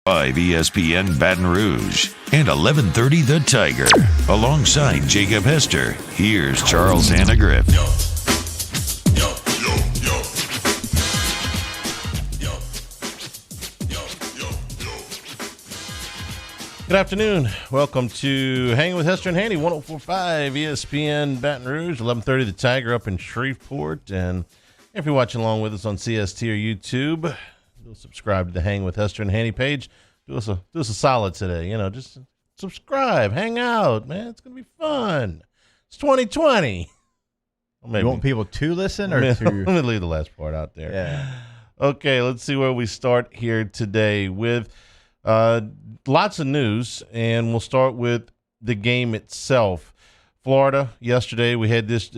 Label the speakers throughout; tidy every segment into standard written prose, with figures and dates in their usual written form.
Speaker 1: 5 ESPN Baton Rouge and 1130 The Tiger. Alongside Jacob Hester, here's Charles Hanagriff.
Speaker 2: Good afternoon. Welcome to Hangin with Hester and Hanny, 104.5 ESPN Baton Rouge, 1130 The Tiger up in Shreveport. And if you're watching along with us on CST or YouTube, you'll subscribe to the Hangin with Hester and Hanny page. Do us a solid today. Just subscribe, hang out, man. It's going to be fun. It's 2020.
Speaker 3: You want people to listen or to?
Speaker 2: Let me leave the last part out there.
Speaker 3: Yeah.
Speaker 2: Okay, let's see where we start here today with lots of news, and we'll start with the game itself. Florida, yesterday we had this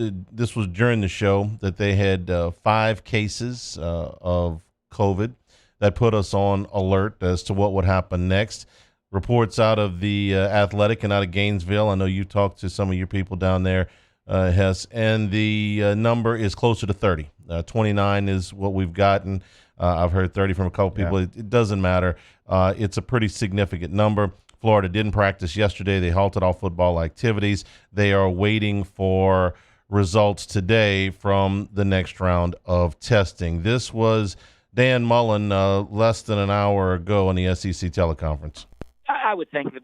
Speaker 2: was during the show that they had 5 cases of COVID. That put us on alert as to what would happen next. Reports out of the Athletic and out of Gainesville. I know you talked to some of your people down there, Hess, and the number is closer to 30. 29 is what we've gotten. I've heard 30 from a couple people.
Speaker 3: Yeah.
Speaker 2: It doesn't matter. It's a pretty significant number. Florida didn't practice yesterday. They halted all football activities. They are waiting for results today from the next round of testing. This was Dan Mullen less than an hour ago on the SEC teleconference.
Speaker 4: I would think that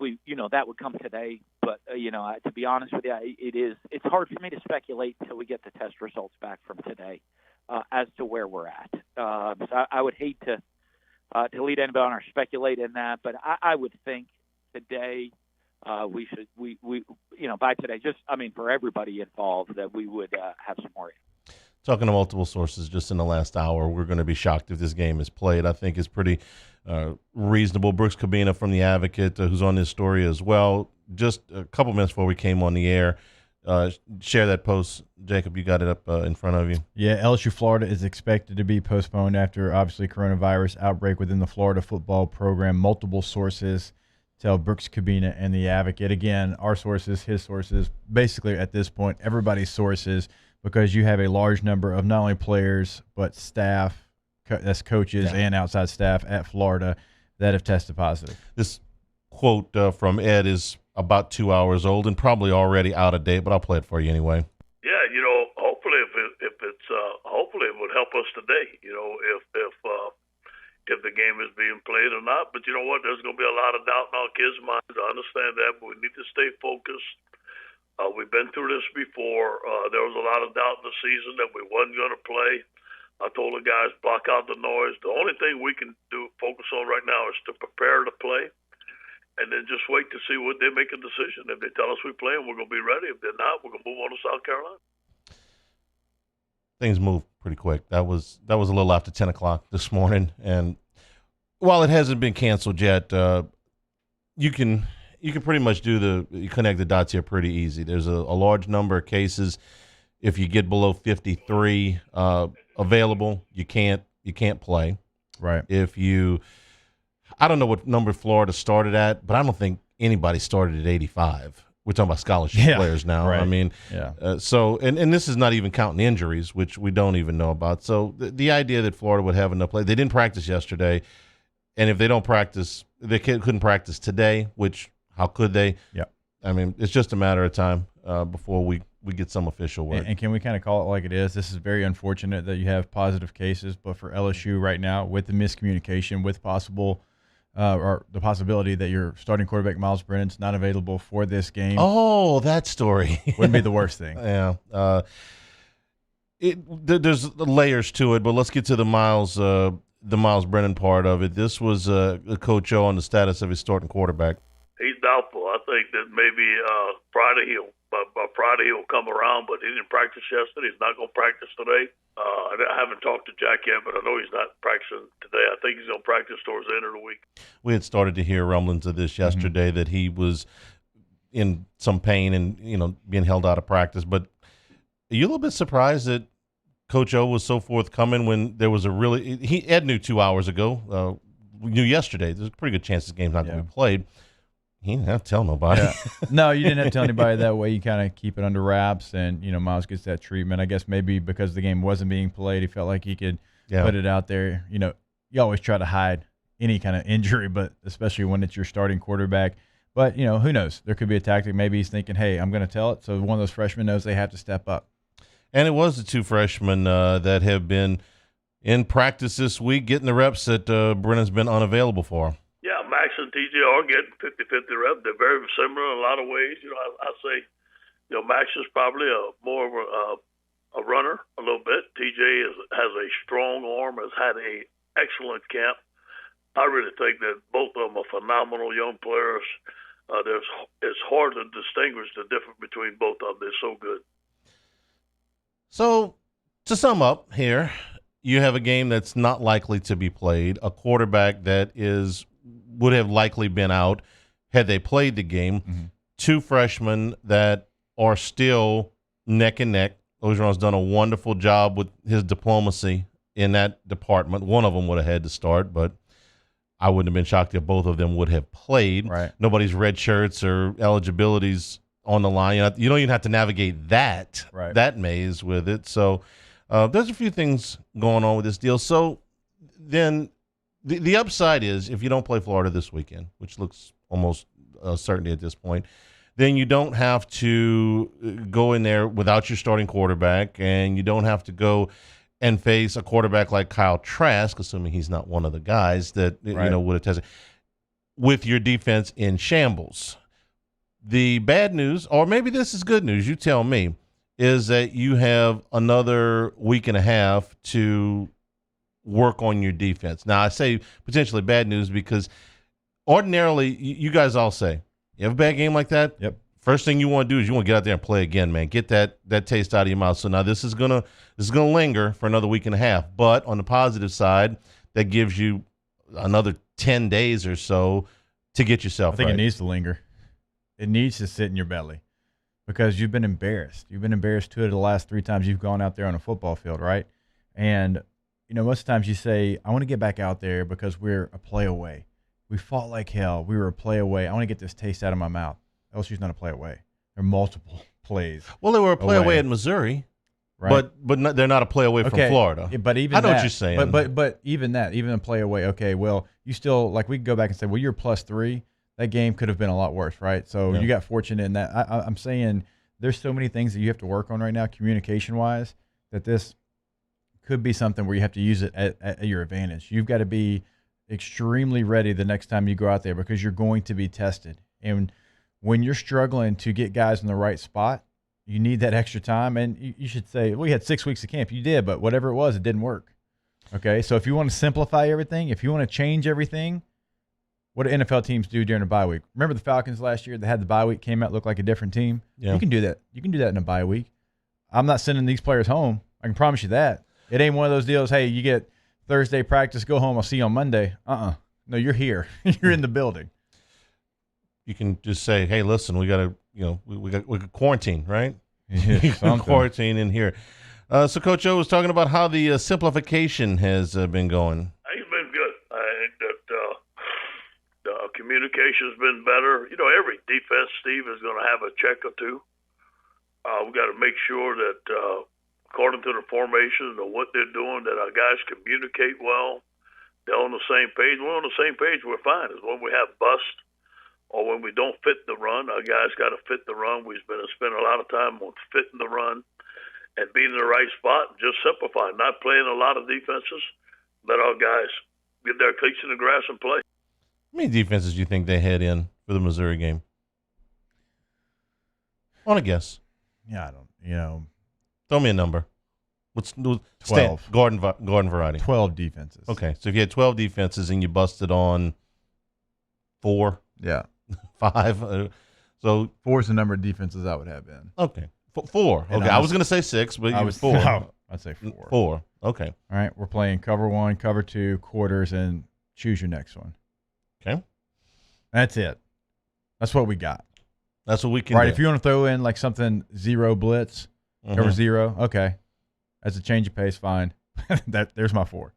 Speaker 4: that would come today, but to be honest with you, it's hard for me to speculate until we get the test results back from today as to where we're at. So I would hate to lead anybody on or speculate in that, but I would think today we should by today, for everybody involved, that we would have some more.
Speaker 2: Talking to multiple sources just in the last hour, we're going to be shocked if this game is played. I think it's pretty reasonable. Brooks Cabina from The Advocate, who's on this story as well, just a couple minutes before we came on the air, share that post. Jacob, you got it up in front of you.
Speaker 3: Yeah, LSU Florida is expected to be postponed after, obviously, coronavirus outbreak within the Florida football program. Multiple sources tell Brooks Cabina and The Advocate. Again, our sources, his sources, basically at this point, everybody's sources, because you have a large number of not only players but staff, that's coaches and outside staff at Florida, that have tested positive.
Speaker 2: This quote from Ed is about 2 hours old and probably already out of date, but I'll play it for you anyway.
Speaker 5: Yeah, hopefully hopefully it would help us today. If the game is being played or not. But you know what? There's going to be a lot of doubt in our kids' minds. I understand that, but we need to stay focused. We've been through this before. There was a lot of doubt in the season that we wasn't going to play. I told the guys, block out the noise. The only thing we can focus on right now is to prepare to play, and then just wait to see what they make a decision. If they tell us we're playing, we're going to be ready. If they're not, we're going to move on to South Carolina.
Speaker 2: Things move pretty quick. That was a little after 10 o'clock this morning, and while it hasn't been canceled yet, you can pretty much you connect the dots here pretty easy. There's a large number of cases. If you get below 53 available, you can't play.
Speaker 3: Right.
Speaker 2: I don't know what number Florida started at, but I don't think anybody started at 85. We're talking about scholarship players now.
Speaker 3: Right.
Speaker 2: I mean,
Speaker 3: yeah.
Speaker 2: So this is not even counting injuries, which we don't even know about. So the idea that Florida would have enough play, they didn't practice yesterday, and if they don't practice, they couldn't practice today, which how could they?
Speaker 3: Yeah.
Speaker 2: I mean, it's just a matter of time before we get some official word.
Speaker 3: And can we kind of call it like it is? This is very unfortunate that you have positive cases, but for LSU right now, with the miscommunication, with possible or the possibility that your starting quarterback Myles Brennan's not available for this game.
Speaker 2: Oh, that story
Speaker 3: wouldn't be the worst thing.
Speaker 2: Yeah. There's layers to it, but let's get to the Myles Brennan part of it. This was Coach O on the status of his starting quarterback.
Speaker 5: He's doubtful. I think that maybe Friday he'll come around, but he didn't practice yesterday. He's not going to practice today. I haven't talked to Jack yet, but I know he's not practicing today. I think he's going to practice towards the end of the week.
Speaker 2: We had started to hear rumblings of this yesterday that he was in some pain and being held out of practice. But are you a little bit surprised that Coach O was so forthcoming when there was Ed knew 2 hours ago, knew yesterday. There's a pretty good chance this game's not going to be played. He didn't have to tell nobody.
Speaker 3: Yeah. No, you didn't have to tell anybody. That way you kind of keep it under wraps, and Myles gets that treatment. I guess maybe because the game wasn't being played, he felt like he could put it out there. You always try to hide any kind of injury, but especially when it's your starting quarterback. But, who knows? There could be a tactic. Maybe he's thinking, hey, I'm going to tell it. So one of those freshmen knows they have to step up.
Speaker 2: And it was the two freshmen that have been in practice this week, getting the reps that Brennan's been unavailable for.
Speaker 5: Yeah, Max and TJ are getting 50-50 reps. They're very similar in a lot of ways. I say, Max is probably more of a runner a little bit. TJ has a strong arm, has had a excellent camp. I really think that both of them are phenomenal young players. It's hard to distinguish the difference between both of them. They're so good.
Speaker 2: So, to sum up here, you have a game that's not likely to be played, a quarterback that would have likely been out had they played the game, two freshmen that are still neck and neck. Orgeron's done a wonderful job with his diplomacy in that department. One of them would have had to start, but I wouldn't have been shocked if both of them would have played.
Speaker 3: Right.
Speaker 2: Nobody's red shirts or eligibilities on the line. You don't even have to navigate that maze with it. So there's a few things going on with this deal. So then the upside is if you don't play Florida this weekend, which looks almost a certainty at this point, then you don't have to go in there without your starting quarterback, and you don't have to go and face a quarterback like Kyle Trask, assuming he's not one of the guys that would have tested, with your defense in shambles. The bad news, or maybe this is good news, you tell me, is that you have another week and a half to work on your defense. Now, I say potentially bad news because ordinarily, you guys all say, you have a bad game like that,
Speaker 3: yep.
Speaker 2: First thing you want to do is you want to get out there and play again, man. Get that taste out of your mouth. So now this is gonna linger for another week and a half. But on the positive side, that gives you another 10 days or so to get yourself right.
Speaker 3: I think it needs to linger. It needs to sit in your belly because you've been embarrassed. You've been embarrassed 2 of the last 3 times you've gone out there on a football field, right? And most times you say, I want to get back out there because we're a play away. We fought like hell. We were a play away. I want to get this taste out of my mouth. LSU's not a play away. There are multiple plays.
Speaker 2: Well, they were a play away at Missouri, right? But they're not a play away from Florida.
Speaker 3: Yeah, but even
Speaker 2: I know what you're saying.
Speaker 3: But even a play away. Okay, well, you still we can go back and say, well, you're +3. That game could have been a lot worse, right? So you got fortunate in that. I'm saying there's so many things that you have to work on right now, communication wise, that this could be something where you have to use it at your advantage. You've got to be extremely ready the next time you go out there because you're going to be tested. And when you're struggling to get guys in the right spot, you need that extra time. And you should say, well, you had 6 weeks of camp. You did, but whatever it was, it didn't work. Okay, so if you want to simplify everything, if you want to change everything, what do NFL teams do during a bye week? Remember the Falcons last year? They had the bye week, came out, looked like a different team. Yeah. You can do that. You can do that in a bye week. I'm not sending these players home. I can promise you that. It ain't one of those deals, hey, you get Thursday practice, go home, I'll see you on Monday. No, you're here. You're in the building. You
Speaker 2: can just say, hey, listen, we got to, we got quarantine, right?
Speaker 3: Yeah,
Speaker 2: quarantine in here. So Coach O was talking about how the simplification has been going.
Speaker 5: It's been good. I think that the communication's been better. Every defense, Steve, is going to have a check or two. We got to make sure that according to the formation and what they're doing, that our guys communicate well. They're on the same page. We're on the same page. We're fine. It's when we have bust or when we don't fit the run, our guys got to fit the run. We've been spending a lot of time on fitting the run and being in the right spot and just simplifying, not playing a lot of defenses. Let our guys get their cleats in the grass and play.
Speaker 2: How many defenses do you think they had in for the Missouri game? I want to guess.
Speaker 3: Yeah, I don't,
Speaker 2: Throw me a number. What's
Speaker 3: 12.
Speaker 2: Garden variety.
Speaker 3: 12 defenses.
Speaker 2: Okay, so if you had 12 defenses and you busted on 4.
Speaker 3: Yeah.
Speaker 2: 5. So
Speaker 3: 4 is the number of defenses I would have been.
Speaker 2: Okay. 4. Okay. I was going to say 6, but you was 4.
Speaker 3: No, I'd say 4.
Speaker 2: 4. Okay.
Speaker 3: All right. We're playing cover 1, cover 2, quarters, and choose your next one.
Speaker 2: Okay.
Speaker 3: That's it. That's what we got.
Speaker 2: That's what we can
Speaker 3: do.
Speaker 2: Right.
Speaker 3: If you want to throw in like something 0 blitz, cover 0, okay. That's a change of pace, fine. There's my 4.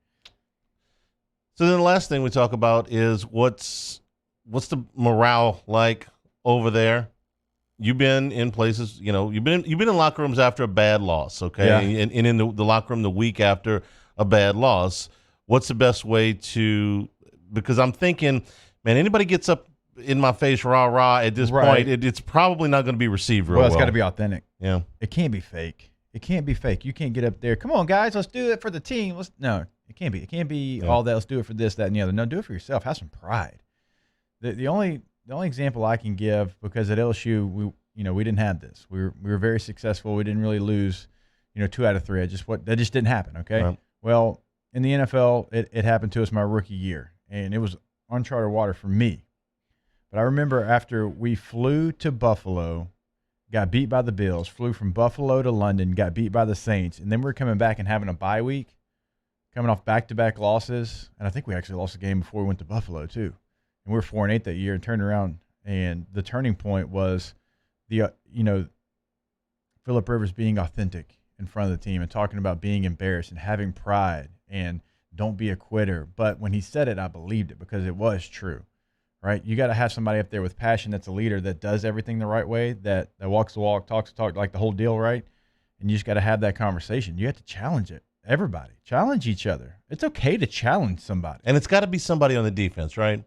Speaker 2: So then the last thing we talk about is what's the morale like over there? You've been in places, you've been in locker rooms after a bad loss, okay?
Speaker 3: Yeah.
Speaker 2: And in the locker room the week after a bad loss. What's the best way to because I'm thinking, man, anybody gets up in my face rah-rah at this point, it's probably not going to be received real well.
Speaker 3: It's got to be authentic.
Speaker 2: Yeah.
Speaker 3: It can't be fake. It can't be fake. You can't get up there. Come on, guys, let's do it for the team. No, it can't be. It can't be all that. Let's do it for this, that, and the other. No, do it for yourself. Have some pride. The only example I can give, because at LSU we didn't have this. We were very successful. We didn't really lose 2 out of 3. That just didn't happen. Okay.
Speaker 2: Right.
Speaker 3: Well, in the NFL, it happened to us my rookie year, and it was uncharted water for me. But I remember after we flew to Buffalo, got beat by the Bills, flew from Buffalo to London, got beat by the Saints, and then we were coming back and having a bye week, coming off back-to-back losses, and I think we actually lost a game before we went to Buffalo too. And we were 4-8 that year and turned around, and the turning point was Phillip Rivers being authentic in front of the team and talking about being embarrassed and having pride and don't be a quitter. But when he said it, I believed it because it was true. Right, you got to have somebody up there with passion that's a leader that does everything the right way, that walks the walk, talks the talk, like the whole deal, right? And you just got to have that conversation. You have to challenge it. Everybody, challenge each other. It's okay to challenge somebody,
Speaker 2: and it's got to be somebody on the defense, right?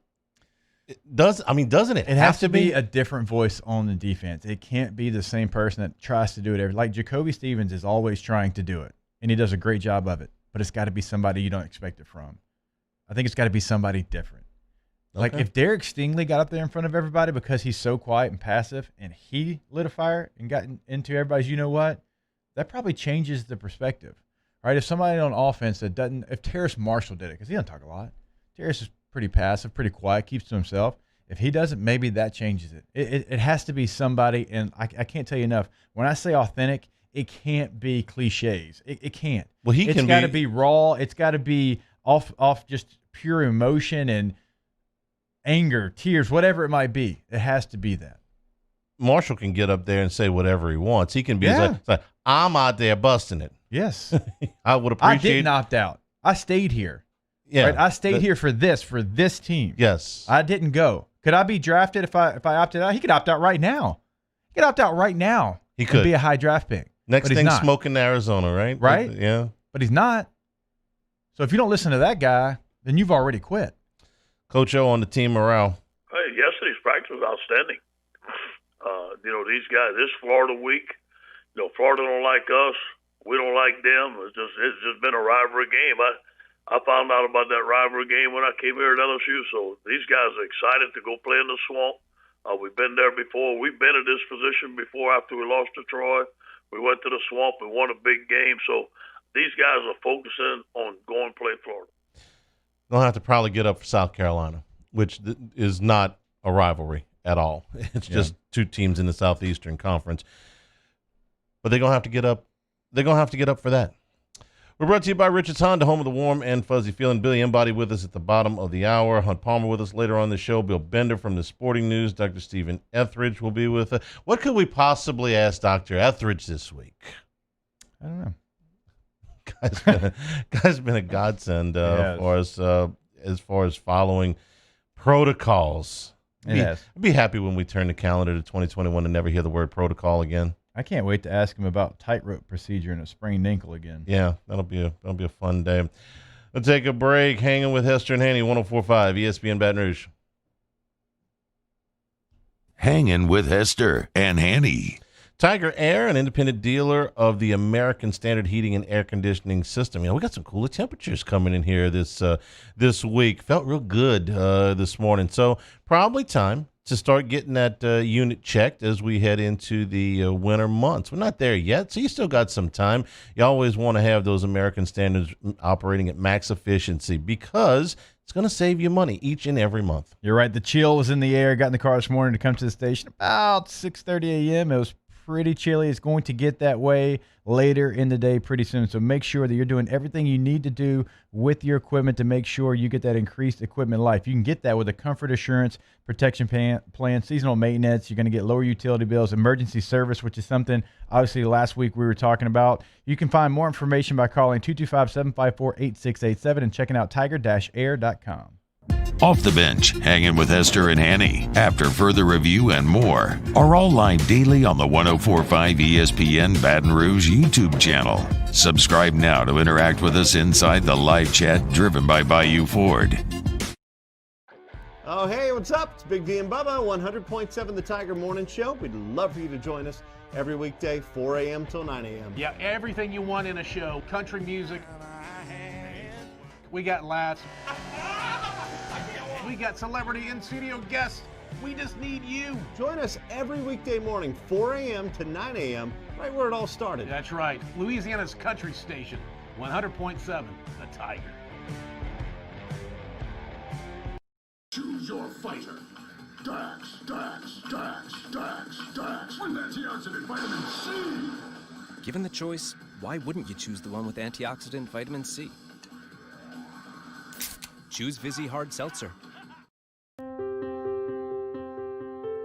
Speaker 2: Doesn't it?
Speaker 3: It has to be a different voice on the defense. It can't be the same person that tries to do it like Jacoby Stevens is always trying to do it, and he does a great job of it. But it's got to be somebody you don't expect it from. I think it's got to be somebody different. Like if Derek Stingley got up there in front of everybody because he's so quiet and passive and he lit a fire and got into everybody's, that probably changes the perspective, right? If somebody on offense if Terrace Marshall did it, because he doesn't talk a lot. Terrace is pretty passive, pretty quiet, keeps to himself. If he doesn't, maybe that changes it. It has to be somebody, and I can't tell you enough. When I say authentic, it can't be cliches. It can't.
Speaker 2: Well,
Speaker 3: it's got to be raw. It's got to be off just pure emotion and anger, tears, whatever it might be. It has to be that.
Speaker 2: Marshall can get up there and say whatever he wants. He can be like, I'm out there busting it.
Speaker 3: Yes.
Speaker 2: I would appreciate.
Speaker 3: I didn't opt out. I stayed here.
Speaker 2: Yeah.
Speaker 3: Right? I stayed here for this team.
Speaker 2: Yes.
Speaker 3: I didn't go. Could I be drafted if I opted out? He could opt out right now. He could opt out right now.
Speaker 2: He could
Speaker 3: be a high draft pick.
Speaker 2: Next thing, smoking Arizona, right?
Speaker 3: Right?
Speaker 2: Yeah.
Speaker 3: But he's not. So if you don't listen to that guy, then you've already quit.
Speaker 2: Coach O on the team morale.
Speaker 5: Hey, yesterday's practice was outstanding. These guys, this Florida week, Florida don't like us. We don't like them. It's just been a rivalry game. I found out about that rivalry game when I came here at LSU. So these guys are excited to go play in the Swamp. We've been there before. We've been in this position before after we lost to Troy. We went to the Swamp and won a big game. So these guys are focusing on going to play Florida.
Speaker 2: They'll have to probably get up for South Carolina, which is not a rivalry at all. It's just two teams in the Southeastern Conference. But they're going to have to get up. They're going to have to get up for that. We're brought to you by Richards Honda, home of the warm and fuzzy feeling. Billy Embody with us at the bottom of the hour. Hunt Palmer with us later on the show. Bill Bender from the Sporting News. Dr. Stephen Etheridge will be with us. What could we possibly ask Dr. Etheridge this week?
Speaker 3: I don't know.
Speaker 2: Guy's been a godsend for us as far as following protocols. I'd be happy when we turn the calendar to 2021 and never hear the word protocol again.
Speaker 3: I can't wait to ask him about tightrope procedure and a sprained ankle again.
Speaker 2: Yeah, that'll be a fun day. We'll take a break. Hanging with Hester and Hanny, 104.5 ESPN Baton Rouge.
Speaker 1: Hanging with Hester and Hanny.
Speaker 2: Tiger Air, an independent dealer of the American Standard Heating and Air Conditioning System. We got some cooler temperatures coming in here this week. Felt real good this morning. So probably time to start getting that unit checked as we head into the winter months. We're not there yet, so you still got some time. You always want to have those American standards operating at max efficiency because it's going to save you money each and every month.
Speaker 3: You're right. The chill was in the air. Got in the car this morning to come to the station about 6:30 a.m. It was pretty chilly. It's going to get that way later in the day pretty soon. So make sure that you're doing everything you need to do with your equipment to make sure you get that increased equipment life. You can get that with a Comfort Assurance protection plan, seasonal maintenance. You're going to get lower utility bills, emergency service, which is something obviously last week we were talking about. You can find more information by calling 225-754-8687 and checking out tiger-air.com.
Speaker 1: Off the Bench, Hanging with Hester and Hanny, after further review and more, are all live daily on the 104.5 ESPN Baton Rouge YouTube channel. Subscribe now to interact with us inside the live chat driven by Bayou Ford.
Speaker 6: Oh, hey, what's up? It's Big D and Bubba, 100.7 The Tiger Morning Show. We'd love for you to join us every weekday, 4 a.m. till 9 a.m.
Speaker 7: Yeah, everything you want in a show. Country music. We got laughs. We got celebrity in-studio guests. We just need you.
Speaker 6: Join us every weekday morning, 4 a.m. to 9 a.m., right where it all started.
Speaker 7: That's right. Louisiana's country station, 100.7 The Tiger.
Speaker 8: Choose your fighter. Dax. With antioxidant vitamin C.
Speaker 9: Given the choice, why wouldn't you choose the one with antioxidant vitamin C? Choose Vizzy Hard Seltzer.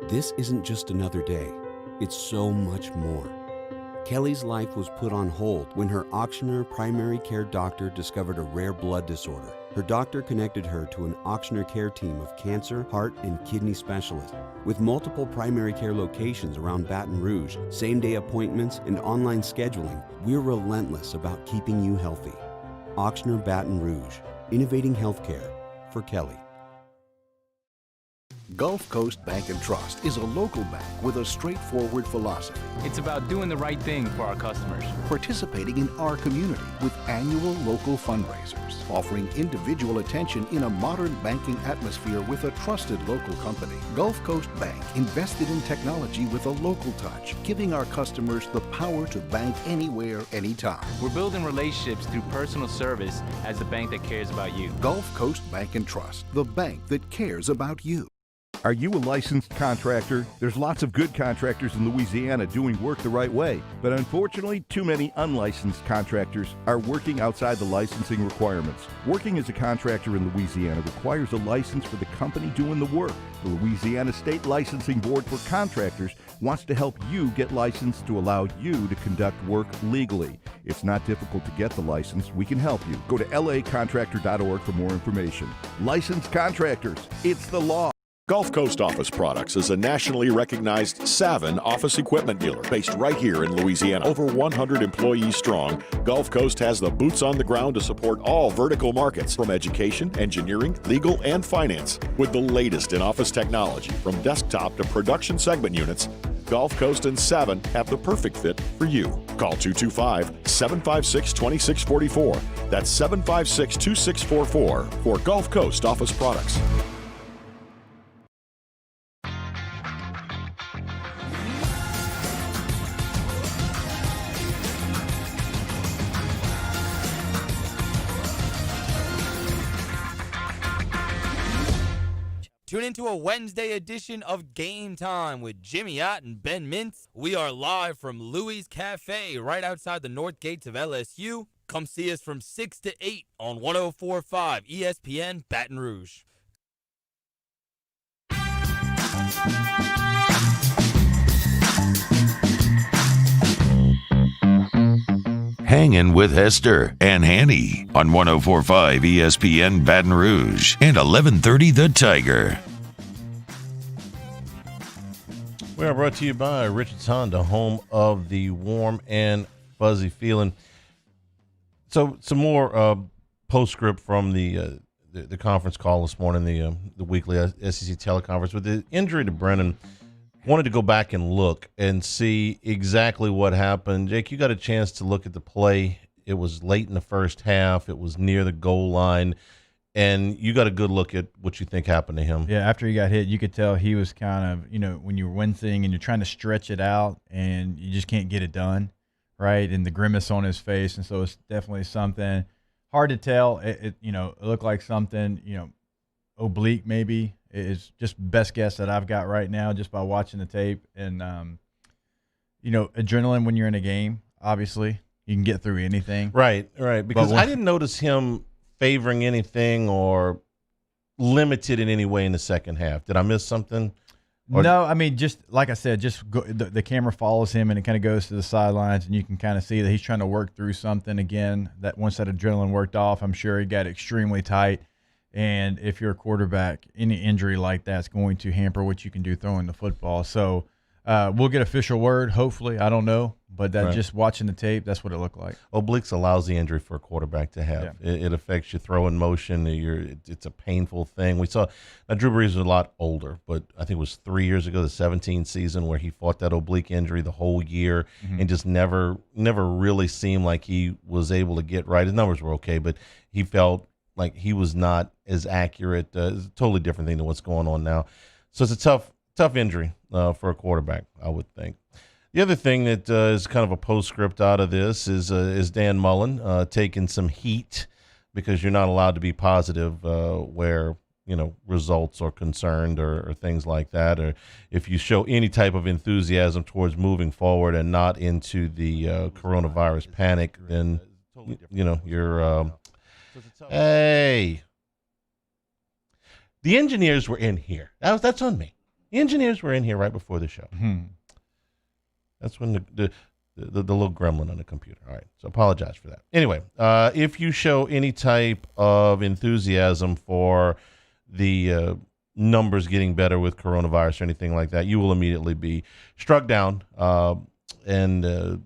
Speaker 10: This isn't just another day. It's so much more. Kelly's life was put on hold when her auctioneer primary care doctor discovered a rare blood disorder. Her doctor connected her to an auctioneer care team of cancer, heart, and kidney specialists. With multiple primary care locations around Baton Rouge, same-day appointments, and online scheduling, we're relentless about keeping you healthy. Auctioneer Baton Rouge, innovating healthcare for Kelly.
Speaker 8: Gulf Coast Bank and Trust is a local bank with a straightforward philosophy.
Speaker 11: It's about doing the right thing for our customers.
Speaker 8: Participating in our community with annual local fundraisers. Offering individual attention in a modern banking atmosphere with a trusted local company. Gulf Coast Bank invested in technology with a local touch, giving our customers the power to bank anywhere, anytime.
Speaker 11: We're building relationships through personal service as the bank that cares about you.
Speaker 8: Gulf Coast Bank and Trust, the bank that cares about you.
Speaker 12: Are you a licensed contractor? There's lots of good contractors in Louisiana doing work the right way, but unfortunately, too many unlicensed contractors are working outside the licensing requirements. Working as a contractor in Louisiana requires a license for the company doing the work. The Louisiana State Licensing Board for Contractors wants to help you get licensed to allow you to conduct work legally. It's not difficult to get the license. We can help you. Go to lacontractor.org for more information. Licensed contractors, it's the law.
Speaker 13: Gulf Coast Office Products is a nationally recognized Savin office equipment dealer based right here in Louisiana. Over 100 employees strong, Gulf Coast has the boots on the ground to support all vertical markets from education, engineering, legal, and finance. With the latest in office technology from desktop to production segment units, Gulf Coast and Savin have the perfect fit for you. Call 225-756-2644. That's 756-2644 for Gulf Coast Office Products.
Speaker 14: Tune into a Wednesday edition of Game Time with Jimmy Ott and Ben Mintz. We are live from Louie's Cafe right outside the north gates of LSU. Come see us from 6 to 8 on 104.5 ESPN Baton Rouge.
Speaker 1: Hangin with Hester and Hanny on 104.5 ESPN Baton Rouge and 1130 The Tiger.
Speaker 2: We are brought to you by Richards Honda, home of the warm and fuzzy feeling. So some more postscript from the conference call this morning, the weekly SEC teleconference. With the injury to Brennan, wanted to go back and look and see exactly what happened. Jake, you got a chance to look at the play. It was late in the first half. It was near the goal line. And you got a good look at what you think happened to him.
Speaker 3: Yeah, after he got hit, you could tell he was kind of, when you're wincing and you're trying to stretch it out and you just can't get it done, right? And the grimace on his face. And so it's definitely something hard to tell. It looked like something, oblique maybe. Is just best guess that I've got right now just by watching the tape. And, adrenaline when you're in a game, obviously, you can get through anything.
Speaker 2: Right. Because I didn't notice him favoring anything or limited in any way in the second half. Did I miss something?
Speaker 3: No, I mean, just like I said, the camera follows him and it kind of goes to the sidelines and you can kind of see that he's trying to work through something again. That once that adrenaline worked off, I'm sure he got extremely tight. And if you're a quarterback, any injury like that's going to hamper what you can do throwing the football. So We'll get official word, hopefully. I don't know. But
Speaker 2: Right.
Speaker 3: just watching the tape, that's what it looked like.
Speaker 2: Oblique's a lousy injury for a quarterback to have.
Speaker 3: Yeah.
Speaker 2: It affects your throwing motion. It's a painful thing. We saw Drew Brees was a lot older, but I think it was 3 years ago, the 17 season, where he fought that oblique injury the whole year and just never really seemed like he was able to get right. His numbers were okay, but he felt like he was not as accurate. It's a totally different thing than what's going on now. So it's a tough injury for a quarterback, I would think. The other thing that is kind of a postscript out of this is Dan Mullen taking some heat because you're not allowed to be positive where results are concerned or things like that, or if you show any type of enthusiasm towards moving forward and not into the coronavirus panic, then you're hey. The engineers were in here. That's on me. The engineers were in here right before the show. That's when the little gremlin on the computer. All right, so apologize for that. Anyway, if you show any type of enthusiasm for the numbers getting better with coronavirus or anything like that, you will immediately be struck down and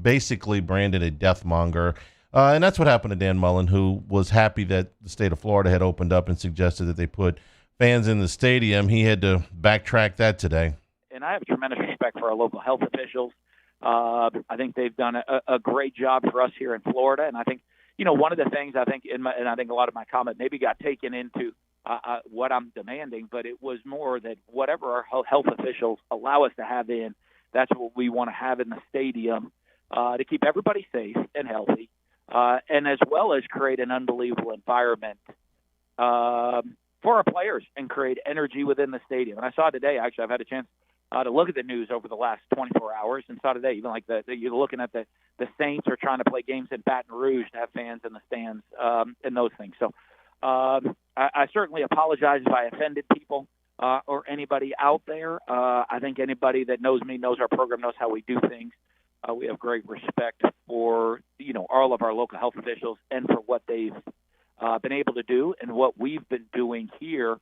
Speaker 2: basically branded a death monger. And that's what happened to Dan Mullen, who was happy that the state of Florida had opened up and suggested that they put fans in the stadium. He had to backtrack that today.
Speaker 4: And I have tremendous respect for our local health officials. I think they've done a great job for us here in Florida. And I think, one of the things I think I think a lot of my comment maybe got taken into what I'm demanding, but it was more that whatever our health officials allow us to have in, that's what we want to have in the stadium to keep everybody safe and healthy, and as well as create an unbelievable environment for our players and create energy within the stadium. And I saw today, actually, I've had a chance to look at the news over the last 24 hours and saw today, even like you're looking at the Saints are trying to play games in Baton Rouge to have fans in the stands and those things. So I certainly apologize if I offended people or anybody out there. I think anybody that knows me, knows our program, knows how we do things. We have great respect for, all of our local health officials and for what they've been able to do and what we've been doing here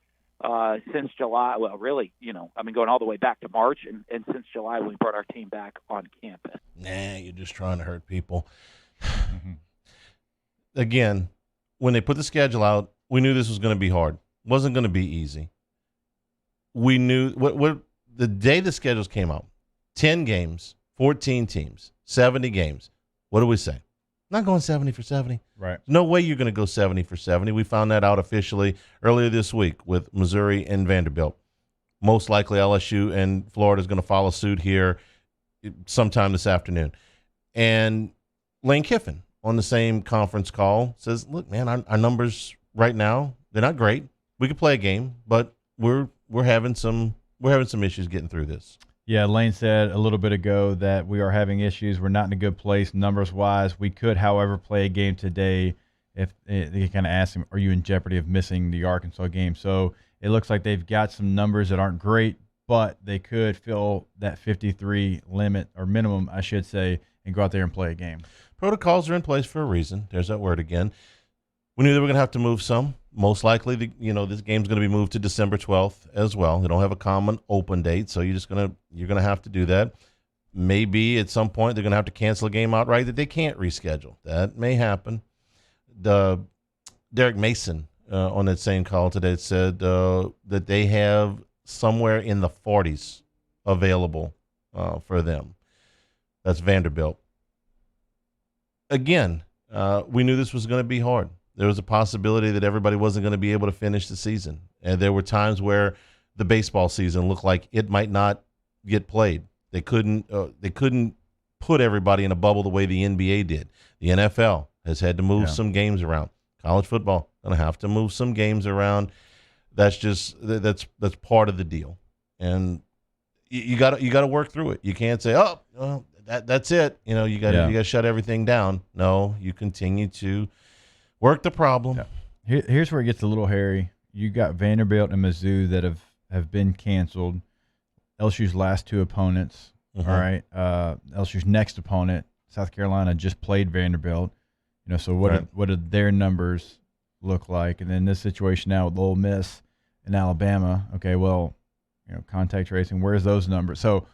Speaker 4: since July. Well, really, going all the way back to March and since July when we brought our team back on campus.
Speaker 2: Nah, you're just trying to hurt people. Again, when they put the schedule out, we knew this was going to be hard. It wasn't going to be easy. We knew what the day the schedules came out, 10 games, 14 teams, 70 games. What do we say? Not going 70 for 70.
Speaker 3: Right.
Speaker 2: No way you're going to go 70 for 70. We found that out officially earlier this week with Missouri and Vanderbilt. Most likely LSU and Florida is going to follow suit here sometime this afternoon. And Lane Kiffin on the same conference call says, look, man, our numbers right now, they're not great. We could play a game, but we're having some issues getting through this.
Speaker 3: Yeah, Lane said a little bit ago that we are having issues. We're not in a good place numbers-wise. We could, however, play a game today. If they kind of asked him, are you in jeopardy of missing the Arkansas game? So it looks like they've got some numbers that aren't great, but they could fill that 53 limit, or minimum, I should say, and go out there and play a game.
Speaker 2: Protocols are in place for a reason. There's that word again. We knew they were going to have to move some. Most likely, this game's going to be moved to December 12th as well. They don't have a common open date, so you're going to have to do that. Maybe at some point they're going to have to cancel a game outright that they can't reschedule. That may happen. Derek Mason on that same call today said that they have somewhere in the 40s available for them. That's Vanderbilt. Again, we knew this was going to be hard. There was a possibility that everybody wasn't going to be able to finish the season. And there were times where the baseball season looked like it might not get played. They couldn't put everybody in a bubble the way the NBA did. The NFL has had to move some games around. College football going to have to move some games around. That's part of the deal. And you got to work through it. You can't say, that's it. You got to shut everything down. No, you continue to work the problem.
Speaker 3: Yeah. Here's where it gets a little hairy. You got Vanderbilt and Mizzou that have been canceled. LSU's last two opponents. All right. LSU's next opponent, South Carolina, just played Vanderbilt. So what did their numbers look like? And then this situation now with Ole Miss and Alabama. Okay, well, contact tracing. Where's those numbers? So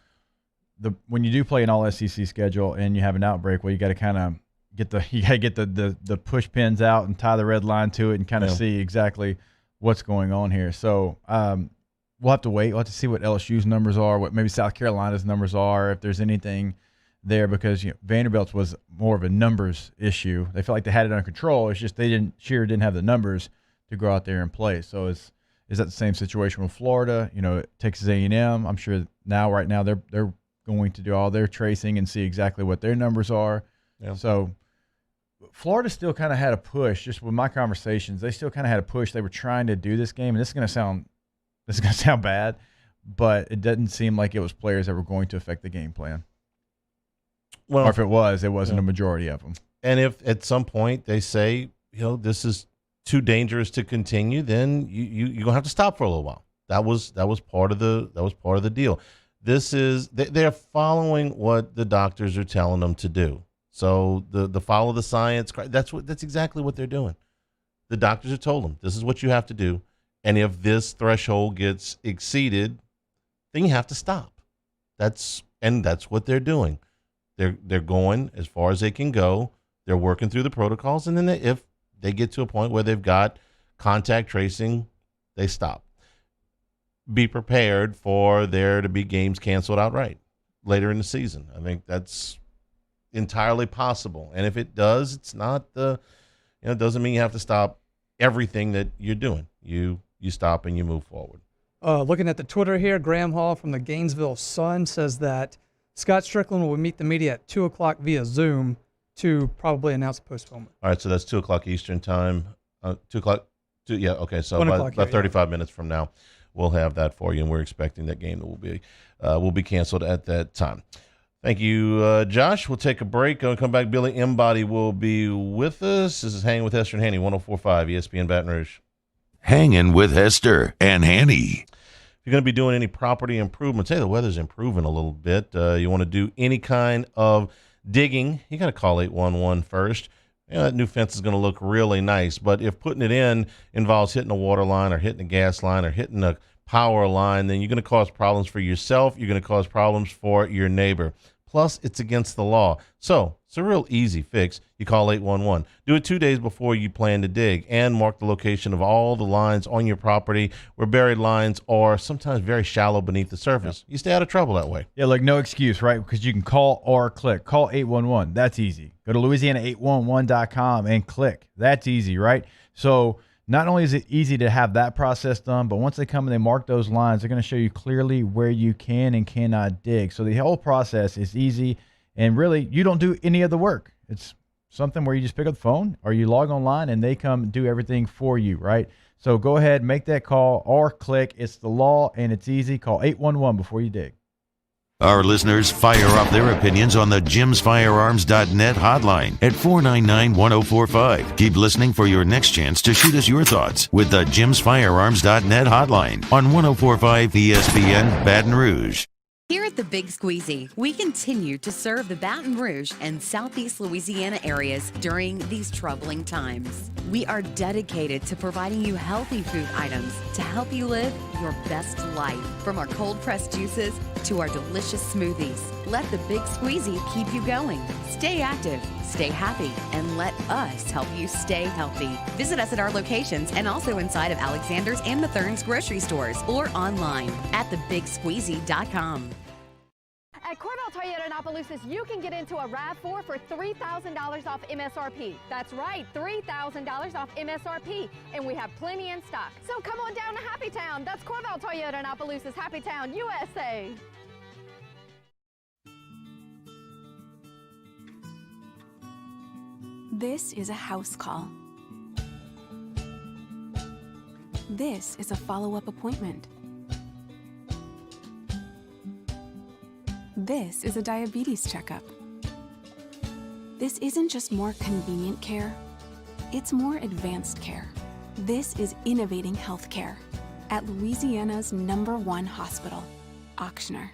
Speaker 3: when you do play an all SEC schedule and you have an outbreak, well, you got to kind of get the push pins out and tie the red line to it and kind of see exactly what's going on here. So we'll have to wait. We'll have to see what LSU's numbers are, what maybe South Carolina's numbers are, if there's anything there, because Vanderbilt's was more of a numbers issue. They felt like they had it under control. It's just Shearer didn't have the numbers to go out there and play. So is that the same situation with Florida? Texas A&M. I'm sure right now they're going to do all their tracing and see exactly what their numbers are. Yeah. So Florida still kind of had a push. Just with my conversations, they still kind of had a push. They were trying to do this game, and this is going to sound bad, but it doesn't seem like it was players that were going to affect the game plan. Well, or if it wasn't a majority of them.
Speaker 2: And if at some point they say, this is too dangerous to continue, then you're gonna have to stop for a little while. That was part of the deal. They're following what the doctors are telling them to do. So the follow the science. That's exactly what they're doing. The doctors have told them this is what you have to do, and if this threshold gets exceeded, then you have to stop. That's what they're doing. They're going as far as they can go. They're working through the protocols, and then if they get to a point where they've got contact tracing, they stop. Be prepared for there to be games canceled outright later in the season. I think that's entirely possible. And if it does, it's not it doesn't mean you have to stop everything that you're doing. You stop and you move forward.
Speaker 15: Looking at the Twitter here, Graham Hall from the Gainesville Sun says that Scott Strickland will meet the media at 2 o'clock via Zoom to probably announce a postponement.
Speaker 2: All right, so that's 2 o'clock Eastern time. 2 o'clock. Yeah, okay. So about 35 minutes from now, we'll have that for you, and we're expecting that game that will be canceled at that time. Thank you, Josh. We'll take a break. When we come back, Billy Embody will be with us. This is Hanging with Hester and Hanny, 104.5 ESPN Baton Rouge.
Speaker 1: Hanging with Hester and Hanny.
Speaker 2: If you're going to be doing any property improvements, hey, the weather's improving a little bit. You want to do any kind of digging, you got to call 811 first. That new fence is going to look really nice, but if putting it in involves hitting a water line or hitting a gas line or hitting a power line, then you're going to cause problems for yourself. You're going to cause problems for your neighbor. Plus, it's against the law. So it's a real easy fix. You call 811. Do it 2 days before you plan to dig and mark the location of all the lines on your property where buried lines are sometimes very shallow beneath the surface. You stay out of trouble that way.
Speaker 3: Yeah, no excuse, right? Because you can call or click. Call 811. That's easy. Go to Louisiana811.com and click. That's easy, right? So not only is it easy to have that process done, but once they come and they mark those lines, they're going to show you clearly where you can and cannot dig. So the whole process is easy, and really you don't do any of the work. It's something where you just pick up the phone or you log online and they come do everything for you, right? So go ahead, make that call or click. It's the law and it's easy. Call 811 before you dig.
Speaker 1: Our listeners fire off their opinions on the jimsfirearms.net hotline at 499-1045. Keep listening for your next chance to shoot us your thoughts with the jimsfirearms.net hotline on 104.5 ESPN Baton Rouge.
Speaker 16: Here at the Big Squeezy, we continue to serve the Baton Rouge and Southeast Louisiana areas during these troubling times. We are dedicated to providing you healthy food items to help you live your best life. From our cold-pressed juices to our delicious smoothies, let the Big Squeezy keep you going. Stay active, stay happy, and let us help you stay healthy. Visit us at our locations and also inside of Alexander's and Methern's grocery stores or online at thebigsqueezy.com.
Speaker 17: At Corval Toyota in Opelousas, you can get into a RAV4 for $3,000 off MSRP. That's right, $3,000 off MSRP. And we have plenty in stock. So come on down to Happy Town. That's Corval Toyota in Opelousas, Happy Town, USA.
Speaker 18: This is a house call. This is a follow-up appointment. This is a diabetes checkup. This isn't just more convenient care, it's more advanced care. This is innovating healthcare at Louisiana's #1 hospital, Auctioner.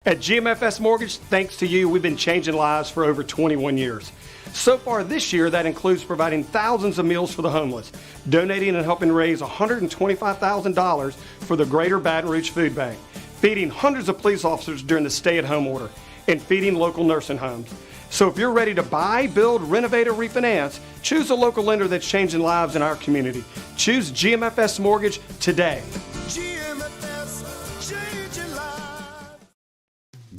Speaker 19: At GMFS Mortgage, thanks to you, we've been changing lives for over 21 years. So far this year, that includes providing thousands of meals for the homeless, donating and helping raise $125,000 for the Greater Baton Rouge Food Bank, feeding hundreds of police officers during the stay-at-home order, and feeding local nursing homes. So if you're ready to buy, build, renovate, or refinance, choose a local lender that's changing lives in our community. Choose GMFS Mortgage today.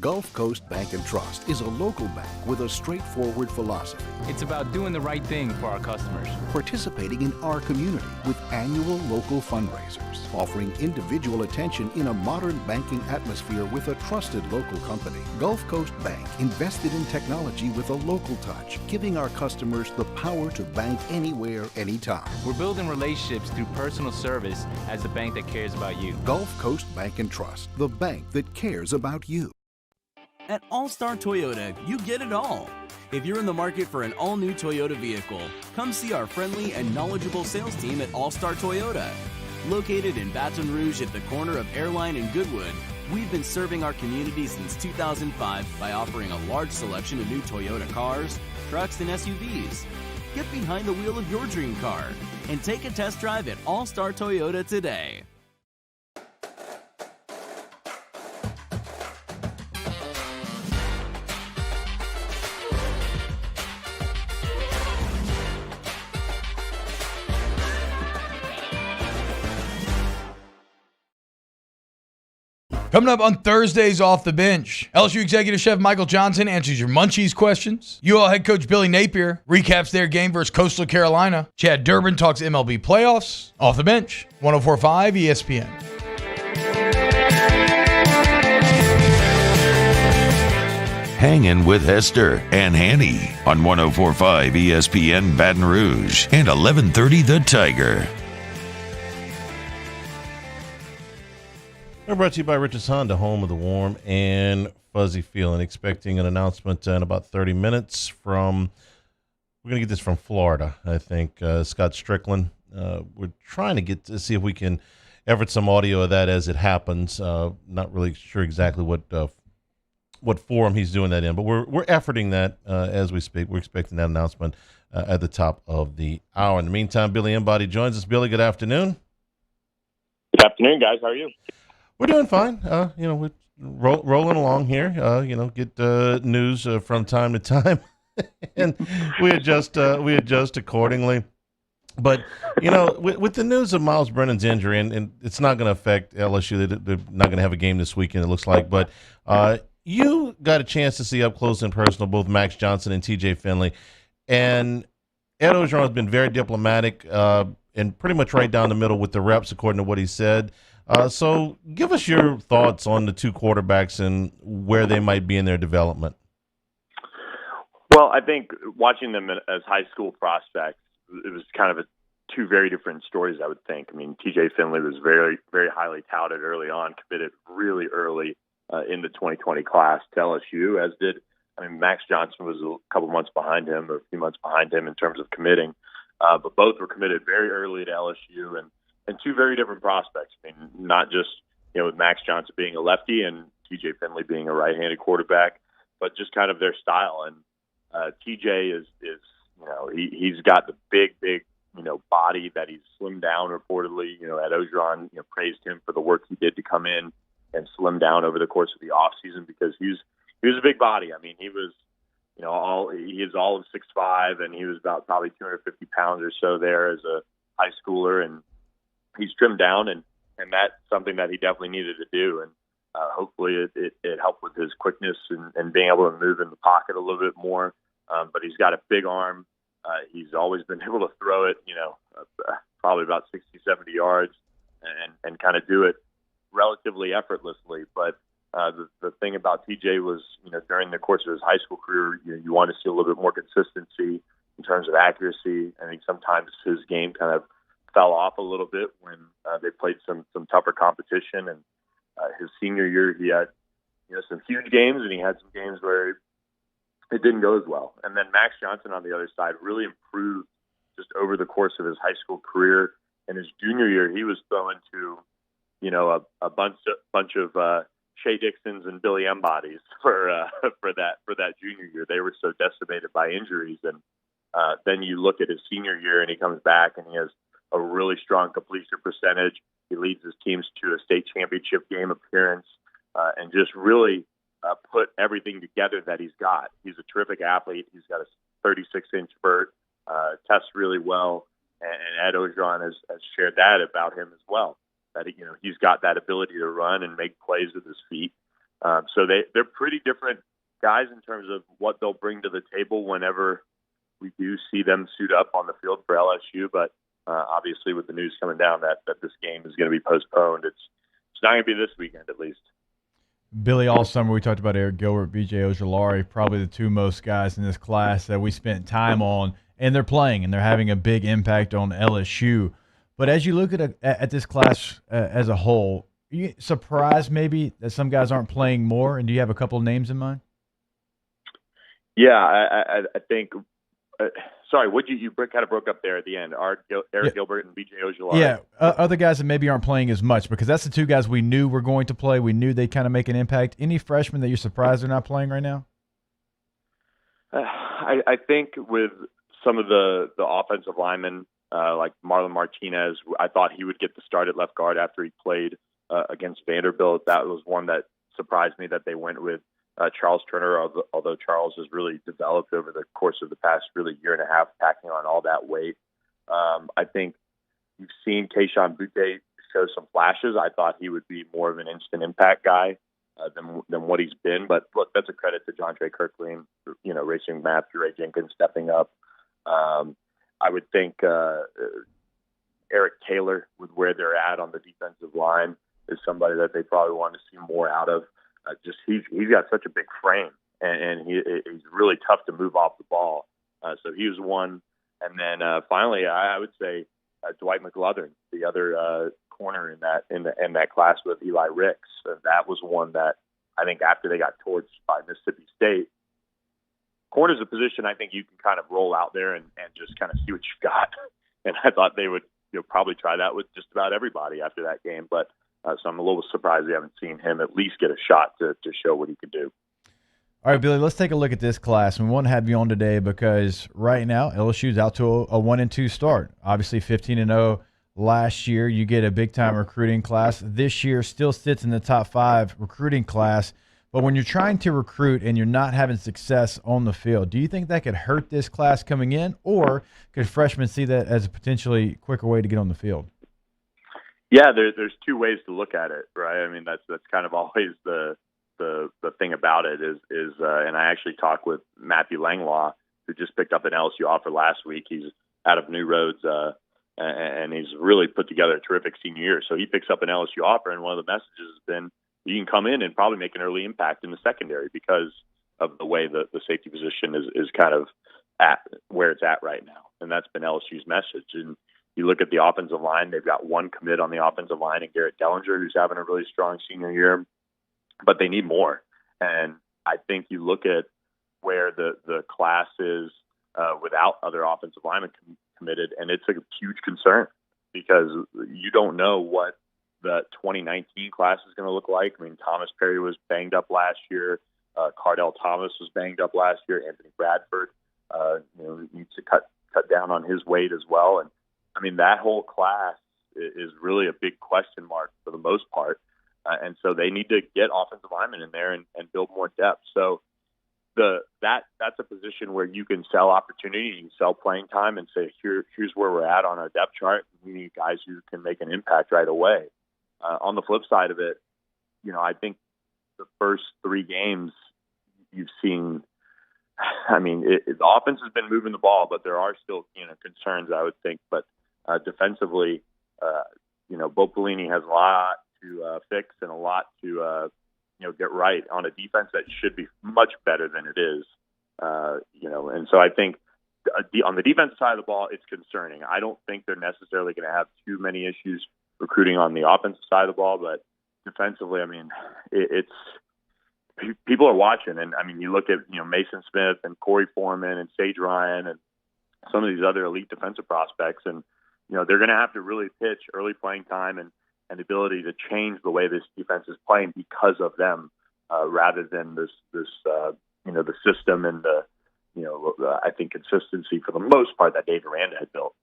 Speaker 8: Gulf Coast Bank and Trust is a local bank with a straightforward philosophy.
Speaker 11: It's about doing the right thing for our customers.
Speaker 8: Participating in our community with annual local fundraisers, offering individual attention in a modern banking atmosphere with a trusted local company. Gulf Coast Bank invested in technology with a local touch, giving our customers the power to bank anywhere, anytime.
Speaker 11: We're building relationships through personal service as the bank that cares about you.
Speaker 8: Gulf Coast Bank and Trust, the bank that cares about you.
Speaker 20: At All-Star Toyota, you get it all. If you're in the market for an all-new Toyota vehicle, come see our friendly and knowledgeable sales team at All-Star Toyota. Located in Baton Rouge at the corner of Airline and Goodwood, we've been serving our community since 2005 by offering a large selection of new Toyota cars, trucks, and SUVs. Get behind the wheel of your dream car and take a test drive at All-Star Toyota today.
Speaker 21: Coming up on Thursdays Off the Bench, LSU Executive Chef Michael Johnson answers your Munchies questions. UL head coach Billy Napier recaps their game versus Coastal Carolina. Chad Durbin talks MLB playoffs. Off the Bench, 104.5 ESPN.
Speaker 1: Hangin' with Hester and Hanny on 104.5 ESPN Baton Rouge and 1130 The Tiger.
Speaker 2: We're brought to you by Richards Honda, home of the warm and fuzzy feeling. Expecting an announcement in about 30 minutes from, we're going to get this from Florida, I think, Scott Strickland. We're trying to get to see if we can effort some audio of that as it happens. Not really sure exactly what forum he's doing that in, but we're efforting that as we speak. We're expecting that announcement at the top of the hour. In the meantime, Billy Embody joins us. Billy, good afternoon.
Speaker 22: Good afternoon, guys. How are you?
Speaker 2: We're doing fine. We're rolling along here. Get news from time to time, and we adjust accordingly. But with the news of Myles Brennan's injury, and it's not going to affect LSU. They're not going to have a game this weekend, it looks like. But you got a chance to see up close and personal both Max Johnson and T.J. Finley, and Ed Orgeron has been very diplomatic and pretty much right down the middle with the reps, according to what he said. So give us your thoughts on the two quarterbacks and where they might be in their development.
Speaker 22: Well, I think watching them as high school prospects, it was kind of two very different stories, I would think. I mean, T.J. Finley was very, very highly touted early on, committed really early in the 2020 class to LSU, as did, Max Johnson was a couple months behind him, or a few months behind him in terms of committing. But both were committed very early to LSU, and two very different prospects. Not just, with Max Johnson being a lefty and T.J. Finley being a right-handed quarterback, but just kind of their style. And T.J. is he's got the big, body that he's slimmed down reportedly. Ed Orgeron, praised him for the work he did to come in and slim down over the course of the offseason because he was a big body. He was, he is all of 6'5", and he was about probably 250 pounds or so there as a high schooler, and he's trimmed down, and that's something that he definitely needed to do. And hopefully it helped with his quickness and being able to move in the pocket a little bit more. But he's got a big arm. He's always been able to throw it, probably about 60, 70 yards and kind of do it relatively effortlly. But the thing about TJ was, during the course of his high school career, you want to see a little bit more consistency in terms of accuracy. I think sometimes his game kind of fell off a little bit when they played some tougher competition. And his senior year, he had some huge games, and he had some games where it didn't go as well. And then Max Johnson on the other side really improved just over the course of his high school career. In his junior year, he was throwing to a bunch of Shea Dixons and Billy M bodies for that junior year. They were so decimated by injuries, and then you look at his senior year, and he comes back and he has a really strong completion percentage. He leads his teams to a state championship game appearance, and just really put everything together that he's got. He's a terrific athlete. He's got a 36-inch vert, tests really well, and Ed Ogeron has shared that about him as well. That he's got that ability to run and make plays with his feet. So they're pretty different guys in terms of what they'll bring to the table whenever we do see them suit up on the field for LSU. But obviously, with the news coming down that this game is going to be postponed, it's not going to be this weekend at least.
Speaker 3: Billy, all summer we talked about Eric Gilbert, B.J. Ojulari, probably the two most guys in this class that we spent time on, and they're playing and they're having a big impact on LSU. But as you look at this class as a whole, are you surprised maybe that some guys aren't playing more? And do you have a couple of names in mind?
Speaker 22: Yeah, I think. Sorry, you kind of broke up there at the end. Eric Gilbert and B.J. Ojulari.
Speaker 3: Yeah, other guys that maybe aren't playing as much, because that's the two guys we knew were going to play. We knew they'd kind of make an impact. Any freshmen that you're surprised they're not playing right now?
Speaker 22: I think with some of the offensive linemen, like Marlon Martinez, I thought he would get the start at left guard after he played against Vanderbilt. That was one that surprised me that they went with Charles Turner, although Charles has really developed over the course of the past really year and a half, packing on all that weight. I think you've seen Keyshawn Butte show some flashes. I thought he would be more of an instant impact guy than what he's been. But look, that's a credit to Jontre Kirkley and Racing Matt, Ray Jenkins stepping up. I would think Eric Taylor, with where they're at on the defensive line, is somebody that they probably want to see more out of. He's got such a big frame, and he's really tough to move off the ball. So he was one. And then finally, I would say Dwight Mcluthron, the other corner in that class with Eli Ricks. That was one that I think after they got torched by Mississippi State, corner's a position I think you can kind of roll out there and just kind of see what you've got. And I thought they would probably try that with just about everybody after that game. But so I'm a little surprised we haven't seen him at least get a shot to show what he could do.
Speaker 3: All right, Billy, let's take a look at this class. We want to have you on today because right now LSU's out to a 1-2 start. Obviously 15-0 last year. You get a big-time recruiting class. This year still sits in the top 5 recruiting class. But when you're trying to recruit and you're not having success on the field, do you think that could hurt this class coming in, or could freshmen see that as a potentially quicker way to get on the field?
Speaker 22: Yeah, there's two ways to look at it, right? I mean, that's kind of always the thing about it is and I actually talked with Matthew Langlaw, who just picked up an LSU offer last week. He's out of New Roads, and he's really put together a terrific senior year. So he picks up an LSU offer, and one of the messages has been you can come in and probably make an early impact in the secondary because of the way the safety position is kind of at where it's at right now. And that's been LSU's message. And you look at the offensive line, they've got one commit on the offensive line, and Garrett Dellinger, who's having a really strong senior year, but they need more. And I think you look at where the class is without other offensive linemen committed, and it's a huge concern because you don't know what the 2019 class is going to look like. I mean, Thomas Perry was banged up last year. Cardell Thomas was banged up last year. Anthony Bradford needs to cut down on his weight as well. And I mean, that whole class is really a big question mark for the most part. And so they need to get offensive linemen in there and build more depth. So that's a position where you can sell opportunity, you can sell playing time, and say, here's where we're at on our depth chart. We need guys who can make an impact right away. On the flip side of it, I think the first 3 games you've seen, I mean, the offense has been moving the ball, but there are still, concerns, I would think. But defensively, Bo Pelini has a lot to fix and a lot to, get right on a defense that should be much better than it is. And so I think on the defensive side of the ball, it's concerning. I don't think they're necessarily going to have too many issues recruiting on the offensive side of the ball, but defensively, I mean, it's people are watching. And I mean, you look at, Mason Smith and Corey Foreman and Sage Ryan and some of these other elite defensive prospects, and, they're going to have to really pitch early playing time and and the ability to change the way this defense is playing because of them, rather than the system and I think consistency for the most part that Dave Aranda had built.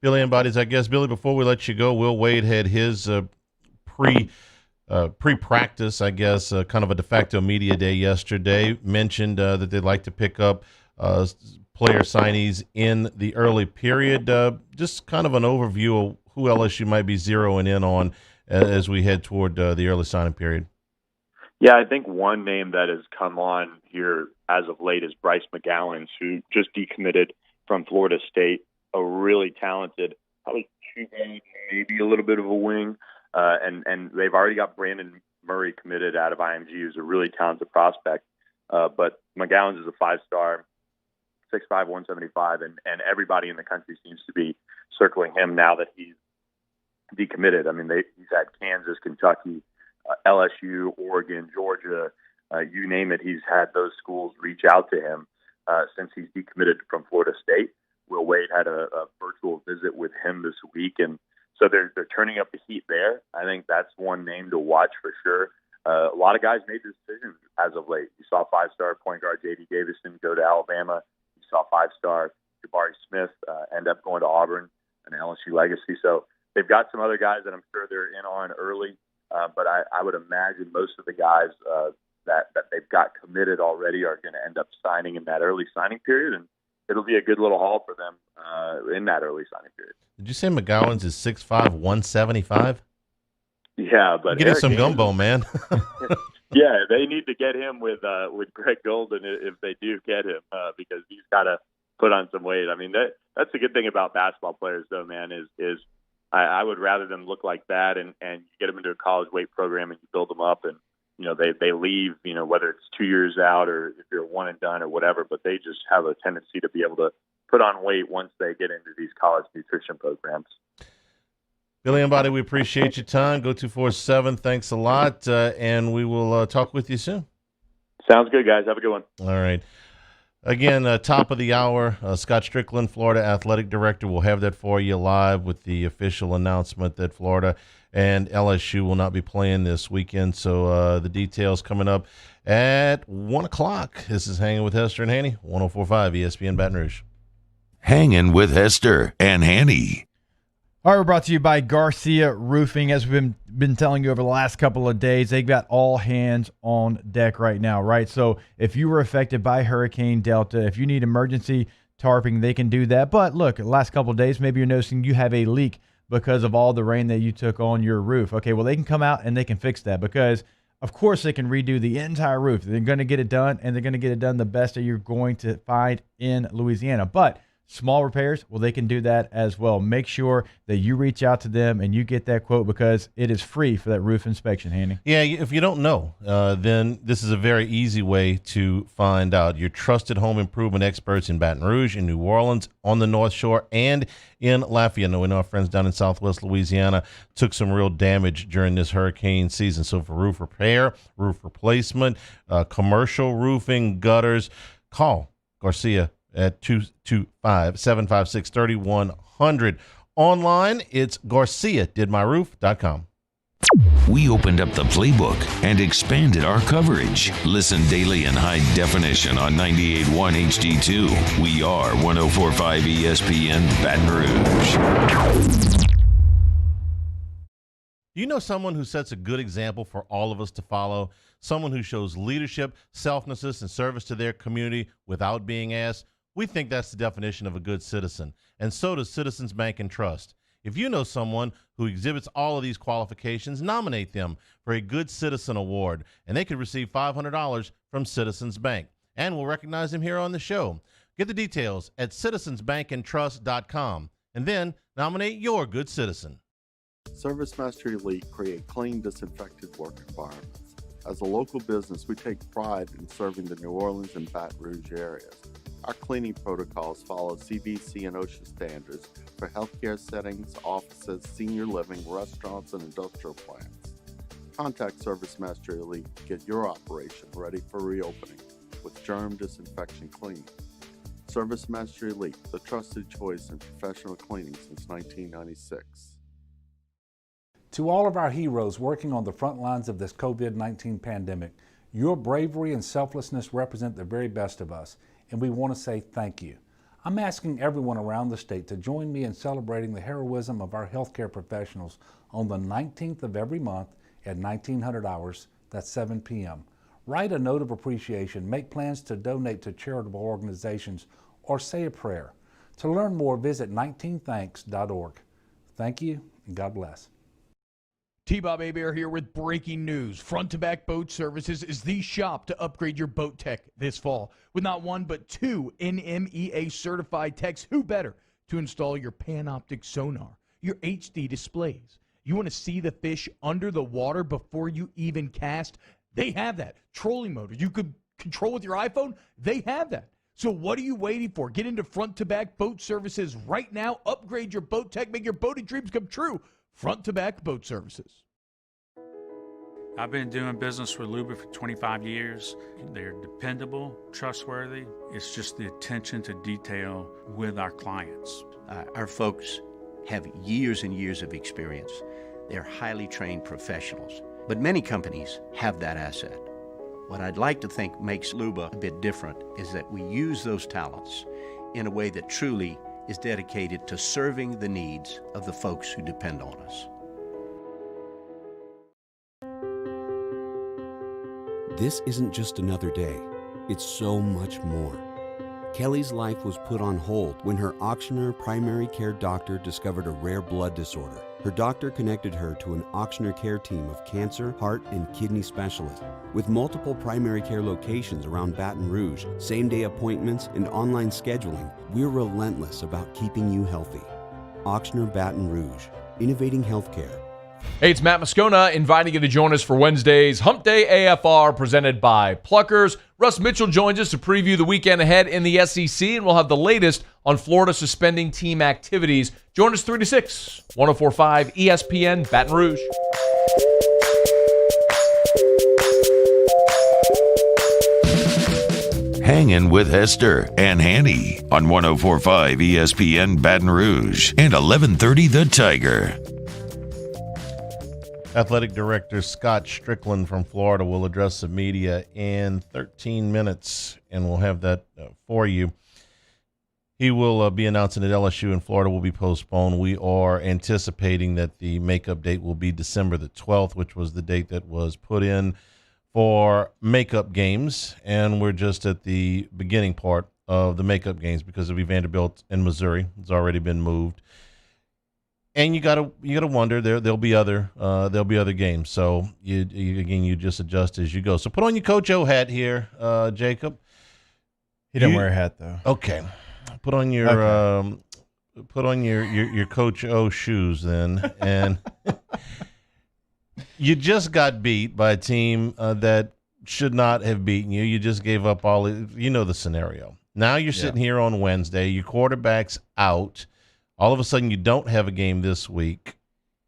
Speaker 2: Billy and Buddies, I guess, Billy, before we let you go, Will Wade had his pre-practice, I guess, kind of a de facto media day yesterday, mentioned that they'd like to pick up player signees in the early period. Just kind of an overview of who LSU might be zeroing in on as we head toward the early signing period.
Speaker 22: Yeah, I think one name that has come on here as of late is Bryce McGowens, who just decommitted from Florida State, a really talented, probably maybe a little bit of a wing. And they've already got Brandon Murray committed out of IMG, who's a really talented prospect. But McGowens is a 5-star, 6'5", 175, and everybody in the country seems to be circling him now that he's decommitted. I mean, he's had Kansas, Kentucky, LSU, Oregon, Georgia, you name it. He's had those schools reach out to him since he's decommitted from Florida State. Will Wade had a virtual visit with him this week, and so they're turning up the heat there. I think that's one name to watch for sure. A lot of guys made decisions as of late. You saw 5-star point guard J.D. Davison go to Alabama. You saw 5-star Jabari Smith end up going to Auburn, an LSU legacy. So they've got some other guys that I'm sure they're in on early, but I would imagine most of the guys that they've got committed already are going to end up signing in that early signing period, and it'll be a good little haul for them in that early signing period.
Speaker 2: Did you say McGowens is 6'5", 175?
Speaker 22: Yeah, but
Speaker 2: getting some gumbo, man.
Speaker 22: Yeah, they need to get him with Greg Golden if they do get him, because he's got to put on some weight. I mean, that's the good thing about basketball players, though, man, is I would rather them look like that and you get them into a college weight program and you build them up and, they leave, whether it's 2 years out or if you're one and done or whatever, but they just have a tendency to be able to put on weight once they get into these college nutrition programs.
Speaker 2: Billy and Buddy, we appreciate your time. Go 247. Thanks a lot, and we will talk with you soon.
Speaker 22: Sounds good, guys. Have a good one.
Speaker 2: All right. Again, top of the hour, Scott Strickland, Florida Athletic Director, will have that for you live with the official announcement that Florida and LSU will not be playing this weekend. So the details coming up at 1 o'clock. This is Hanging with Hester and Hanny, 104.5 ESPN Baton Rouge.
Speaker 1: Hanging with Hester and Hanny.
Speaker 3: All right, we're brought to you by Garcia Roofing. As we've been telling you over the last couple of days, they've got all hands on deck right now, right? So if you were affected by Hurricane Delta, if you need emergency tarping, they can do that. But look, the last couple of days, maybe you're noticing you have a leak because of all the rain that you took on your roof. Okay, well, they can come out and they can fix that because, of course, they can redo the entire roof. They're going to get it done, and they're going to get it done the best that you're going to find in Louisiana. But small repairs, well, they can do that as well. Make sure that you reach out to them and you get that quote because it is free for that roof inspection, Hanny.
Speaker 2: Yeah, if you don't know, then this is a very easy way to find out. Your trusted home improvement experts in Baton Rouge, in New Orleans, on the North Shore, and in Lafayette. We know our friends down in Southwest Louisiana took some real damage during this hurricane season. So for roof repair, roof replacement, commercial roofing, gutters, call Garcia at 225-756-3100. Online, it's GarciaDidMyRoof.com.
Speaker 1: We opened up the playbook and expanded our coverage. Listen daily in high definition on 98.1 HD2. We are 104.5 ESPN Baton Rouge.
Speaker 2: Do you know someone who sets a good example for all of us to follow? Someone who shows leadership, selflessness, and service to their community without being asked? We think that's the definition of a good citizen, and so does Citizens Bank and Trust. If you know someone who exhibits all of these qualifications, nominate them for a Good Citizen Award, and they could receive $500 from Citizens Bank. And we'll recognize them here on the show. Get the details at citizensbankandtrust.com, and then nominate your good citizen.
Speaker 5: Service Master Elite create clean, disinfected work environments. As a local business, we take pride in serving the New Orleans and Baton Rouge areas. Our cleaning protocols follow CDC and OSHA standards for healthcare settings, offices, senior living, restaurants, and industrial plants. Contact Service Master Elite to get your operation ready for reopening with germ disinfection cleaning. Service Master Elite, the trusted choice in professional cleaning since 1996.
Speaker 6: To all of our heroes working on the front lines of this COVID-19 pandemic, your bravery and selflessness represent the very best of us, and we want to say thank you. I'm asking everyone around the state to join me in celebrating the heroism of our healthcare professionals on the 19th of every month at 1900 hours, that's 7 p.m. Write a note of appreciation, make plans to donate to charitable organizations, or say a prayer. To learn more, visit 19thanks.org. Thank you, and God bless.
Speaker 21: T-Bob Hebert here with breaking news. Front to Back Boat Services is the shop to upgrade your boat tech this fall. With not one but two NMEA certified techs, who better to install your Panoptic sonar, your HD displays. You want to see the fish under the water before you even cast? They have that. Trolling motor you could control with your iPhone? They have that. So what are you waiting for? Get into Front to Back Boat Services right now. Upgrade your boat tech. Make your boating dreams come true. Front to Back Boat Services.
Speaker 7: I've been doing business with Luba for 25 years. They're dependable, trustworthy. It's just the attention to detail with our clients.
Speaker 23: Our folks have years and years of experience. They're highly trained professionals. But many companies have that asset. What I'd like to think makes Luba a bit different is that we use those talents in a way that truly is dedicated to serving the needs of the folks who depend on us.
Speaker 10: This isn't just another day. It's so much more. Kelly's life was put on hold when her auctioneer primary care doctor discovered a rare blood disorder. Her doctor connected her to an auctioneer care team of cancer, heart, and kidney specialists. With multiple primary care locations around Baton Rouge, same-day appointments, and online scheduling, we're relentless about keeping you healthy. Auctioneer Baton Rouge, innovating healthcare.
Speaker 24: Hey, it's Matt Moscona inviting you to join us for Wednesday's Hump Day AFR presented by Pluckers. Russ Mitchell joins us to preview the weekend ahead in the SEC, and we'll have the latest on Florida suspending team activities. Join us 3 to 6, 104.5 ESPN Baton Rouge.
Speaker 1: Hangin with Hester and Hanny on 104.5 ESPN Baton Rouge and 1130 The Tiger.
Speaker 2: Athletic Director Scott Strickland from Florida will address the media in 13 minutes, and we'll have that for you. He will be announcing that LSU in Florida will be postponed. We are anticipating that the makeup date will be December the 12th, which was the date that was put in for makeup games, and we're just at the beginning part of the makeup games because it'll be Vanderbilt in Missouri. It's already been moved. And you gotta wonder there'll be other games. So you just adjust as you go. So put on your Coach O hat here, Jacob.
Speaker 3: He didn't wear a hat though.
Speaker 2: Okay, put on your your Coach O shoes then, and you just got beat by a team that should not have beaten you. You just gave up all. You know the scenario. Now you're sitting here on Wednesday. Your quarterback's out. All of a sudden, you don't have a game this week,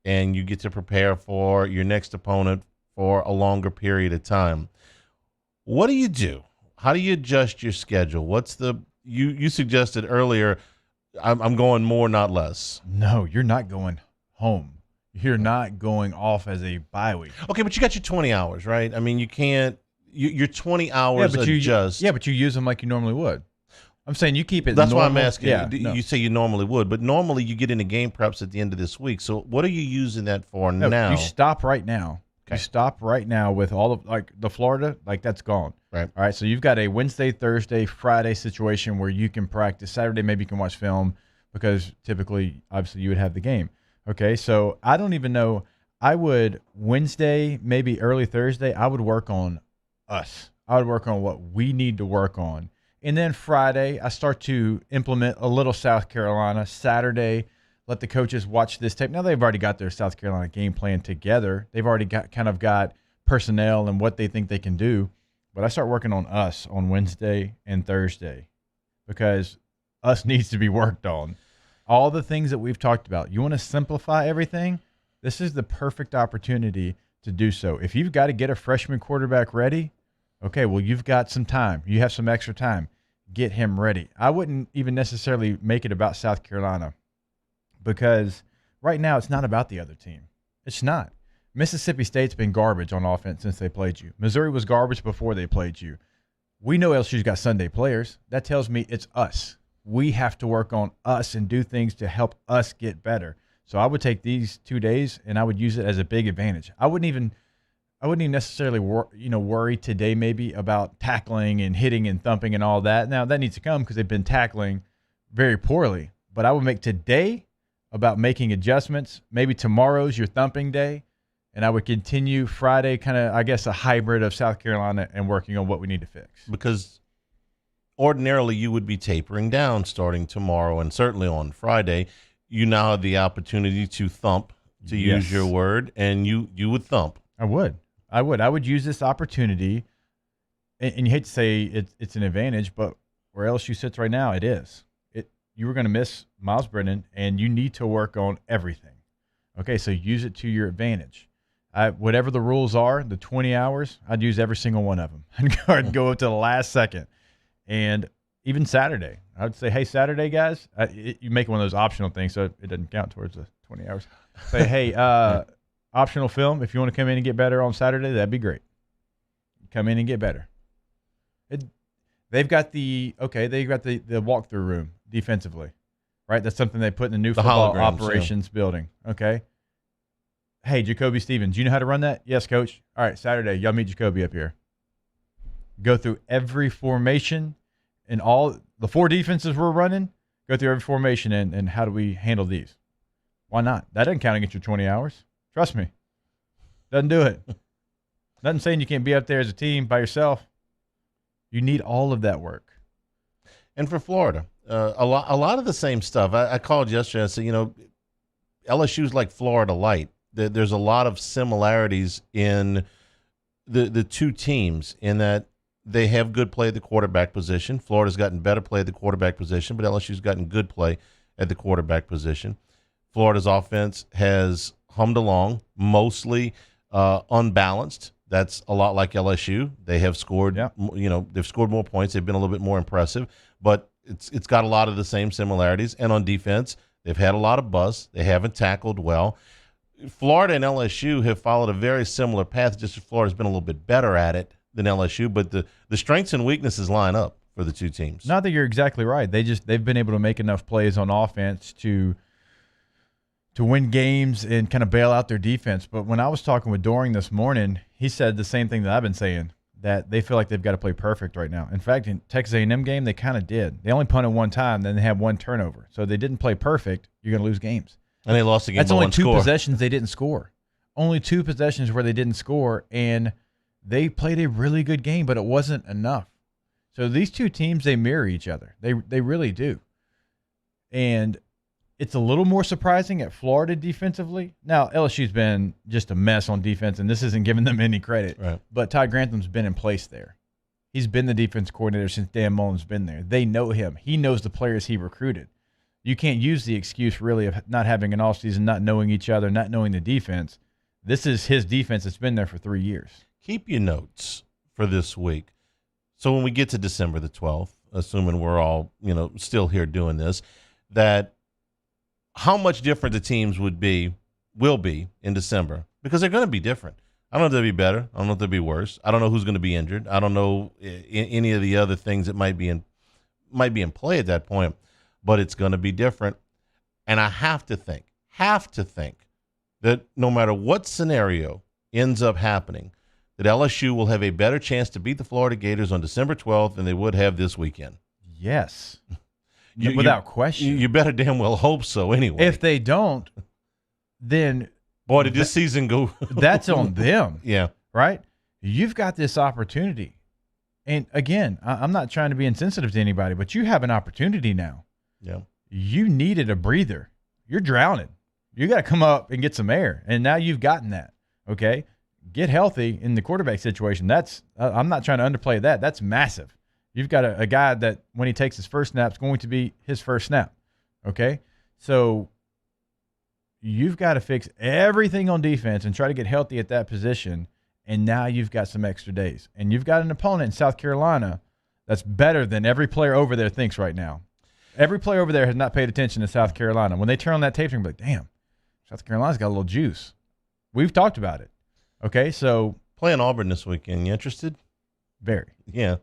Speaker 2: and you get to prepare for your next opponent for a longer period of time. What do you do? How do you adjust your schedule? What's the you suggested earlier, I'm going more, not less.
Speaker 3: No, you're not going home. You're not going off as a bye week.
Speaker 2: Okay, but you got your 20 hours, right? I mean, you can't – your 20 hours adjust.
Speaker 3: But you use them like you normally would. I'm saying you keep it
Speaker 2: That's
Speaker 3: normal.
Speaker 2: why I'm asking.
Speaker 3: Yeah,
Speaker 2: you say you normally would, but normally you get into game preps at the end of this week. So what are you using that for now?
Speaker 3: You stop right now. Okay. You stop right now with all of like the Florida, like that's gone.
Speaker 2: Right.
Speaker 3: All right. So you've got a Wednesday, Thursday, Friday situation where you can practice. Saturday maybe you can watch film because typically, obviously, you would have the game. Okay. So I don't even know. I would Wednesday, maybe early Thursday, I would work on us. I would work on what we need to work on. And then Friday, I start to implement a little South Carolina. Saturday, let the coaches watch this tape. Now, they've already got their South Carolina game plan together. They've already got personnel and what they think they can do. But I start working on us on Wednesday and Thursday because us needs to be worked on. All the things that we've talked about. You want to simplify everything? This is the perfect opportunity to do so. If you've got to get a freshman quarterback ready, okay, well, you've got some time. You have some extra time. Get him ready. I wouldn't even necessarily make it about South Carolina because right now it's not about the other team. It's not. Mississippi State's been garbage on offense since they played you. Missouri was garbage before they played you. We know LSU's got Sunday players. That tells me it's us. We have to work on us and do things to help us get better. So I would take these 2 days and I would use it as a big advantage. I wouldn't even necessarily worry today maybe about tackling and hitting and thumping and all that. Now that needs to come because they've been tackling very poorly. But I would make today about making adjustments. Maybe tomorrow's your thumping day. And I would continue Friday, kind of, I guess, a hybrid of South Carolina and working on what we need to fix.
Speaker 2: Because ordinarily you would be tapering down starting tomorrow and certainly on Friday. You now have the opportunity to thump, to use your word, and you would thump.
Speaker 3: I would use this opportunity, and you hate to say it's an advantage, but where LSU sits right now, it is. You were going to miss Myles Brennan, and you need to work on everything. Okay, so use it to your advantage. Whatever the rules are, the 20 hours, I'd use every single one of them. I'd go up to the last second. And even Saturday, I would say, hey, Saturday, guys, you make one of those optional things so it doesn't count towards the 20 hours. Say, hey, optional film, if you want to come in and get better on Saturday, that'd be great. Come in and get better. They've got the walkthrough room defensively, right? That's something they put in the new football operations building, okay? Hey, Jacoby Stevens, you know how to run that? Yes, coach. All right, Saturday, y'all meet Jacoby up here. Go through every formation and all the 4 defenses we're running, go through every formation and how do we handle these? Why not? That doesn't count against your 20 hours. Trust me. Doesn't do it. Nothing saying you can't be up there as a team by yourself. You need all of that work.
Speaker 2: And for Florida, a lot of the same stuff. I called yesterday and said, LSU's like Florida Light. There's a lot of similarities in the two teams in that they have good play at the quarterback position. Florida's gotten better play at the quarterback position, but LSU's gotten good play at the quarterback position. Florida's offense has hummed along, mostly unbalanced. That's a lot like LSU. They have scored, they've scored more points. They've been a little bit more impressive, but it's got a lot of the same similarities. And on defense, they've had a lot of buzz. They haven't tackled well. Florida and LSU have followed a very similar path, just as Florida's been a little bit better at it than LSU, but the strengths and weaknesses line up for the two teams.
Speaker 3: Not that you're exactly right. They've been able to make enough plays on offense to win games and kind of bail out their defense. But when I was talking with Doring this morning, he said the same thing that I've been saying, that they feel like they've got to play perfect right now. In fact, in Texas A&M game, they kind of did. They only punted one time, then they had one turnover. So they didn't play perfect. You're going to lose games.
Speaker 2: And they lost the game by one score.
Speaker 3: That's only 2 possessions they didn't score. Only 2 possessions where they didn't score, and they played a really good game, but it wasn't enough. So these two teams, they mirror each other. They really do. And it's a little more surprising at Florida defensively. Now, LSU's been just a mess on defense, and this isn't giving them any credit.
Speaker 2: Right.
Speaker 3: But Todd Grantham's been in place there. He's been the defense coordinator since Dan Mullen's been there. They know him. He knows the players he recruited. You can't use the excuse, really, of not having an offseason, not knowing each other, not knowing the defense. This is his defense that's been there for 3 years.
Speaker 2: Keep your notes for this week. So when we get to December the 12th, assuming we're all, still here doing this, that how much different the teams will be in December, because they're going to be different. I don't know if they'll be better. I don't know if they'll be worse. I don't know who's going to be injured. I don't know any of the other things that might be in play at that point, but it's going to be different. And I have to think that no matter what scenario ends up happening, that LSU will have a better chance to beat the Florida Gators on December 12th than they would have this weekend.
Speaker 3: Yes. Without question.
Speaker 2: You better damn well hope so anyway.
Speaker 3: If they don't, then
Speaker 2: boy, did this season go.
Speaker 3: That's on them.
Speaker 2: Yeah.
Speaker 3: Right? You've got this opportunity. And again, I'm not trying to be insensitive to anybody, but you have an opportunity now.
Speaker 2: Yeah. You
Speaker 3: needed a breather. You're drowning. You got to come up and get some air. And now you've gotten that. Okay? Get healthy in the quarterback situation. That's I'm not trying to underplay that. That's massive. You've got a guy that when he takes his first snap, it's going to be his first snap. Okay? So you've got to fix everything on defense and try to get healthy at that position. And now you've got some extra days. And you've got an opponent in South Carolina that's better than every player over there thinks right now. Every player over there has not paid attention to South Carolina. When they turn on that tape, they're going to be like, damn, South Carolina's got a little juice. We've talked about it. Okay, so
Speaker 2: playing Auburn this weekend. You interested?
Speaker 3: Very.
Speaker 2: Yeah.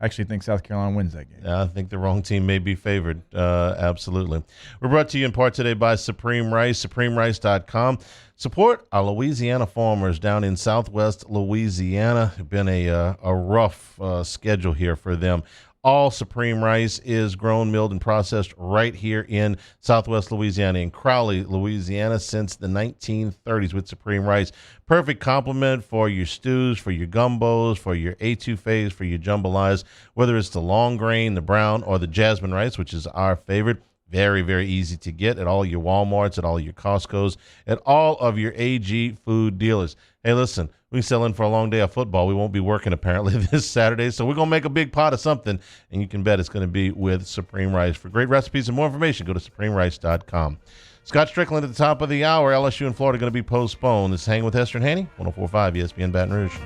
Speaker 3: I actually think South Carolina wins that game.
Speaker 2: I think the wrong team may be favored. Absolutely. We're brought to you in part today by Supreme Rice, supremerice.com. Support our Louisiana farmers down in southwest Louisiana. It's been a rough schedule here for them. All Supreme Rice is grown, milled, and processed right here in southwest Louisiana, in Crowley, Louisiana, since the 1930s with Supreme Rice. Perfect complement for your stews, for your gumbos, for your etouffees, for your jambalayas, whether it's the long grain, the brown, or the jasmine rice, which is our favorite. Very, very easy to get at all your Walmarts, at all your Costco's, at all of your AG food dealers. Hey, listen, we can sell in for a long day of football. We won't be working apparently this Saturday, so we're going to make a big pot of something, and you can bet it's going to be with Supreme Rice. For great recipes and more information, go to supremerice.com. Scott Strickland at the top of the hour. LSU and Florida going to be postponed. This is Hangin with Hester and Hanny, 104.5 ESPN Baton Rouge.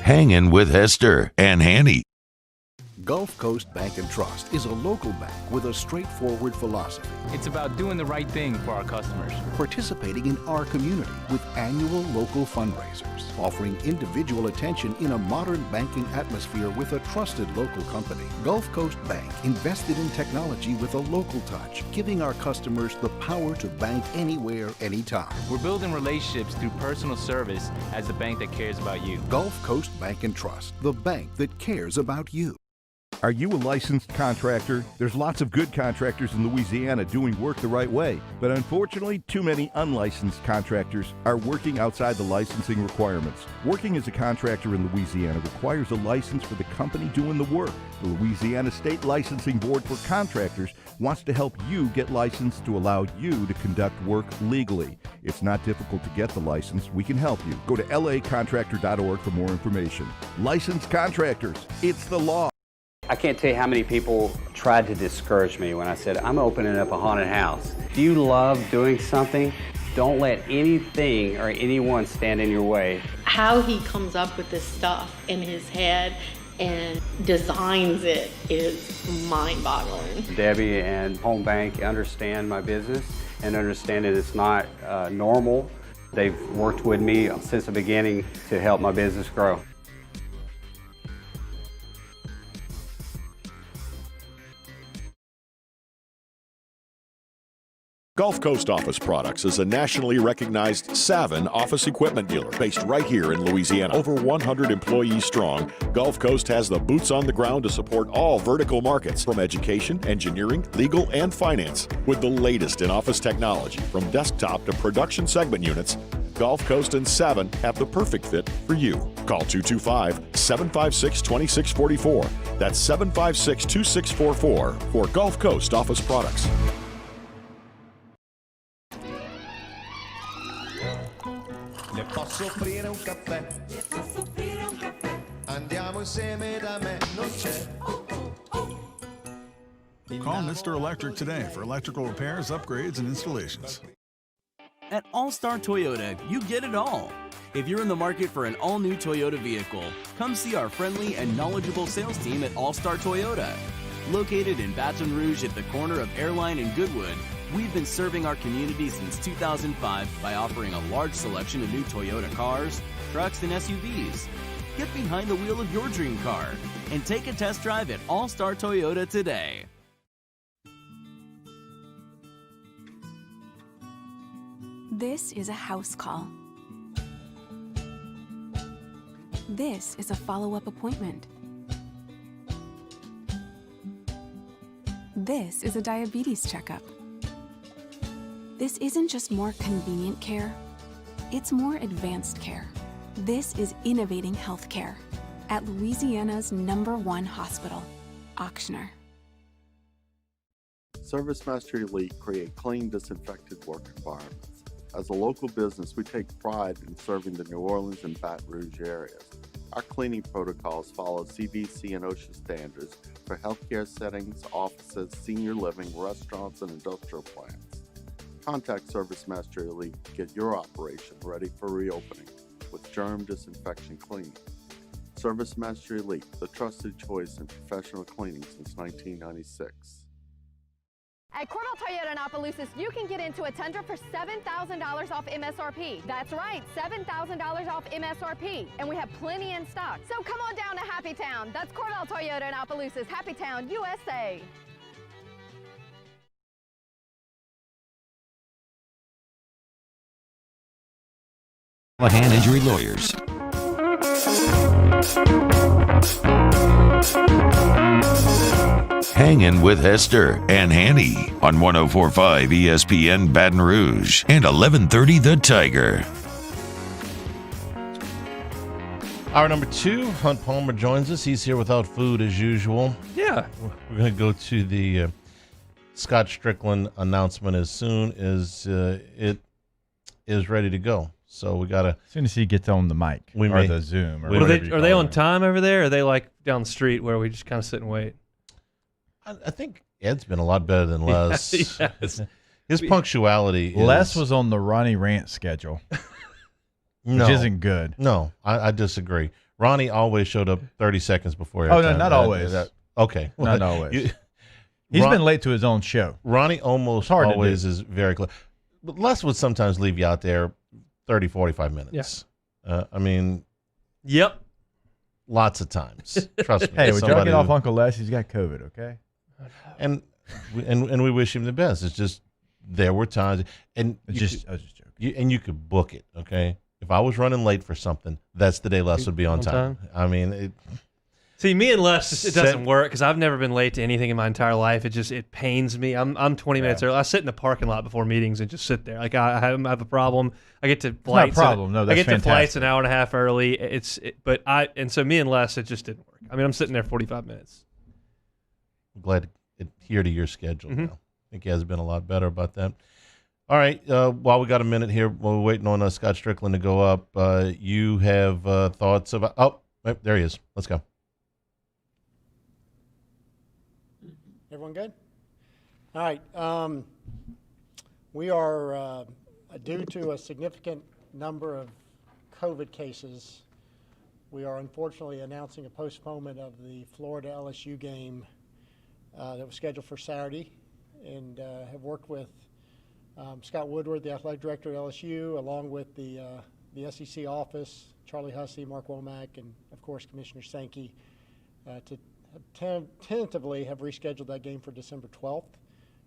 Speaker 1: Hangin with Hester and Hanny.
Speaker 8: Gulf Coast Bank and Trust is a local bank with a straightforward philosophy.
Speaker 11: It's about doing the right thing for our customers.
Speaker 8: Participating in our community with annual local fundraisers, offering individual attention in a modern banking atmosphere with a trusted local company. Gulf Coast Bank invested in technology with a local touch, giving our customers the power to bank anywhere, anytime.
Speaker 11: We're building relationships through personal service as the bank that cares about you.
Speaker 8: Gulf Coast Bank and Trust, the bank that cares about you.
Speaker 9: Are you a licensed contractor? There's lots of good contractors in Louisiana doing work the right way, but unfortunately, too many unlicensed contractors are working outside the licensing requirements. Working as a contractor in Louisiana requires a license for the company doing the work. The Louisiana State Licensing Board for Contractors wants to help you get licensed to allow you to conduct work legally. It's not difficult to get the license. We can help you. Go to lacontractor.org for more information. Licensed contractors, it's the law.
Speaker 12: I can't tell you how many people tried to discourage me when I said, I'm opening up a haunted house. If you love doing something, don't let anything or anyone stand in your way.
Speaker 13: How he comes up with this stuff in his head and designs it is mind-boggling.
Speaker 12: Debbie and Home Bank understand my business and understand that it's not normal. They've worked with me since the beginning to help my business grow.
Speaker 14: Gulf Coast Office Products is a nationally recognized Savin office equipment dealer based right here in Louisiana. Over 100 employees strong, Gulf Coast has the boots on the ground to support all vertical markets, from education, engineering, legal, and finance. With the latest in office technology, from desktop to production segment units, Gulf Coast and Savin have the perfect fit for you. Call 225-756-2644. That's 756-2644 for Gulf Coast Office Products.
Speaker 25: Le posso offrire un caffè? Andiamo insieme da me, non c'è.
Speaker 26: Call Mr. Electric today for electrical repairs, upgrades, and installations.
Speaker 20: At All-Star Toyota, you get it all. If you're in the market for an all-new Toyota vehicle, come see our friendly and knowledgeable sales team at All-Star Toyota. Located in Baton Rouge at the corner of Airline and Goodwood, we've been serving our community since 2005 by offering a large selection of new Toyota cars, trucks, and SUVs. Get behind the wheel of your dream car and take a test drive at All-Star Toyota today.
Speaker 18: This is a house call. This is a follow-up appointment. This is a diabetes checkup. This isn't just more convenient care, it's more advanced care. This is innovating healthcare at Louisiana's #1 hospital, Ochsner.
Speaker 5: ServiceMaster Elite create clean, disinfected work environments. As a local business, we take pride in serving the New Orleans and Baton Rouge areas. Our cleaning protocols follow CDC and OSHA standards for healthcare settings, offices, senior living, restaurants, and industrial plants. Contact ServiceMaster Elite to get your operation ready for reopening with germ disinfection cleaning. ServiceMaster Elite, the trusted choice in professional cleaning since 1996.
Speaker 4: At Cordell Toyota in Opelousas, you can get into a Tundra for $7,000 off MSRP. That's right, $7,000 off MSRP. And we have plenty in stock. So come on down to Happy Town. That's Cordell Toyota in Opelousas, Happy Town, USA.
Speaker 1: Hand Injury Lawyers. Hangin with Hester and Hanny on 104.5 ESPN Baton Rouge and 1130 The Tiger.
Speaker 2: Hour number 2, Hunt Palmer joins us. He's here without food as usual.
Speaker 15: Yeah.
Speaker 2: We're going to go to the Scott Strickland announcement as soon as it is ready to go. So we got to...
Speaker 3: As soon as he gets on the mic or the Zoom. Or
Speaker 15: are they on time over there? Or are they like down the street where we just kind of sit and wait?
Speaker 2: I think Ed's been a lot better than Les.
Speaker 15: Yes.
Speaker 2: His punctuality
Speaker 3: Les was on the Ronnie Rant schedule, which isn't good.
Speaker 2: No, I disagree. Ronnie always showed up 30 seconds before.
Speaker 3: Oh, no, not always.
Speaker 2: Okay.
Speaker 3: Not always. He's been late to his own show.
Speaker 2: Ronnie almost always is very close. But Les would sometimes leave you out there 30, 45 minutes.
Speaker 15: Yes.
Speaker 2: I mean.
Speaker 15: Yep.
Speaker 2: Lots of times. Trust me.
Speaker 3: Hey, would y'all get off Uncle Les? He's got COVID, okay?
Speaker 2: And we wish him the best. It's just there were times, and
Speaker 3: I was just joking.
Speaker 2: And you could book it, okay? If I was running late for something, that's the day Les would be on time. I mean,
Speaker 15: see, me and Les, it doesn't work because I've never been late to anything in my entire life. It pains me. I'm 20 minutes early. I sit in the parking lot before meetings and just sit there. Like I have a problem. I get to flights.
Speaker 3: It's not a problem. No, that's
Speaker 15: I get
Speaker 3: fantastic.
Speaker 15: to flights an hour and a half early. So me and Les, it just didn't work. I mean, I'm sitting there 45 minutes.
Speaker 2: I'm glad it adhere to your schedule now. I think he has been a lot better about that. All right, while we got a minute here, while we're waiting on Scott Strickland to go up, you have thoughts about... Oh, there he is. Let's go.
Speaker 16: Everyone good? All right. We are due to a significant number of COVID cases. We are unfortunately announcing a postponement of the Florida LSU game that was scheduled for Saturday, and have worked with Scott Woodward, the athletic director at LSU, along with the SEC office, Charlie Hussey, Mark Womack, and of course Commissioner Sankey, to tentatively have rescheduled that game for December 12th,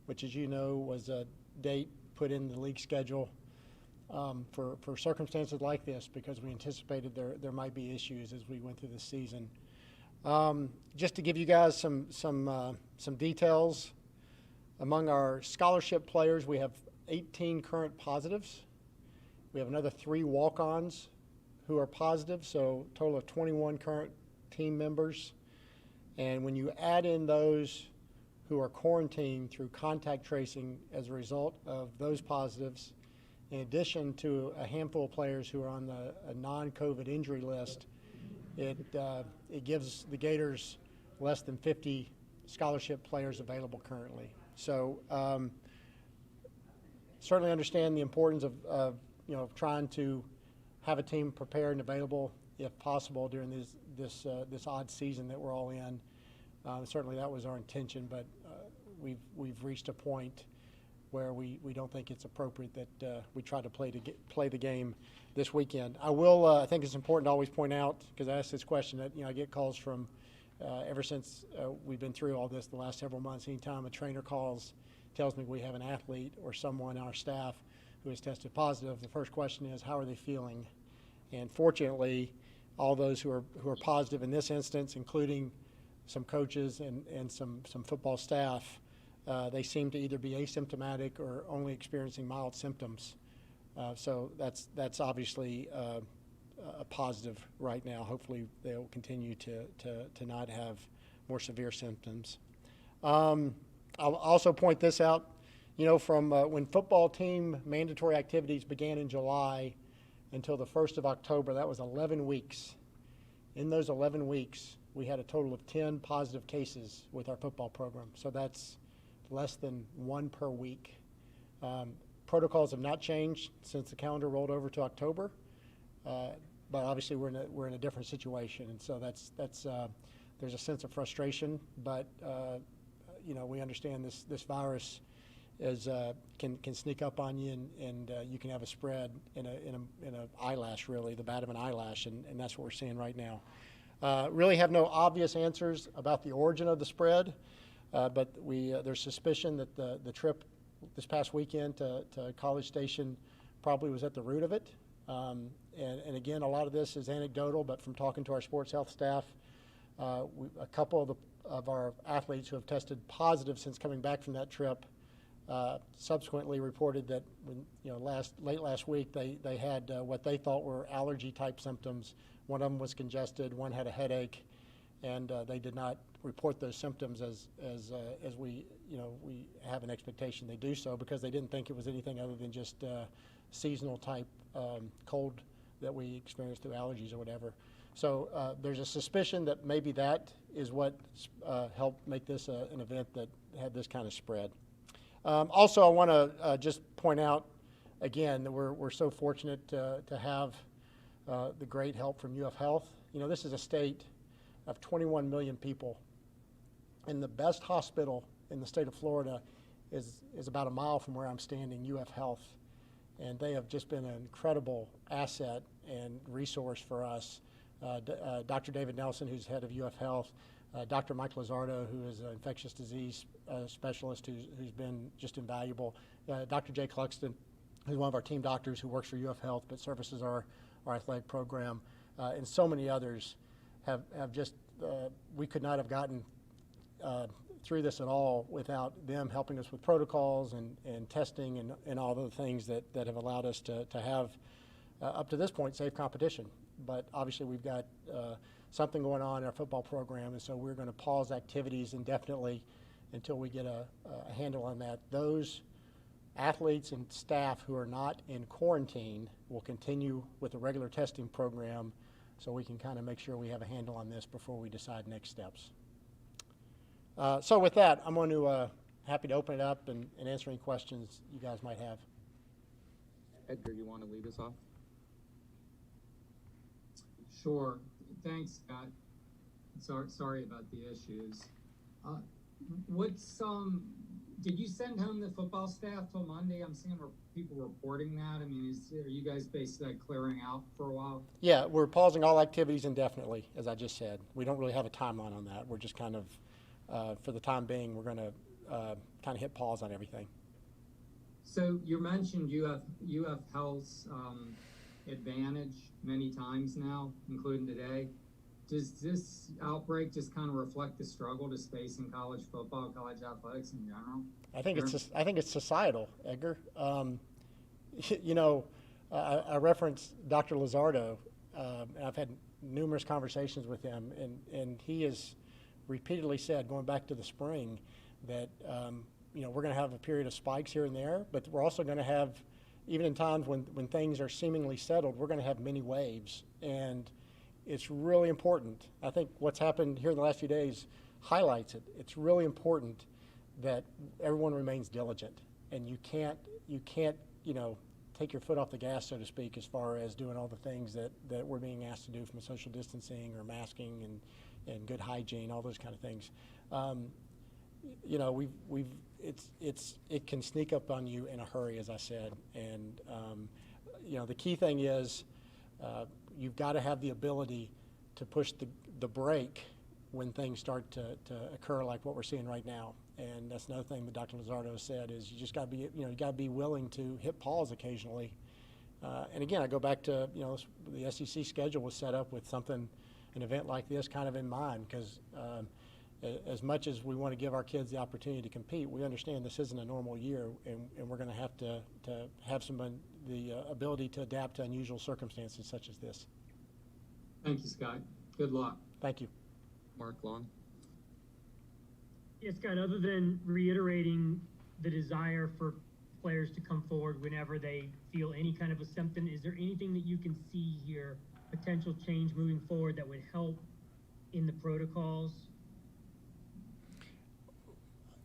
Speaker 16: which, as you know, was a date put in the league schedule for circumstances like this, because we anticipated there might be issues as we went through the season. Just to give you guys some details, among our scholarship players, we have 18 current positives. We have another 3 walk-ons who are positive, so a total of 21 current team members. And when you add in those who are quarantined through contact tracing as a result of those positives, in addition to a handful of players who are on a non-COVID injury list, it gives the Gators less than 50 scholarship players available currently. So certainly understand the importance of trying to have a team prepared and available if possible during this odd season that we're all in. Certainly that was our intention, but we've reached a point where we don't think it's appropriate that we try to play the game this weekend. I think it's important to always point out, because I asked this question, that I get calls from ever since we've been through all this the last several months. Anytime a trainer tells me we have an athlete or someone on our staff who has tested positive, the first question is, how are they feeling? And fortunately, all those who are positive in this instance, including some coaches and some football staff, they seem to either be asymptomatic or only experiencing mild symptoms. So that's obviously a positive right now. Hopefully they'll continue to not have more severe symptoms. I'll also point this out, from when football team mandatory activities began in July until the 1st of October, that was 11 weeks. In those 11 weeks, we had a total of 10 positive cases with our football program. So that's less than 1 per week. Protocols have not changed since the calendar rolled over to October. obviously we're in a different situation, and so that's there's a sense of frustration, but we understand this virus can sneak up on you, and you can have a spread in a eyelash, really, the bat of an eyelash, and that's what we're seeing right now. Really have no obvious answers about the origin of the spread, but there's suspicion that the trip this past weekend to College Station probably was at the root of it. And again, a lot of this is anecdotal, but from talking to our sports health staff, a couple of our athletes who have tested positive since coming back from that trip subsequently reported that late last week they had what they thought were allergy type symptoms. One of them was congested, one had a headache, and they did not report those symptoms as we have an expectation they do so, because they didn't think it was anything other than just seasonal type cold that we experience through allergies or whatever. So there's a suspicion that maybe that is what helped make this an event that had this kind of spread. Also, I want to just point out again that we're so fortunate to have the great help from UF Health. This is a state of 21 million people, and the best hospital in the state of Florida is about a mile from where I'm standing, UF Health, and they have just been an incredible asset and resource for us. Dr. David Nelson, who's head of UF Health, Dr. Mike Lizardo, who is an infectious disease specialist who's been just invaluable, Dr. Jay Cluxton, who's one of our team doctors who works for UF Health but services our athletic program, and so many others have just, we could not have gotten through this at all without them helping us with protocols and testing and all the things that have allowed us to have, up to this point, safe competition. But obviously we've got something going on in our football program, and so we're going to pause activities indefinitely until we get a handle on that. Those athletes and staff who are not in quarantine will continue with the regular testing program, so we can kind of make sure we have a handle on this before we decide next steps. So with that, I'm going to happy to open it up and answer any questions you guys might have.
Speaker 6: Edgar, you want to lead us off? Sure. Thanks, Scott. Sorry about the issues. Did you send home the football staff till Monday? I'm seeing people reporting that. I mean, are you guys basically clearing out for a while?
Speaker 16: Yeah, we're pausing all activities indefinitely, as I just said. We don't really have a timeline on that. We're just kind of, for the time being, we're going to kind of hit pause on everything.
Speaker 6: So you mentioned UF Health's advantage many times now, including today. Does this outbreak just kind of reflect the struggle to space in college football, college athletics in general?
Speaker 16: I think it's societal, Edgar. I referenced Dr. Lizardo. I've had numerous conversations with him, and he has repeatedly said, going back to the spring, that we're going to have a period of spikes here and there, but we're also going to have, even in times when things are seemingly settled, we're going to have many waves. And it's really important. I think what's happened here in the last few days highlights it. It's really important that everyone remains diligent, and you can't take your foot off the gas, so to speak, as far as doing all the things that we're being asked to do from social distancing or masking and good hygiene, all those kind of things. It can sneak up on you in a hurry, as I said, and the key thing is you've got to have the ability to push the brake when things start to occur, like what we're seeing right now. And that's another thing that Dr. Lizardo said, is you just got to be, you got to be willing to hit pause occasionally. And again, I go back to, the SEC schedule was set up with an event like this kind of in mind, because as much as we want to give our kids the opportunity to compete, we understand this isn't a normal year, and we're going to have to have the ability to adapt to unusual circumstances such as this.
Speaker 6: Thank you, Scott. Good luck.
Speaker 16: Thank you.
Speaker 6: Mark Long.
Speaker 7: Yes, Scott, other than reiterating the desire for players to come forward whenever they feel any kind of a symptom, is there anything that you can see here, potential change moving forward, that would help in the protocols?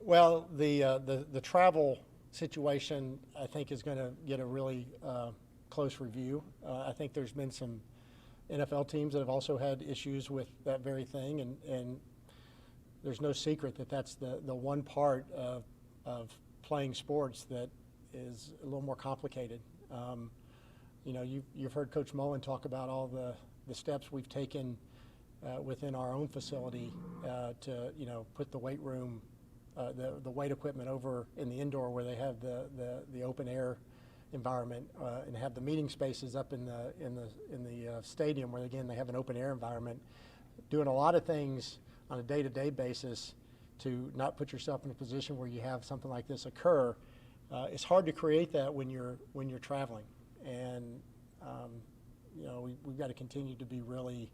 Speaker 16: Well, the travel situation, I think, is going to get a really close review. I think there's been some NFL teams that have also had issues with that very thing, and there's no secret that that's the one part of playing sports that is a little more complicated. You know, you've heard Coach Mullen talk about all the steps we've taken within our own facility to, you know, put the weight room, the weight equipment over in the indoor where they have the open air environment, and have the meeting spaces up in the stadium where again they have an open air environment. Doing a lot of things on a day-to-day basis to not put yourself in a position where you have something like this occur. It's hard to create that when you're traveling, and you know, we've got to continue to be really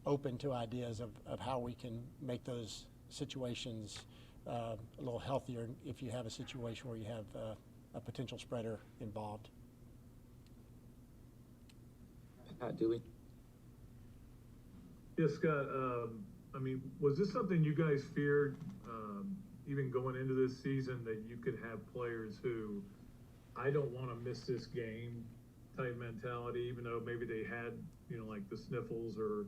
Speaker 16: open to ideas of how we can make those situations a little healthier if you have a situation where you have a potential spreader involved.
Speaker 10: Pat Dooley.
Speaker 17: Yes, Scott. I mean, was this something you guys feared even going into this season, that you could have players who, I don't want to miss this game type mentality, even though maybe they had, you know, like the sniffles or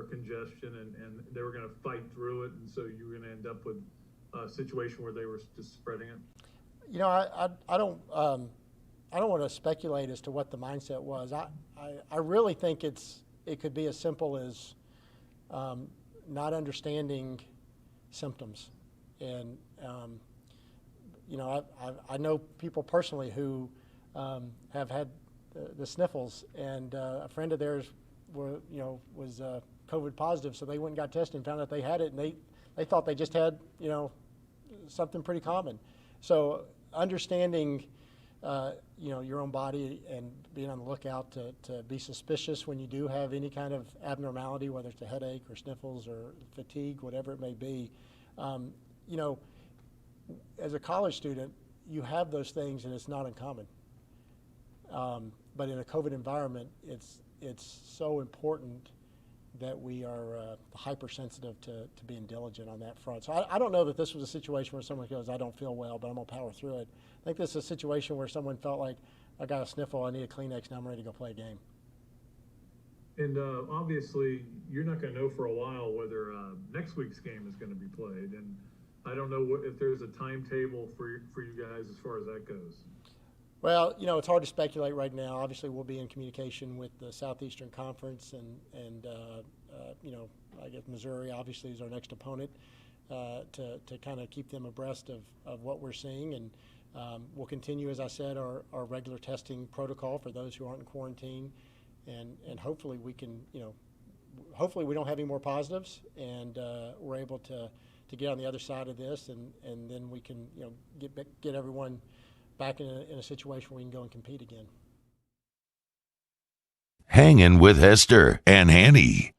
Speaker 17: congestion, and they were going to fight through it, and so you were going to end up with a situation where they were just spreading it?
Speaker 16: You know, I don't want to speculate as to what the mindset was. I really think it could be as simple as not understanding symptoms, and you know, I know people personally who have had the sniffles, and a friend of theirs was COVID positive, so they went and got tested and found out they had it, and they thought they just had, you know, something pretty common. So understanding you know, your own body and being on the lookout to be suspicious when you do have any kind of abnormality, whether it's a headache or sniffles or fatigue, whatever it may be. You know, as a college student, you have those things and it's not uncommon. But in a COVID environment, it's so important that we are hypersensitive to being diligent on that front. So I don't know that this was a situation where someone goes, I don't feel well, but I'm going to power through it. I think this is a situation where someone felt like, I got a sniffle, I need a Kleenex, now I'm ready to go play a game.
Speaker 17: And obviously, you're not going to know for a while whether next week's game is going to be played. And I don't know if there's a timetable for you guys as far as that goes.
Speaker 16: Well, you know, it's hard to speculate right now. Obviously, we'll be in communication with the Southeastern Conference, and you know, I guess Missouri obviously is our next opponent, to kind of keep them abreast of what we're seeing. And we'll continue, as I said, our regular testing protocol for those who aren't in quarantine, and hopefully we can, you know, hopefully we don't have any more positives, and we're able to get on the other side of this, and then we can, you know, get everyone back in a situation where we can go and compete again.
Speaker 1: Hangin' with Hester and Hanny.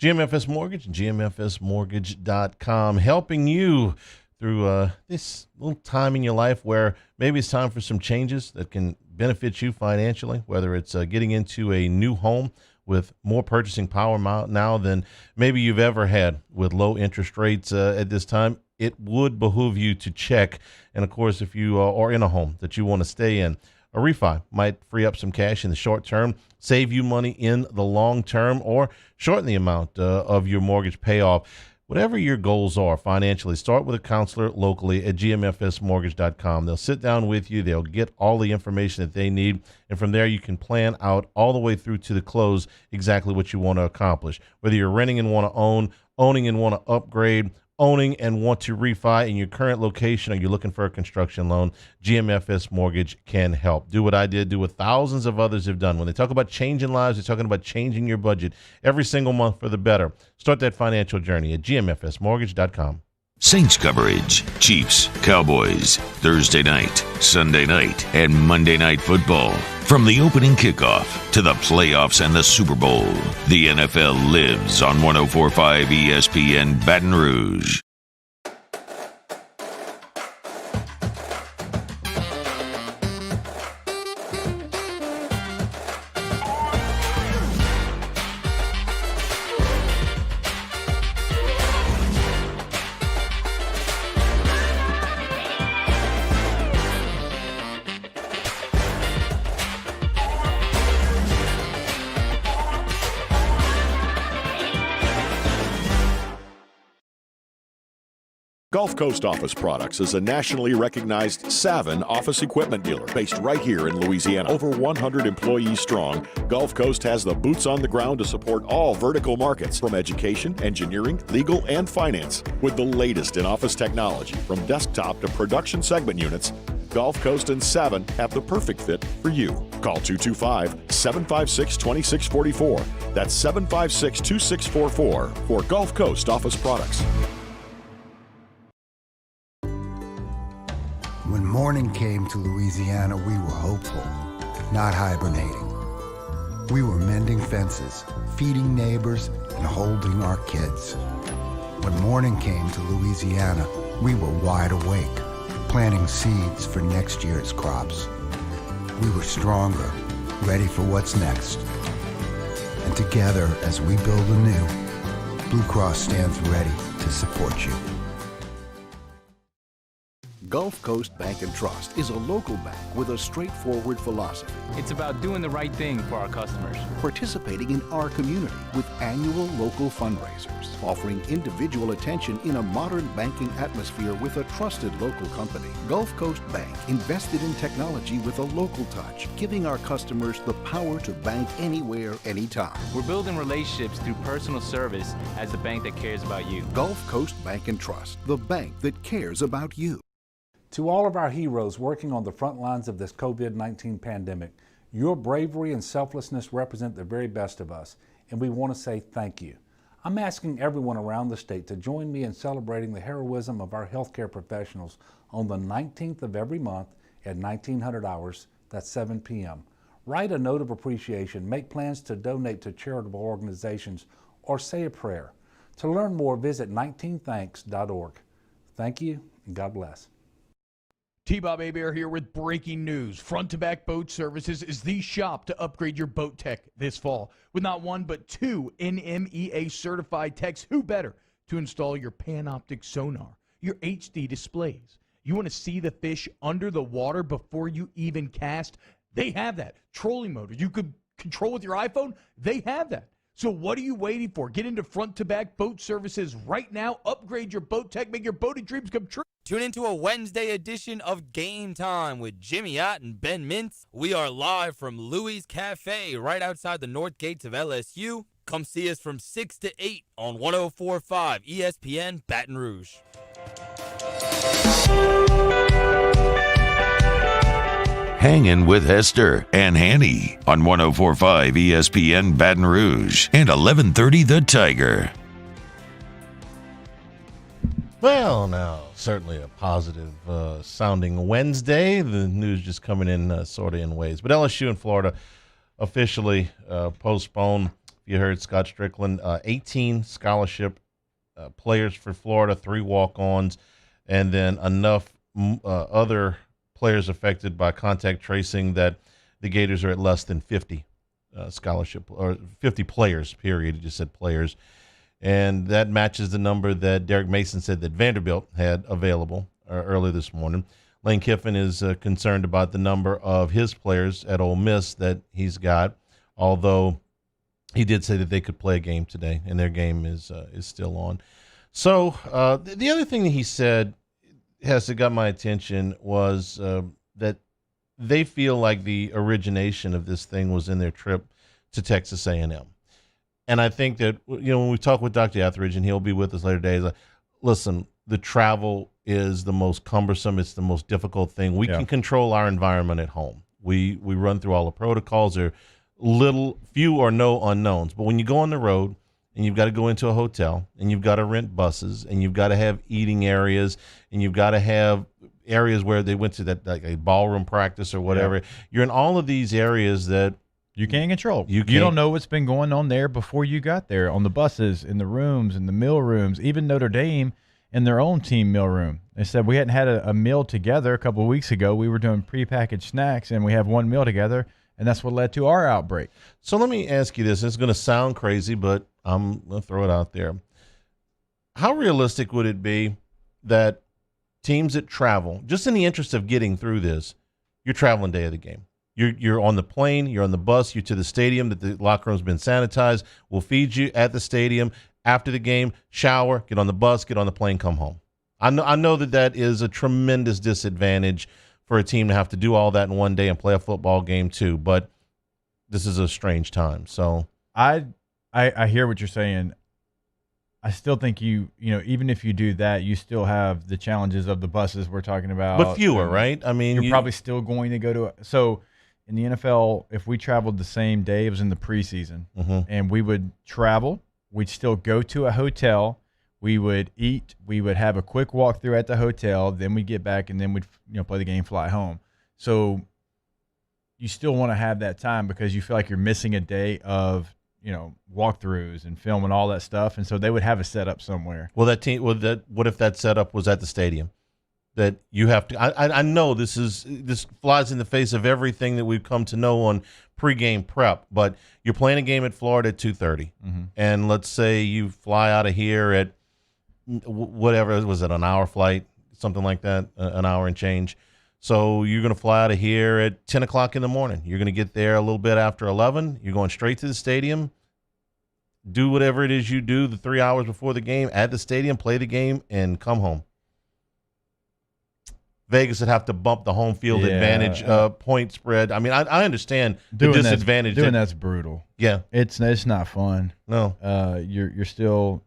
Speaker 2: GMFS Mortgage, GMFSmortgage.com, helping you through this little time in your life where maybe it's time for some changes that can benefit you financially, whether it's getting into a new home with more purchasing power now than maybe you've ever had with low interest rates at this time. It would behoove you to check. And, of course, if you are in a home that you want to stay in, a refi might free up some cash in the short term, save you money in the long term, or shorten the amount of your mortgage payoff. Whatever your goals are financially, start with a counselor locally at gmfsmortgage.com. They'll sit down with you. They'll get all the information that they need. And from there, you can plan out all the way through to the close exactly what you want to accomplish. Whether you're renting and want to own, owning and want to upgrade, owning and want to refi in your current location, or you're looking for a construction loan, GMFS Mortgage can help. Do what I did, do what thousands of others have done. When they talk about changing lives, they're talking about changing your budget every single month for the better. Start that financial journey at GMFSmortgage.com.
Speaker 1: Saints coverage, Chiefs, Cowboys, Thursday night, Sunday night, and Monday Night Football. From the opening kickoff to the playoffs and the Super Bowl, the NFL lives on 104.5 ESPN Baton Rouge.
Speaker 14: Gulf Coast Office Products is a nationally recognized Savin office equipment dealer based right here in Louisiana. Over 100 employees strong, Gulf Coast has the boots on the ground to support all vertical markets, from education, engineering, legal, and finance. With the latest in office technology, from desktop to production segment units, Gulf Coast and Savin have the perfect fit for you. Call 225-756-2644. That's 756-2644 for Gulf Coast Office Products.
Speaker 11: When morning came to Louisiana, we were hopeful, not hibernating. We were mending fences, feeding neighbors, and holding our kids. When morning came to Louisiana, we were wide awake, planting seeds for next year's crops. We were stronger, ready for what's next. And together, as we build anew, Blue Cross stands ready to support you.
Speaker 8: Gulf Coast Bank and Trust is a local bank with a straightforward philosophy.
Speaker 19: It's about doing the right thing for our customers.
Speaker 8: Participating in our community with annual local fundraisers. Offering individual attention in a modern banking atmosphere with a trusted local company. Gulf Coast Bank invested in technology with a local touch, giving our customers the power to bank anywhere, anytime.
Speaker 19: We're building relationships through personal service as the bank that cares about you.
Speaker 8: Gulf Coast Bank and Trust, the bank that cares about you.
Speaker 21: To all of our heroes working on the front lines of this COVID-19 pandemic, your bravery and selflessness represent the very best of us, and we want to say thank you. I'm asking everyone around the state to join me in celebrating the heroism of our healthcare professionals on the 19th of every month at 1900 hours, that's 7 p.m. Write a note of appreciation, make plans to donate to charitable organizations, or say a prayer. To learn more, visit 19thanks.org. Thank you, and God bless.
Speaker 22: T-Bob Hebert here with breaking news. Front to Back Boat Services is the shop to upgrade your boat tech this fall. With not one but two NMEA certified techs, who better to install your Panoptic sonar, your HD displays. You want to see the fish under the water before you even cast? They have that. Trolling motor you could control with your iPhone? They have that. So what are you waiting for? Get into Front to Back Boat Services right now. Upgrade your boat tech. Make your boating dreams come true.
Speaker 23: Tune into a Wednesday edition of Game Time with Jimmy Ott and Ben Mintz. We are live from Louie's Cafe right outside the north gates of LSU. Come see us from 6 to 8 on 104.5 ESPN Baton Rouge.
Speaker 1: Hangin' with Hester and Hanny on 104.5 ESPN Baton Rouge and 1130 The Tiger.
Speaker 2: Well, now, certainly a positive sounding Wednesday. The news just coming in sort of in waves. But LSU and Florida officially postponed. You heard Scott Strickland, 18 scholarship players for Florida, 3 walk-ons, and then enough other players affected by contact tracing that the Gators are at less than 50 scholarship, or 50 players, period. He just said players. And that matches the number that Derek Mason said that Vanderbilt had available early this morning. Lane Kiffin is concerned about the number of his players at Ole Miss that he's got, although he did say that they could play a game today, and their game is still on. So the other thing that he said that got my attention was that they feel like the origination of this thing was in their trip to Texas A&M. And I think that, when we talk with Dr. Etheridge, and he'll be with us later today, like, listen, the travel is the most cumbersome. It's the most difficult thing. We can control our environment at home. We run through all the protocols. There are few or no unknowns. But when you go on the road and you've got to go into a hotel and you've got to rent buses and you've got to have eating areas and you've got to have areas where they went to that, like a ballroom practice or whatever, you're in all of these areas that
Speaker 3: you can't control. You don't know what's been going on there before you got there, on the buses, in the rooms, in the meal rooms, even Notre Dame in their own team meal room. They said we hadn't had a meal together a couple of weeks ago. We were doing prepackaged snacks, and we have one meal together, and that's what led to our outbreak.
Speaker 2: So let me ask you this. It's going to sound crazy, but I'm going to throw it out there. How realistic would it be that teams that travel, just in the interest of getting through this, you're traveling day of the game? You're on the plane, you're on the bus, you're to the stadium, that the locker room's been sanitized. We'll feed you at the stadium. After the game, shower, get on the bus, get on the plane, come home. I know that is a tremendous disadvantage for a team to have to do all that in one day and play a football game too. But this is a strange time. So
Speaker 3: I hear what you're saying. I still think you know, even if you do that, you still have the challenges of the buses we're talking about.
Speaker 2: But fewer, right? I mean,
Speaker 3: you're probably still going to go to so in the NFL, if we traveled the same day, it was in the preseason, and we would travel, we'd still go to a hotel, we would eat, we would have a quick walkthrough at the hotel, then we'd get back, and then we'd play the game, fly home. So you still want to have that time because you feel like you're missing a day of walkthroughs and film and all that stuff, and so they would have a setup somewhere.
Speaker 2: Well, what if that setup was at the stadium? That you have to. I know this flies in the face of everything that we've come to know on pregame prep, but you're playing a game at Florida at 2:30, and let's say you fly out of here at whatever was it, an hour flight, something like that, an hour and change. So you're going to fly out of here at 10 o'clock in the morning. You're going to get there a little bit after 11. You're going straight to the stadium, do whatever it is you do the 3 hours before the game at the stadium, play the game, and come home. Vegas would have to bump the home field advantage point spread. I mean, I understand the disadvantage.
Speaker 3: That's brutal.
Speaker 2: Yeah.
Speaker 3: It's not fun.
Speaker 2: No.
Speaker 3: You're still,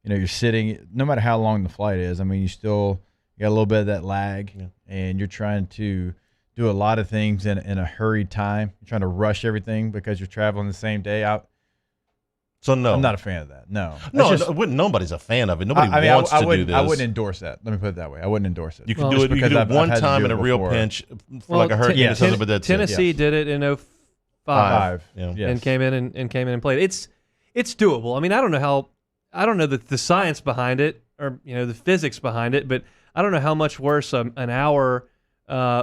Speaker 3: you're sitting, no matter how long the flight is. I mean, you got a little bit of that lag, and you're trying to do a lot of things in a hurried time. You're trying to rush everything because you're traveling the same day out.
Speaker 2: So no,
Speaker 3: I'm not a fan of that. No,
Speaker 2: nobody's a fan of it. Nobody wants to do this.
Speaker 3: I wouldn't endorse that. Let me put it that way. I wouldn't endorse it.
Speaker 2: You can do it. You can do it one time in a real pinch, for like a hurricane. But that's
Speaker 15: Tennessee did it in 05 and came in and played. It's doable. I mean, I don't know the science behind it or the physics behind it, but I don't know how much worse an hour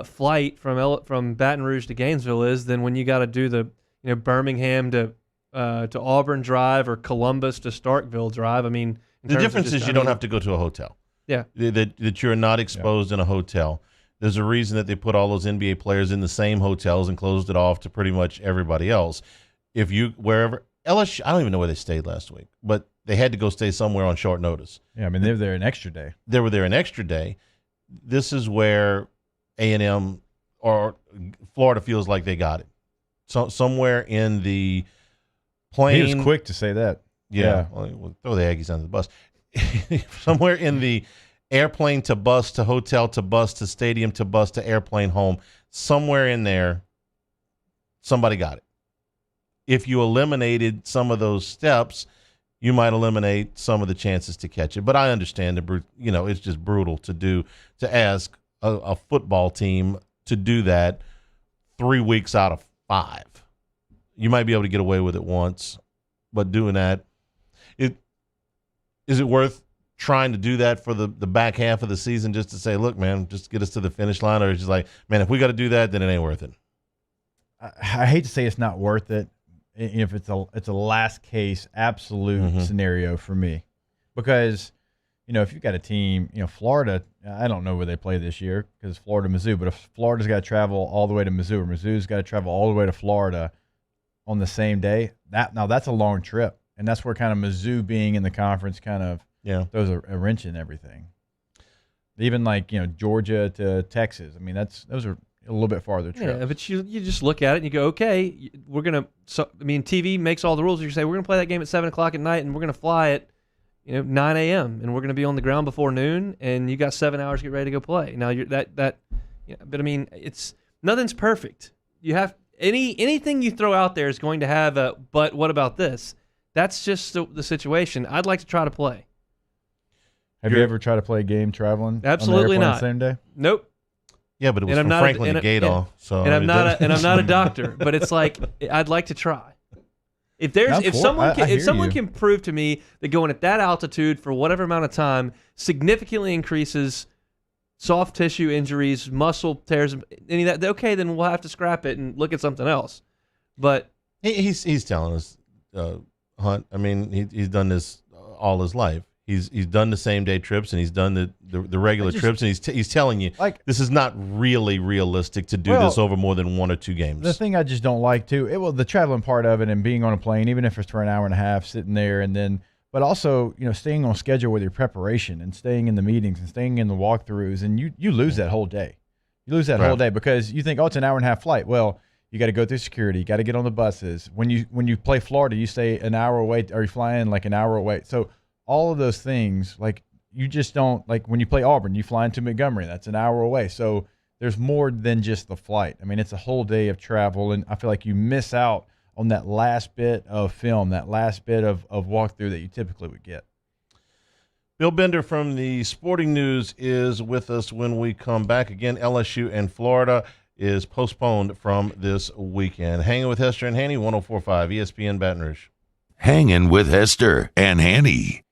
Speaker 15: flight from Baton Rouge to Gainesville is than when you got to do the Birmingham to Auburn drive or Columbus to Starkville drive. I mean,
Speaker 2: the difference is you don't have to go to a hotel.
Speaker 15: Yeah,
Speaker 2: that you're not exposed in a hotel. There's a reason that they put all those NBA players in the same hotels and closed it off to pretty much everybody else. If you wherever LSU, I don't even know where they stayed last week, but they had to go stay somewhere on short notice.
Speaker 3: Yeah, I mean they were there an extra day.
Speaker 2: They were there an extra day. This is where A&M or Florida feels like they got it. So somewhere in the plane.
Speaker 3: He was quick to say that.
Speaker 2: Yeah. Well, we'll throw the Aggies under the bus. Somewhere in the airplane to bus to hotel to bus to stadium to bus to airplane home, somewhere in there, somebody got it. If you eliminated some of those steps, you might eliminate some of the chances to catch it. But I understand it's just brutal to ask a football team to do that 3 weeks out of 5. You might be able to get away with it once, but doing that, is it worth trying to do that for the back half of the season just to say, look, man, just get us to the finish line? Or just like, man, if we got to do that, then it ain't worth it.
Speaker 3: I hate to say it's not worth it. If it's a last case absolute scenario for me, because if you've got a team, Florida, I don't know where they play this year because Florida, Mizzou, but if Florida's got to travel all the way to Mizzou, or Mizzou's got to travel all the way to Florida on the same day, that's a long trip, and that's where kind of Mizzou being in the conference kind of throws a wrench in everything. Even like Georgia to Texas, I mean those are a little bit farther trips.
Speaker 15: Yeah, but you just look at it and you go, okay, we're gonna. So I mean, TV makes all the rules. You say we're gonna play that game at 7 o'clock at night, and we're gonna fly at 9 a.m. and we're gonna be on the ground before noon, and you got 7 hours to get ready to go play. Now you're but I mean, nothing's perfect. You have anything you throw out there is going to have a. But what about this? That's just the situation. I'd like to try to play.
Speaker 3: Have you ever tried to play a game traveling?
Speaker 15: Absolutely
Speaker 3: on the
Speaker 15: not.
Speaker 3: The same day?
Speaker 15: Nope.
Speaker 2: Yeah, but it was from Franklin to Gaydon.
Speaker 15: And I'm not a doctor, but it's like I'd like to try. If someone can prove to me that going at that altitude for whatever amount of time significantly increases soft tissue injuries, muscle tears, any of that, okay, then we'll have to scrap it and look at something else. But
Speaker 2: he's telling us, Hunt. I mean, he's done this all his life. He's done the same day trips, and he's done the regular trips, and he's telling you this is not really realistic to do this over more than 1 or 2 games.
Speaker 3: The thing I just don't like too, the traveling part of it and being on a plane, even if it's for an hour and a half, sitting there, and then but also, staying on schedule with your preparation and staying in the meetings and staying in the walkthroughs, and you lose that whole day. You lose that whole day because you think, it's an hour and a half flight. Well, you got to go through security. You got to get on the buses. When you play Florida, you stay an hour away, or you fly in like an hour away. So all of those things, like you just don't, like when you play Auburn, you fly into Montgomery. That's an hour away. So there's more than just the flight. I mean, it's a whole day of travel, and I feel like you miss out on that last bit of film, that last bit of walkthrough that you typically would get.
Speaker 2: Bill Bender from the Sporting News is with us when we come back. Again, LSU and Florida is postponed from this weekend. Hanging with Hester and Hanny, 104.5 ESPN Baton Rouge.
Speaker 1: Hanging with Hester and Hanny.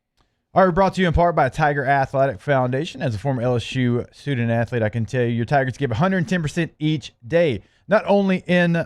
Speaker 3: All right, we're brought to you in part by Tiger Athletic Foundation. As a former LSU student athlete, I can tell you your Tigers give 110% each day, not only in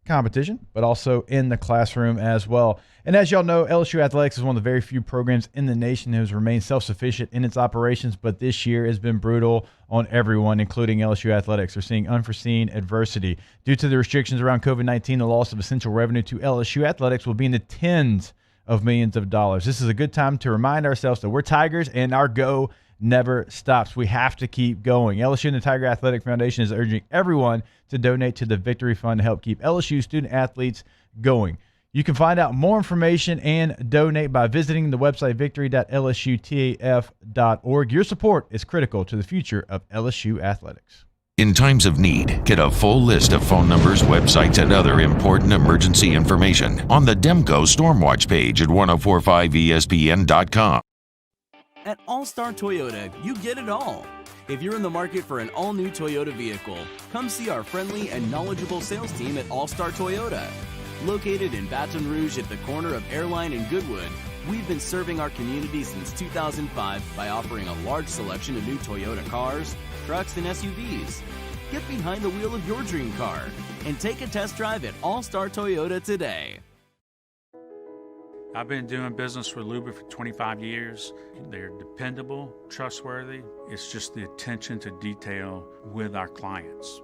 Speaker 3: competition, but also in the classroom as well. And as y'all know, LSU Athletics is one of the very few programs in the nation that has remained self-sufficient in its operations, but this year has been brutal on everyone, including LSU Athletics. They're seeing unforeseen adversity. Due to the restrictions around COVID-19, the loss of essential revenue to LSU Athletics will be in the tens of millions of dollars. This is a good time to remind ourselves that we're Tigers and our go never stops. We have to keep going. LSU and the Tiger Athletic Foundation is urging everyone to donate to the Victory Fund to help keep LSU student athletes going. You can find out more information and donate by visiting the website victory.lsutaf.org. Your support is critical to the future of LSU athletics.
Speaker 1: In times of need, get a full list of phone numbers, websites, and other important emergency information on the Demco Stormwatch page at 1045ESPN.com.
Speaker 20: At All-Star Toyota, you get it all. If you're in the market for an all-new Toyota vehicle, come see our friendly and knowledgeable sales team at All-Star Toyota. Located in Baton Rouge at the corner of Airline and Goodwood, we've been serving our community since 2005 by offering a large selection of new Toyota cars, trucks, and SUVs. Get behind the wheel of your dream car and take a test drive at All-Star Toyota today.
Speaker 9: I've been doing business with Luba for 25 years. They're dependable, trustworthy. It's just the attention to detail with our clients.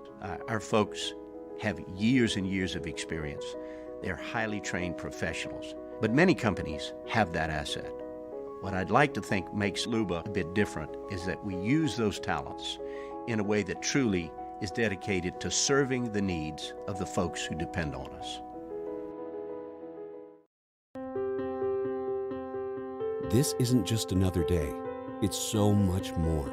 Speaker 12: Our folks have years and years of experience. They're highly trained professionals, but many companies have that asset. What I'd like to think makes Luba a bit different is that we use those talents in a way that truly is dedicated to serving the needs of the folks who depend on us.
Speaker 13: This isn't just another day. It's so much more.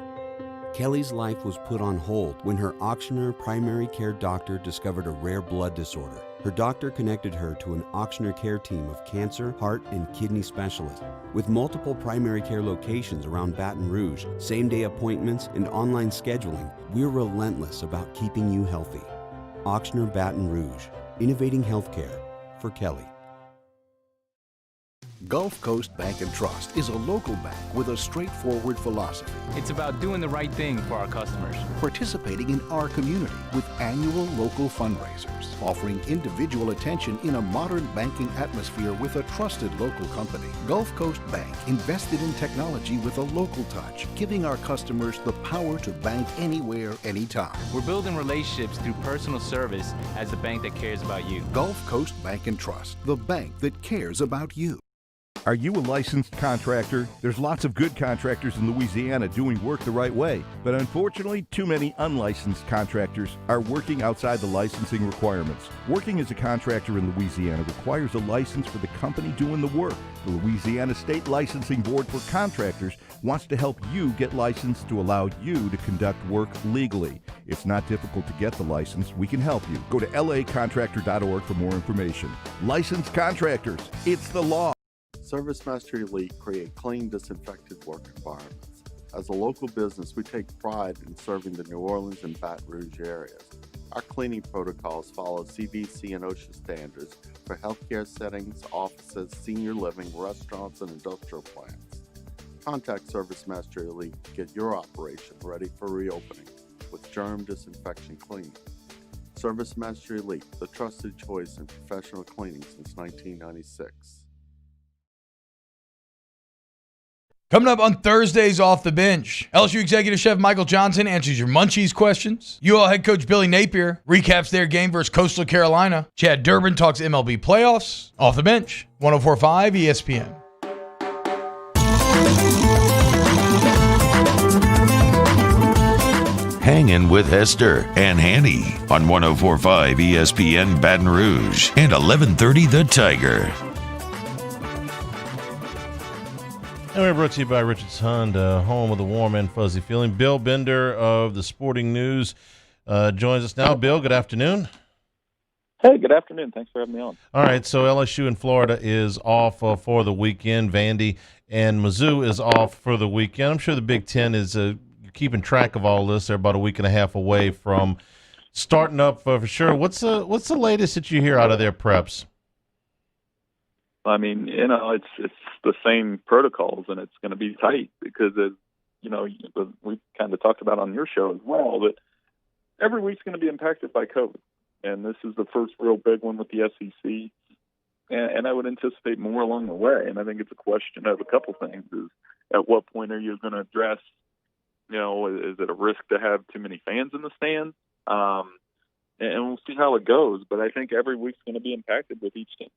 Speaker 13: Kelly's life was put on hold when her auctioneer primary care doctor discovered a rare blood disorder. Her doctor connected her to an auctioneer care team of cancer, heart, and kidney specialists. With multiple primary care locations around Baton Rouge, same-day appointments, and online scheduling, we're relentless about keeping you healthy. Auctioneer Baton Rouge, innovating healthcare for Kelly.
Speaker 8: Gulf Coast Bank and Trust is a local bank with a straightforward philosophy.
Speaker 19: It's about doing the right thing for our customers.
Speaker 8: Participating in our community with annual local fundraisers. Offering individual attention in a modern banking atmosphere with a trusted local company. Gulf Coast Bank invested in technology with a local touch, giving our customers the power to bank anywhere, anytime.
Speaker 19: We're building relationships through personal service as the bank that cares about you.
Speaker 8: Gulf Coast Bank and Trust, the bank that cares about you.
Speaker 24: Are you a licensed contractor? There's lots of good contractors in Louisiana doing work the right way, but unfortunately, too many unlicensed contractors are working outside the licensing requirements. Working as a contractor in Louisiana requires a license for the company doing the work. The Louisiana State Licensing Board for Contractors wants to help you get licensed to allow you to conduct work legally. It's not difficult to get the license. We can help you. Go to lacontractor.org for more information. Licensed contractors, it's the law.
Speaker 5: ServiceMaster Elite create clean, disinfected work environments. As a local business, we take pride in serving the New Orleans and Baton Rouge areas. Our cleaning protocols follow CDC and OSHA standards for healthcare settings, offices, senior living, restaurants, and industrial plants. Contact ServiceMaster Elite to get your operation ready for reopening with germ disinfection cleaning. ServiceMaster Elite, the trusted choice in professional cleaning since 1996.
Speaker 22: Coming up on Thursdays Off the Bench, LSU Executive Chef Michael Johnson answers your Munchies questions. UL head coach Billy Napier recaps their game versus Coastal Carolina. Chad Durbin talks MLB playoffs. Off the Bench, 104.5 ESPN.
Speaker 1: Hangin with Hester and Hanny on 104.5 ESPN Baton Rouge and 1130 The Tiger.
Speaker 2: And we're brought to you by Richards Honda, home of the warm and fuzzy feeling. Bill Bender of the Sporting News joins us now. Bill, good afternoon.
Speaker 4: Hey, good afternoon. Thanks for having me on.
Speaker 2: All right, so LSU in Florida is off for the weekend. Vandy and Mizzou is off for the weekend. I'm sure the Big Ten is keeping track of all this. They're about a week and a half away from starting up for sure. What's the latest that you hear out of their preps?
Speaker 4: I mean, it's the same protocols, and it's going to be tight because, we kind of talked about on your show as well, that every week's going to be impacted by COVID. And this is the first real big one with the SEC. And I would anticipate more along the way. And I think it's a question of a couple things. Is at what point are you going to address, is it a risk to have too many fans in the stands? And we'll see how it goes. But I think every week's going to be impacted with each team.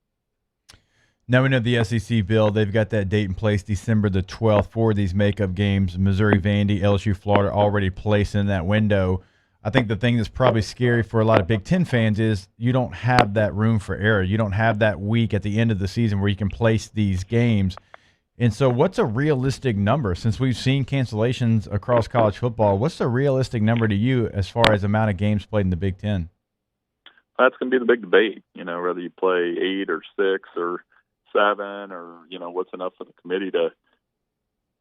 Speaker 3: Now we know the SEC, Bill, they've got that date in place, December the 12th, for these makeup games. Missouri, Vandy, LSU, Florida already placed in that window. I think the thing that's probably scary for a lot of Big Ten fans is you don't have that room for error. You don't have that week at the end of the season where you can place these games. And so what's a realistic number? Since we've seen cancellations across college football, what's the realistic number to you as far as amount of games played in the Big Ten?
Speaker 4: That's going to be the big debate, whether you play 8 or 6 or 7 or, what's enough for the committee to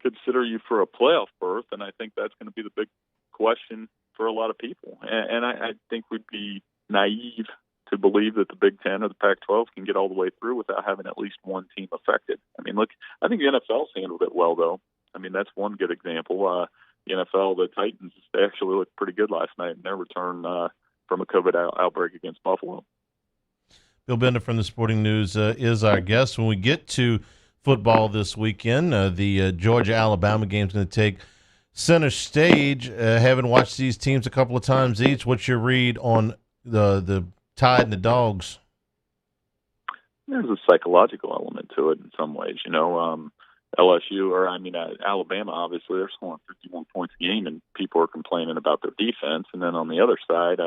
Speaker 4: consider you for a playoff berth. And I think that's going to be the big question for a lot of people. And I think we'd be naive to believe that the Big Ten or the Pac-12 can get all the way through without having at least one team affected. I mean, look, I think the NFL's handled it well, though. I mean, that's one good example. The NFL, the Titans, they actually looked pretty good last night in their return from a COVID outbreak against Buffalo.
Speaker 2: Bill Bender from the Sporting News is our guest. When we get to football this weekend, the Georgia-Alabama game is going to take center stage. Having watched these teams a couple of times each, what's your read on the Tide and the Dogs?
Speaker 4: There's a psychological element to it in some ways. Alabama, obviously, they're scoring 51 points a game, and people are complaining about their defense. And then on the other side,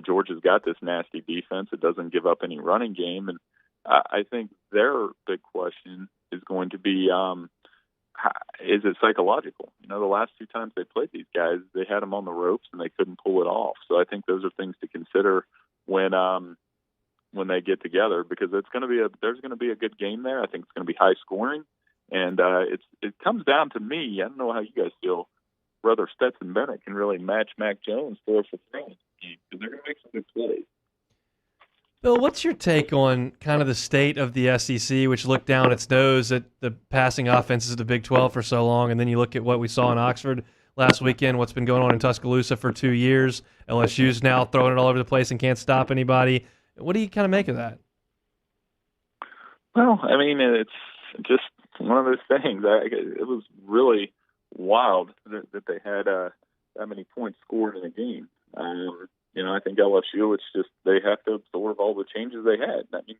Speaker 4: Georgia's got this nasty defense. It doesn't give up any running game. And I think their big question is going to be, is it psychological? The last 2 times they played these guys, they had them on the ropes and they couldn't pull it off. So I think those are things to consider when they get together, because there's going to be a good game there. I think it's going to be high scoring, and it comes down to me. I don't know how you guys feel. Whether Stetson Bennett can really match Mac Jones for throwing, because they're going to make some good plays.
Speaker 15: Bill, what's your take on kind of the state of the SEC, which looked down its nose at the passing offenses of the Big 12 for so long, and then you look at what we saw in Oxford last weekend, what's been going on in Tuscaloosa for 2 years. LSU's now throwing it all over the place and can't stop anybody. What do you kind of make of that?
Speaker 4: Well, I mean, it's just one of those things. It was really wild that they had that many points scored in a game. I think LSU, it's just they have to absorb all the changes they had. I mean,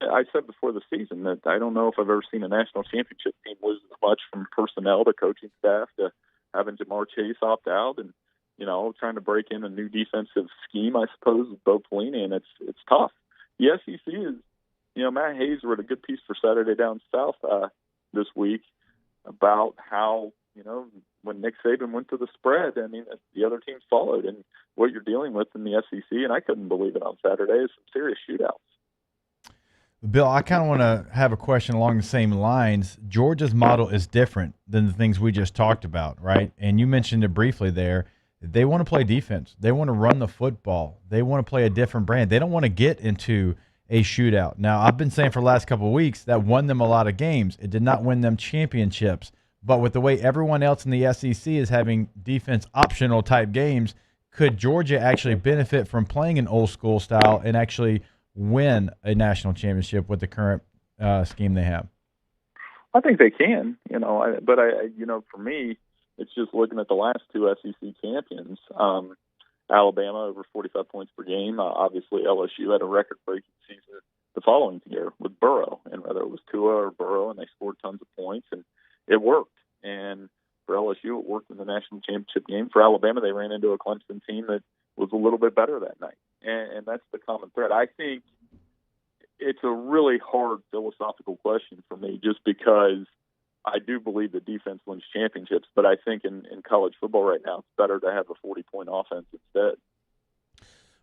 Speaker 4: I said before the season that I don't know if I've ever seen a national championship team lose as much from personnel to coaching staff to having Jamar Chase opt out and, trying to break in a new defensive scheme, I suppose, with Bo Pelini, and it's tough. The SEC is, Matt Hayes wrote a good piece for Saturday Down South this week about how, when Nick Saban went to the spread, I mean, the other teams followed, and what you're dealing with in the SEC, and I couldn't believe it on Saturday, is some serious shootouts.
Speaker 3: Bill, I kind of want to have a question along the same lines. Georgia's model is different than the things we just talked about, right? And you mentioned it briefly there. They want to play defense. They want to run the football. They want to play a different brand. They don't want to get into a shootout. Now, I've been saying for the last couple of weeks that won them a lot of games. It did not win them championships. But with the way everyone else in the SEC is having defense optional type games, could Georgia actually benefit from playing an old school style and actually win a national championship with the current scheme they have?
Speaker 4: I think they can, but for me, it's just looking at the last 2 SEC champions. Alabama over 45 points per game. Obviously, LSU had a record-breaking season the following year with Burrow, and whether it was Tua or Burrow, and they scored tons of points, and it worked. And For LSU, it worked in the national championship game. For Alabama, they ran into a Clemson team that was a little bit better that night. And that's the common thread. I think it's a really hard philosophical question for me just because I do believe that defense wins championships, but I think in college football right now, it's better to have a 40-point offense instead.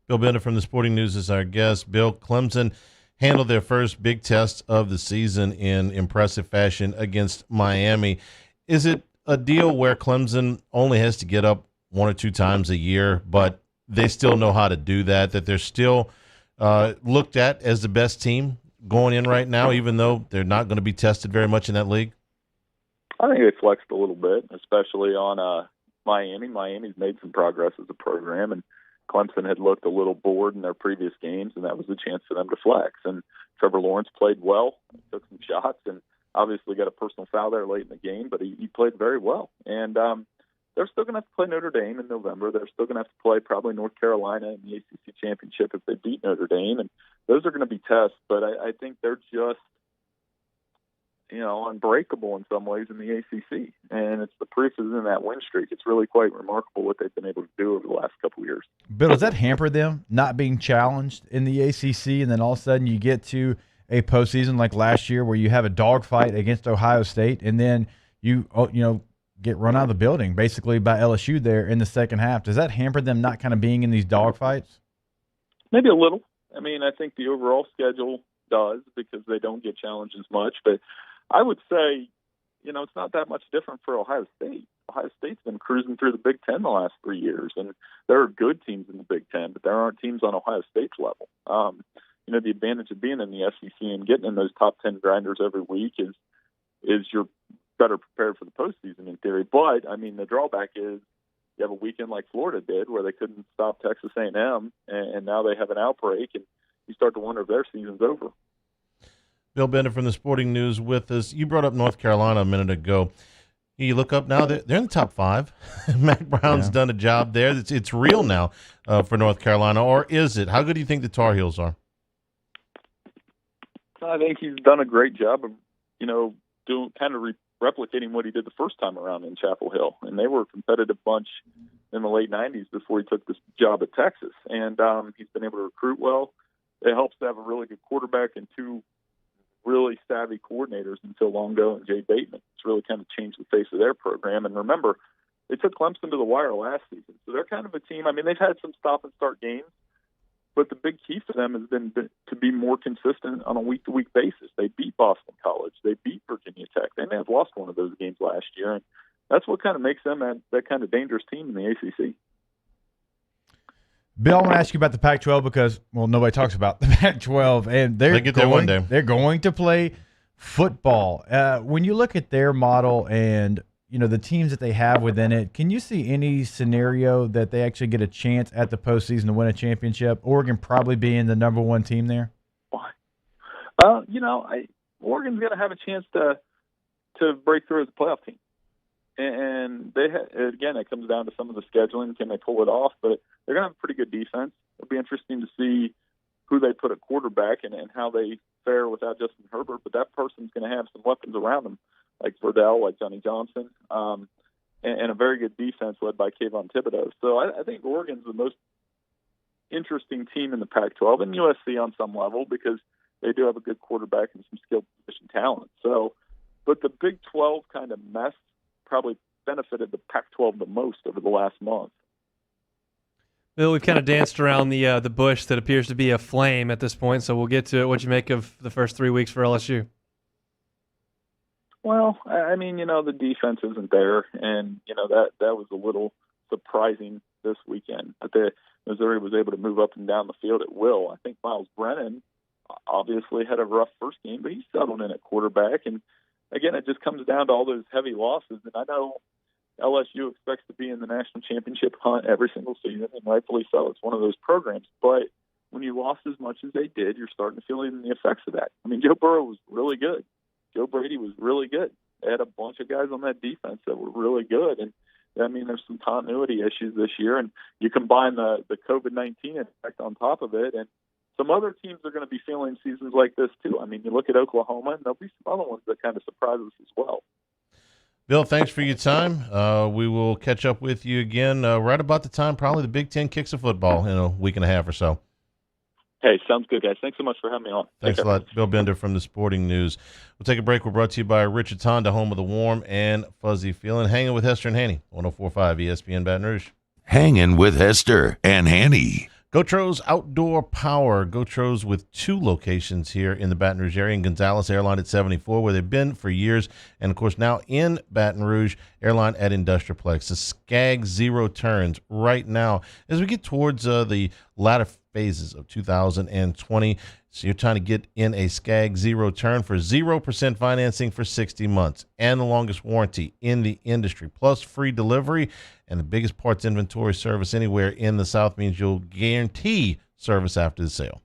Speaker 2: Bill Bennett from the Sporting News is our guest. Bill, Clemson handled their first big test of the season in impressive fashion against Miami. Is it a deal where Clemson only has to get up one or two times a year, but they still know how to do that they're still looked at as the best team going in right now, even though they're not going to be tested very much in that league?
Speaker 4: I think they flexed a little bit, especially on Miami. Miami's made some progress as a program, and Clemson had looked a little bored in their previous games, and that was a chance for them to flex. And Trevor Lawrence played well, took some shots, and obviously got a personal foul there late in the game, but he played very well. And they're still going to have to play Notre Dame in November. They're still going to have to play probably North Carolina in the ACC championship if they beat Notre Dame. And those are going to be tests, but I think they're just, unbreakable in some ways in the ACC. And it's the proof is in that win streak. It's really quite remarkable what they've been able to do over the last couple of years.
Speaker 3: Bill, does that hamper them not being challenged in the ACC, and then all of a sudden you get to a postseason like last year where you have a dogfight against Ohio State, and then you get run out of the building basically by LSU there in the second half? Does that hamper them not kind of being in these dogfights?
Speaker 4: Maybe a little. I mean, I think the overall schedule does because they don't get challenged as much. But I would say, it's not that much different for Ohio State. Ohio State's been cruising through the Big Ten the last 3 years, and there are good teams in the Big Ten, but there aren't teams on Ohio State's level. The advantage of being in the SEC and getting in those top 10 grinders every week is you're better prepared for the postseason in theory. But, the drawback is you have a weekend like Florida did where they couldn't stop Texas A&M, and now they have an outbreak, and you start to wonder if their season's over.
Speaker 2: Bill Bennett from the Sporting News with us. You brought up North Carolina a minute ago. You look up now, they're in the top 5. Mac Brown's done a job there. It's real now for North Carolina, or is it? How good do you think the Tar Heels are?
Speaker 4: I think he's done a great job of, doing kind of replicating what he did the first time around in Chapel Hill. And they were a competitive bunch in the late 90s before he took this job at Texas. And he's been able to recruit well. It helps to have a really good quarterback and two really savvy coordinators in Phil Longo and Jay Bateman. It's really kind of changed the face of their program. And remember, they took Clemson to the wire last season. So they're kind of a team. They've had some stop-and-start games, but the big key for them has been to be more consistent on a week-to-week basis. They beat Boston College. They beat Virginia Tech. They may have lost one of those games last year, and that's what kind of makes them that kind of dangerous team in the ACC.
Speaker 3: Bill, I want to ask you about the Pac-12 because, nobody talks about the Pac-12, and they
Speaker 2: get there one day.
Speaker 3: They're going to play football. When you look at their model and the teams that they have within it, can you see any scenario that they actually get a chance at the postseason to win a championship? Oregon probably being the number one team there.
Speaker 4: Oregon's going to have a chance to break through as a playoff team. And again, it comes down to some of the scheduling. Can they pull it off? But they're going to have a pretty good defense. It'll be interesting to see who they put at quarterback and how they fare without Justin Herbert. But that person's going to have some weapons around him, like Verdell, like Johnny Johnson, and a very good defense led by Kayvon Thibodeau. So I think Oregon's the most interesting team in the Pac-12, and USC on some level because they do have a good quarterback and some skilled position talent. So, but the Big 12 kind of mess probably benefited the Pac-12 the most over the last month.
Speaker 15: Bill, we've kind of danced around the bush that appears to be a flame at this point, so we'll get to it. What'd you make of the first 3 weeks for LSU?
Speaker 4: Well, the defense isn't there, and, that was a little surprising this weekend. But Missouri was able to move up and down the field at will. I think Myles Brennan obviously had a rough first game, but he settled in at quarterback. And, again, it just comes down to all those heavy losses. And I know LSU expects to be in the national championship hunt every single season, and rightfully so. It's one of those programs. But when you lost as much as they did, you're starting to feel even the effects of that. Joe Burrow was really good. Joe Brady was really good. They had a bunch of guys on that defense that were really good. And, there's some continuity issues this year. And you combine the COVID-19 effect on top of it, and some other teams are going to be feeling seasons like this too. You look at Oklahoma, and there'll be some other ones that kind of surprise us as well.
Speaker 2: Bill, thanks for your time. We will catch up with you again right about the time probably the Big Ten kicks of football in a week and a half or so.
Speaker 4: Hey, sounds good, guys. Thanks so much for having me on.
Speaker 2: Thanks a lot. Bill Bender from the Sporting News. We'll take a break. We're brought to you by Richard Honda, home of the warm and fuzzy feeling. Hanging with Hester and Hanny, 104.5 ESPN Baton Rouge.
Speaker 1: Hanging with Hester and Hanny.
Speaker 2: Gotros Outdoor Power. Gotros with 2 locations here in the Baton Rouge area, in Gonzales Airline at 74, where they've been for years, and of course now in Baton Rouge Airline at Industrialplex. The Skag Zero turns right now as we get towards the latter phases of 2020. So you're trying to get in a Skag Zero turn for 0% financing for 60 months and the longest warranty in the industry, plus free delivery and the biggest parts inventory service anywhere in the South means you'll guarantee service after the sale.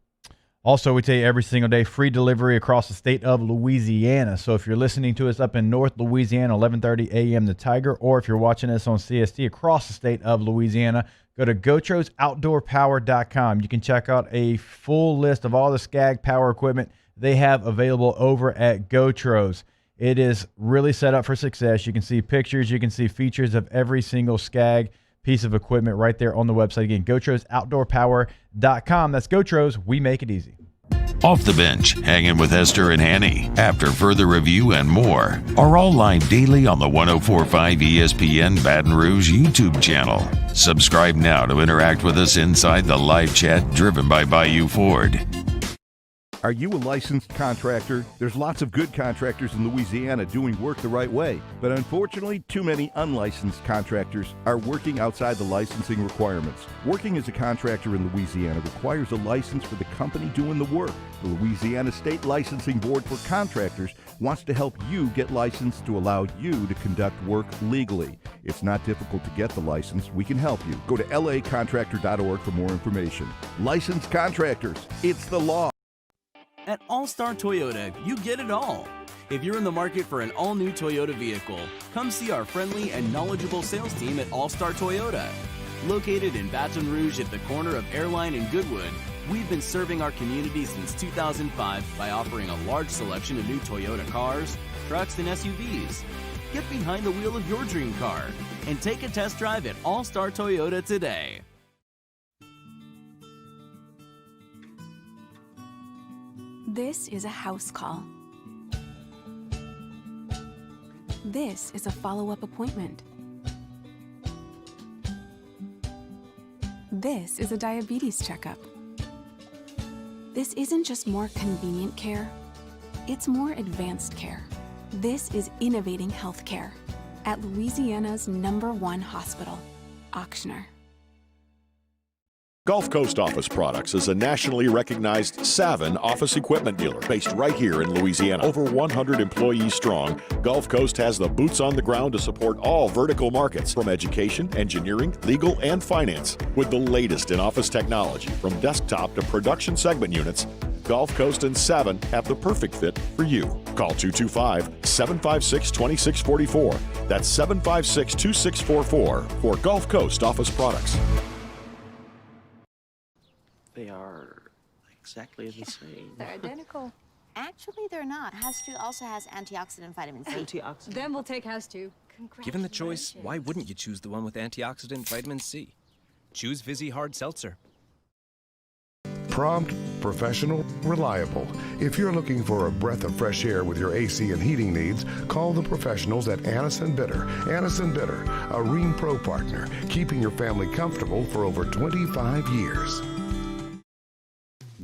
Speaker 3: Also, we tell you every single day, free delivery across the state of Louisiana. So if you're listening to us up in North Louisiana, 11:30 a.m. the Tiger, or if you're watching us on CST across the state of Louisiana, go to GotrosOutdoorPower.com. You can check out a full list of all the Skag power equipment they have available over at Gotros. It is really set up for success. You can see pictures, you can see features of every single Skag piece of equipment right there on the website. Again, GotrosOutdoorPower.com. That's Gotros. We make it easy.
Speaker 1: Off the Bench, Hanging with Hester and Hanny. After further review and more are all live daily on the 104.5 ESPN Baton Rouge YouTube channel. Subscribe now to interact with us inside the live chat driven by Bayou Ford.
Speaker 24: Are you a licensed contractor? There's lots of good contractors in Louisiana doing work the right way, but unfortunately, too many unlicensed contractors are working outside the licensing requirements. Working as a contractor in Louisiana requires a license for the company doing the work. The Louisiana State Licensing Board for Contractors wants to help you get licensed to allow you to conduct work legally. It's not difficult to get the license. We can help you. Go to lacontractor.org for more information. Licensed contractors, it's the law.
Speaker 20: At All-Star Toyota, you get it all. If you're in the market for an all-new Toyota vehicle, come see our friendly and knowledgeable sales team at All-Star Toyota. Located in Baton Rouge at the corner of Airline and Goodwood, we've been serving our community since 2005 by offering a large selection of new Toyota cars, trucks, and SUVs. Get behind the wheel of your dream car and take a test drive at All-Star Toyota today.
Speaker 6: This is a house call. This is a follow-up appointment. This is a diabetes checkup. This isn't just more convenient care, it's more advanced care. This is innovating healthcare at Louisiana's #1 hospital, Ochsner.
Speaker 14: Gulf Coast Office Products is a nationally recognized Savin office equipment dealer based right here in Louisiana. Over 100 employees strong, Gulf Coast has the boots on the ground to support all vertical markets, from education, engineering, legal, and finance. With the latest in office technology, from desktop to production segment units, Gulf Coast and Savin have the perfect fit for you. Call 225-756-2644. That's 756-2644 for Gulf Coast Office Products.
Speaker 7: They are exactly the same.
Speaker 10: They're identical. Actually, they're not. Has2 also has antioxidant vitamin C.
Speaker 7: Antioxidant?
Speaker 10: Then we'll take Has2.
Speaker 18: Given the choice, why wouldn't you choose the one with antioxidant vitamin C? Choose Vizzy Hard Seltzer.
Speaker 25: Prompt, professional, reliable. If you're looking for a breath of fresh air with your AC and heating needs, call the professionals at Anison Bitter. Anison Bitter, a Rheem Pro partner, keeping your family comfortable for over 25 years.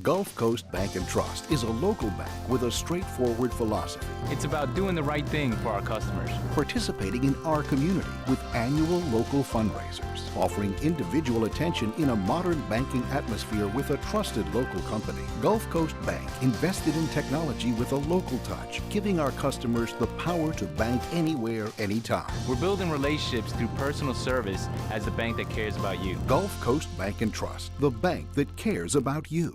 Speaker 8: Gulf Coast Bank & Trust is a local bank with a straightforward philosophy.
Speaker 19: It's about doing the right thing for our customers.
Speaker 8: Participating in our community with annual local fundraisers, offering individual attention in a modern banking atmosphere with a trusted local company. Gulf Coast Bank invested in technology with a local touch, giving our customers the power to bank anywhere, anytime.
Speaker 19: We're building relationships through personal service as the bank that cares about you.
Speaker 8: Gulf Coast Bank & Trust, the bank that cares about you.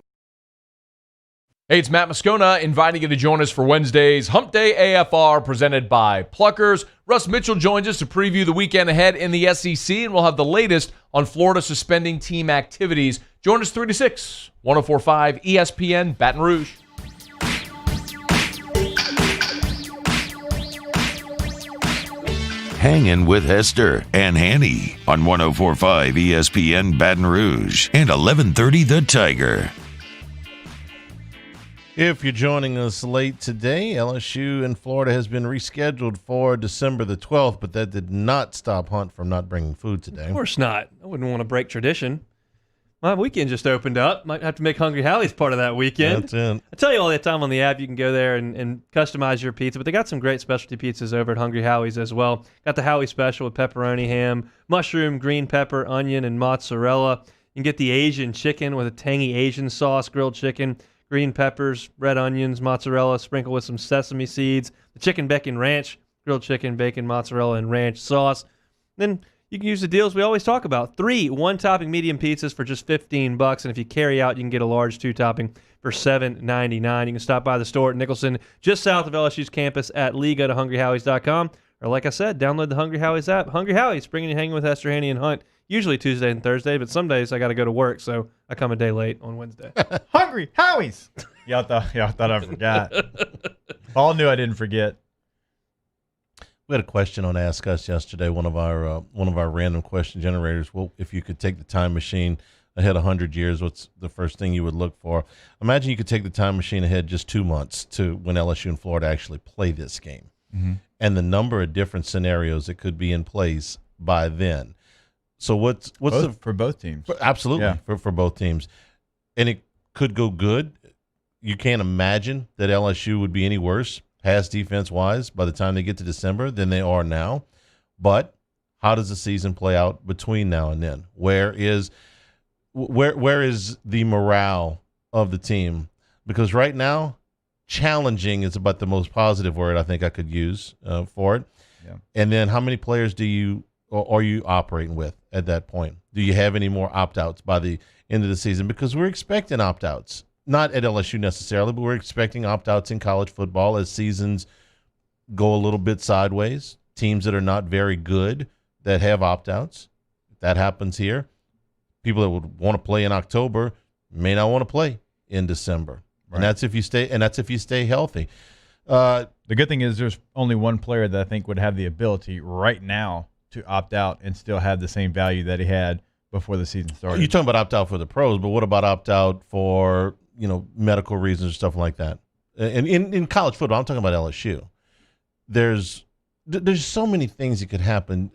Speaker 26: Hey, it's Matt Moscona inviting you to join us for Wednesday's Hump Day AFR presented by Pluckers. Russ Mitchell joins us to preview the weekend ahead in the SEC, and we'll have the latest on Florida suspending team activities. Join us 3 to 6, 104.5 ESPN Baton Rouge.
Speaker 1: Hangin with Hester and Hanny on 104.5 ESPN Baton Rouge and 1130 The Tiger.
Speaker 2: If you're joining us late today, LSU in Florida has been rescheduled for December the 12th, but that did not stop Hunt from not bringing food today.
Speaker 15: Of course not. I wouldn't want to break tradition. My weekend just opened up. Might have to make Hungry Howie's part of that weekend.
Speaker 2: That's it.
Speaker 15: I tell you all the time on the app, you can go there and customize your pizza, but they got some great specialty pizzas over at Hungry Howie's as well. Got the Howie special with pepperoni, ham, mushroom, green pepper, onion, and mozzarella. You can get the Asian chicken with a tangy Asian sauce, grilled chicken, green peppers, red onions, mozzarella, sprinkled with some sesame seeds, the chicken bacon ranch, grilled chicken, bacon, mozzarella, and ranch sauce. Then you can use the deals we always talk about. 3 one-topping medium pizzas for just $15, and if you carry out, you can get a large 2-topping for $7.99. You can stop by the store at Nicholson, just south of LSU's campus at Lee. Go to hungryhowies.com, or like I said, download the Hungry Howie's app. Hungry Howie's, bringing you Hanging with Hester, Hanny, and Hunt, usually Tuesday and Thursday, but some days I got to go to work, so I come a day late on Wednesday.
Speaker 3: Hungry Howie's. Y'all thought I forgot. All knew I didn't forget.
Speaker 2: We had a question on Ask Us yesterday. One of our random question generators. Well, if you could take the time machine ahead 100 years, what's the first thing you would look for? Imagine you could take the time machine ahead just 2 months to when LSU and Florida actually play this game, and the number of different scenarios that could be in place by then. So what's
Speaker 3: for both teams?
Speaker 2: Absolutely,
Speaker 3: Yeah.
Speaker 2: for both teams, and it could go good. You can't imagine that LSU would be any worse pass defense wise by the time they get to December than they are now. But how does the season play out between now and then? Where is the morale of the team? Because right now, challenging is about the most positive word I think I could use for it.
Speaker 3: Yeah.
Speaker 2: And then how many players are you operating with at that point? Do you have any more opt-outs by the end of the season? Because we're expecting opt-outs. Not at LSU necessarily, but we're expecting opt-outs in college football as seasons go a little bit sideways. Teams that are not very good that have opt-outs. That happens here. People that would want to play in October may not want to play in December. Right. And that's if you stay healthy.
Speaker 3: The good thing is there's only one player that I think would have the ability right now to opt out and still have the same value that he had before the season started.
Speaker 2: You're talking about opt-out for the pros, but what about opt-out for medical reasons or stuff like that? And in college football, I'm talking about LSU. There's so many things that could happen,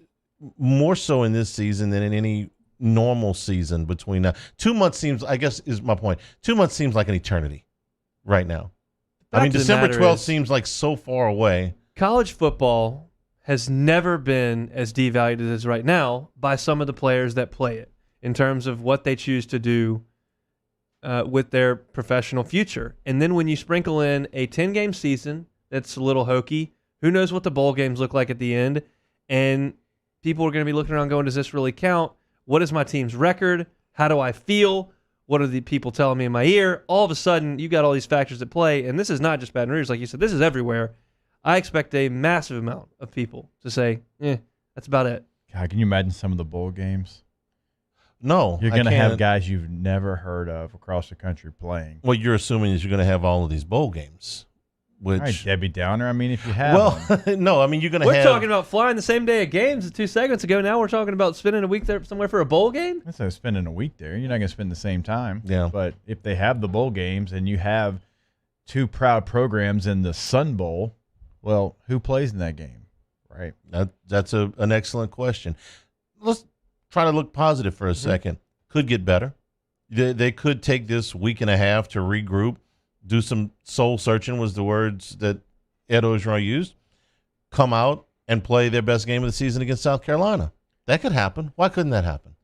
Speaker 2: more so in this season than in any normal season between now. 2 months seems, I guess is my point, 2 months seems like an eternity right now. I mean, December 12th seems like so far away.
Speaker 15: College football has never been as devalued as it is right now by some of the players that play it in terms of what they choose to do with their professional future. And then when you sprinkle in a 10-game season that's a little hokey, who knows what the bowl games look like at the end, and people are going to be looking around going, does this really count? What is my team's record? How do I feel? What are the people telling me in my ear? All of a sudden, you got all these factors at play, and this is not just Baton Rouge. Like you said, this is everywhere. I expect a massive amount of people to say, that's about it.
Speaker 3: God, can you imagine some of the bowl games?
Speaker 2: No,
Speaker 3: you're going to have guys you've never heard of across the country playing.
Speaker 2: What you're assuming is you're going to have all of these bowl games. Which,
Speaker 3: all right, Debbie Downer. I mean, if you have
Speaker 2: no, I mean, you're going to
Speaker 15: We're talking about flying the same day of games 2 segments ago. Now we're talking about spending a week there somewhere for a bowl game?
Speaker 3: That's not spending a week there. You're not going to spend the same time.
Speaker 2: Yeah.
Speaker 3: But if they have the bowl games and you have 2 proud programs in the Sun Bowl, well, who plays in that game, right?
Speaker 2: That's an excellent question. Let's try to look positive for a second. Could get better. They could take this week and a half to regroup, do some soul searching was the words that Ed Orgeron used, come out and play their best game of the season against South Carolina. That could happen. Why couldn't that happen?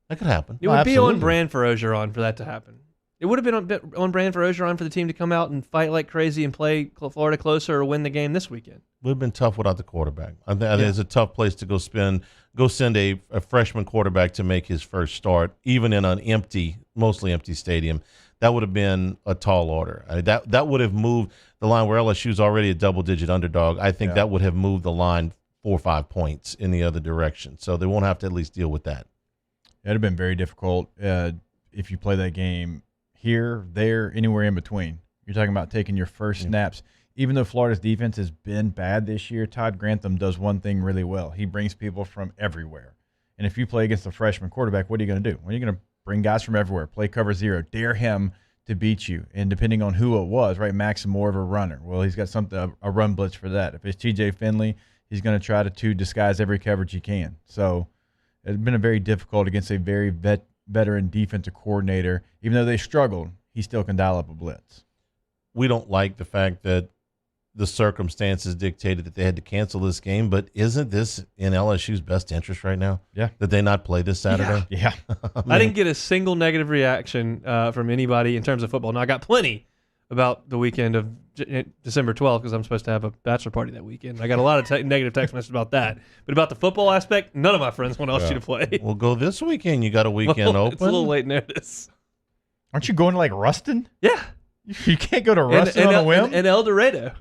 Speaker 2: That could happen.
Speaker 15: It would be on brand for Orgeron for that to happen. It would have been on brand for Orgeron for the team to come out and fight like crazy and play Florida closer or win the game this weekend.
Speaker 2: Would have been tough without the quarterback. I think it's a tough place to go send a freshman quarterback to make his first start, even in an mostly empty stadium. That would have been a tall order. That would have moved the line where LSU's already a double-digit underdog. I think that would have moved the line 4 or 5 points in the other direction. So they won't have to at least deal with that.
Speaker 3: It would have been very difficult if you play that game here, there, anywhere in between. You're talking about taking your first snaps. even though Florida's defense has been bad this year, Todd Grantham does one thing really well. He brings people from everywhere. And if you play against a freshman quarterback, what are you going to do? Well, you're going to bring guys from everywhere, play cover zero, dare him to beat you. And depending on who it was, right, Max is more of a runner. Well, he's got a run blitz for that. If it's TJ Finley, he's going to try to disguise every coverage he can. So it's been a very difficult against a very veteran defensive coordinator. Even though they struggled, he still can dial up a blitz.
Speaker 2: We don't like the fact that the circumstances dictated that they had to cancel this game, but isn't this in LSU's best interest right now?
Speaker 3: Yeah.
Speaker 2: That they not play this Saturday?
Speaker 3: Yeah.
Speaker 15: I didn't get a single negative reaction from anybody in terms of football. Now, I got plenty about the weekend of December 12th because I'm supposed to have a bachelor party that weekend. I got a lot of negative text messages about that. But about the football aspect, none of my friends want LSU to play.
Speaker 2: Well, go this weekend. You got a weekend open.
Speaker 15: It's a little late notice.
Speaker 3: Aren't you going to, like, Ruston?
Speaker 15: Yeah.
Speaker 3: You can't go to Ruston on a whim?
Speaker 15: And El Dorado.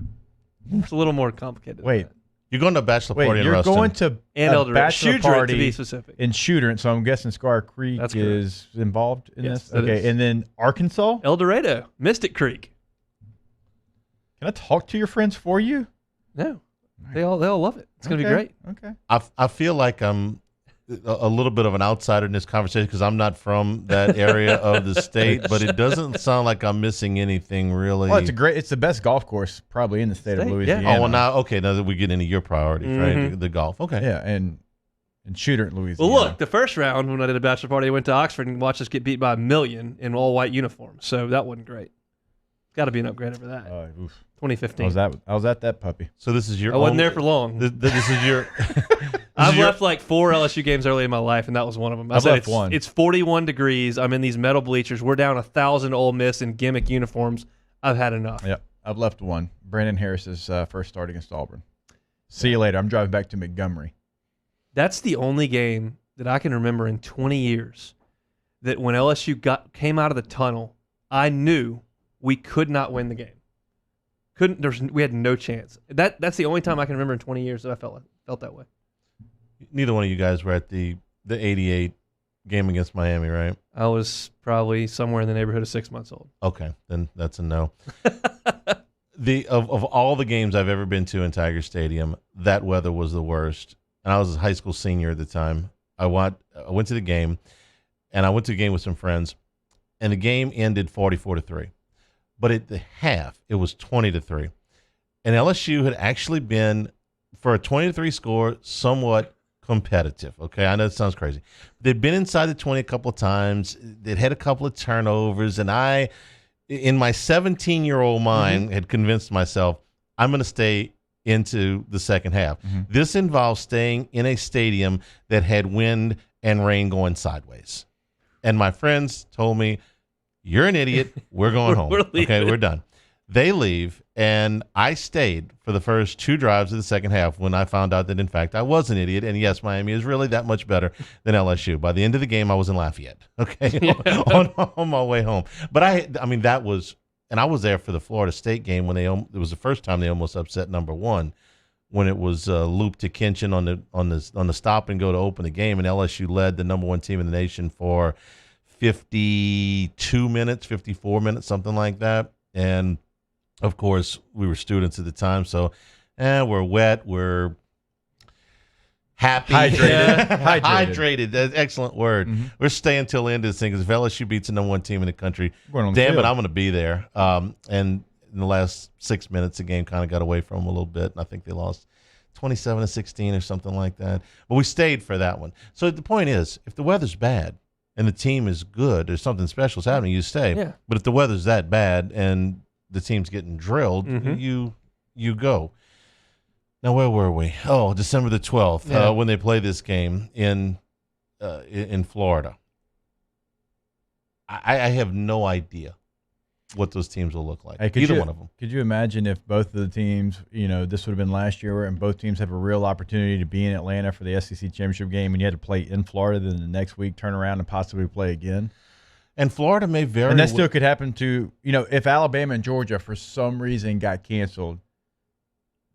Speaker 15: It's a little more complicated.
Speaker 3: Wait.
Speaker 2: You're going to a bachelor party in Ruston.
Speaker 3: You're going to
Speaker 15: and
Speaker 3: a bachelor party
Speaker 15: to be specific.
Speaker 3: in Shooter, so I'm guessing Scar Creek is involved in this? Okay, and then Arkansas?
Speaker 15: El Dorado, Mystic Creek.
Speaker 3: Can I talk to your friends for you?
Speaker 15: No. They all love it. It's going to be great.
Speaker 3: Okay.
Speaker 2: I feel like I'm a little bit of an outsider in this conversation because I'm not from that area of the state, but it doesn't sound like I'm missing anything really.
Speaker 3: Well, it's the best golf course probably in the state of Louisiana.
Speaker 2: Yeah. Oh, well, now that we get into your priorities, right? The golf. Okay.
Speaker 3: Yeah, and Shooter in Louisiana.
Speaker 15: Well, look, the first round when I did a bachelor party, I went to Oxford and watched us get beat by 1 million in all-white uniforms, so that wasn't great. Got to be an upgrade over that. 2015.
Speaker 3: I was at that puppy.
Speaker 2: So this is your
Speaker 15: I wasn't there for long.
Speaker 2: This is your...
Speaker 15: I've left like 4 LSU games early in my life, and that was one of them.
Speaker 3: I've left one.
Speaker 15: It's 41 degrees. I'm in these metal bleachers. We're down 1,000 Ole Miss in gimmick uniforms. I've had enough.
Speaker 3: Yep, I've left one. Brandon Harris's first start against Auburn. See you later. I'm driving back to Montgomery.
Speaker 15: That's the only game that I can remember in 20 years that when LSU came out of the tunnel, I knew we could not win the game. We had no chance. That's the only time I can remember in 20 years that I felt that way.
Speaker 2: Neither one of you guys were at the 88 game against Miami, right?
Speaker 15: I was probably somewhere in the neighborhood of 6 months old.
Speaker 2: Okay, then that's a no. Of all the games I've ever been to in Tiger Stadium, that weather was the worst. And I was a high school senior at the time. I went to the game, and I went to the game with some friends, and the game ended 44-3. But at the half, it was 20-3. And LSU had actually been, for a 20-3 score, somewhat competitive. Okay, I know it sounds crazy. They'd been inside the 20 a couple of times. They'd had a couple of turnovers, and I, in my 17-year-old mind, had convinced myself I'm going to stay into the second half. This involves staying in a stadium that had wind and rain going sideways. And my friends told me, "You're an idiot. We're going home. Okay, we're done." They leave, and I stayed for the first 2 drives of the second half when I found out that, in fact, I was an idiot. And, yes, Miami is really that much better than LSU. By the end of the game, I was in Lafayette, okay, on my way home. But, I mean, that was – and I was there for the Florida State game when it was the first time they almost upset number 1 when it was looped to Kinchin on the stop and go to open the game, and LSU led the number 1 team in the nation for 52 minutes, 54 minutes, something like that. And – of course, we were students at the time, so we're wet, we're happy. Hydrated. That's an excellent word. We're staying till the end of this thing because if LSU beats the number 1 team in the country, damn it, I'm going to be there. And in the last 6 minutes, the game kind of got away from them a little bit, and I think they lost 27-16 or something like that. But we stayed for that one. So the point is, if the weather's bad and the team is good, or something special is happening, you stay.
Speaker 15: Yeah.
Speaker 2: But if the weather's that bad and the team's getting drilled, you go. Now, where were we? Oh, December the 12th, when they play this game in Florida. I have no idea what those teams will look like. Either one of them.
Speaker 3: Could you imagine if both of the teams, this would have been last year, and both teams have a real opportunity to be in Atlanta for the SEC championship game, and you had to play in Florida, then the next week turn around and possibly play again?
Speaker 2: And Florida may very
Speaker 3: and that still could happen to, if Alabama and Georgia for some reason got canceled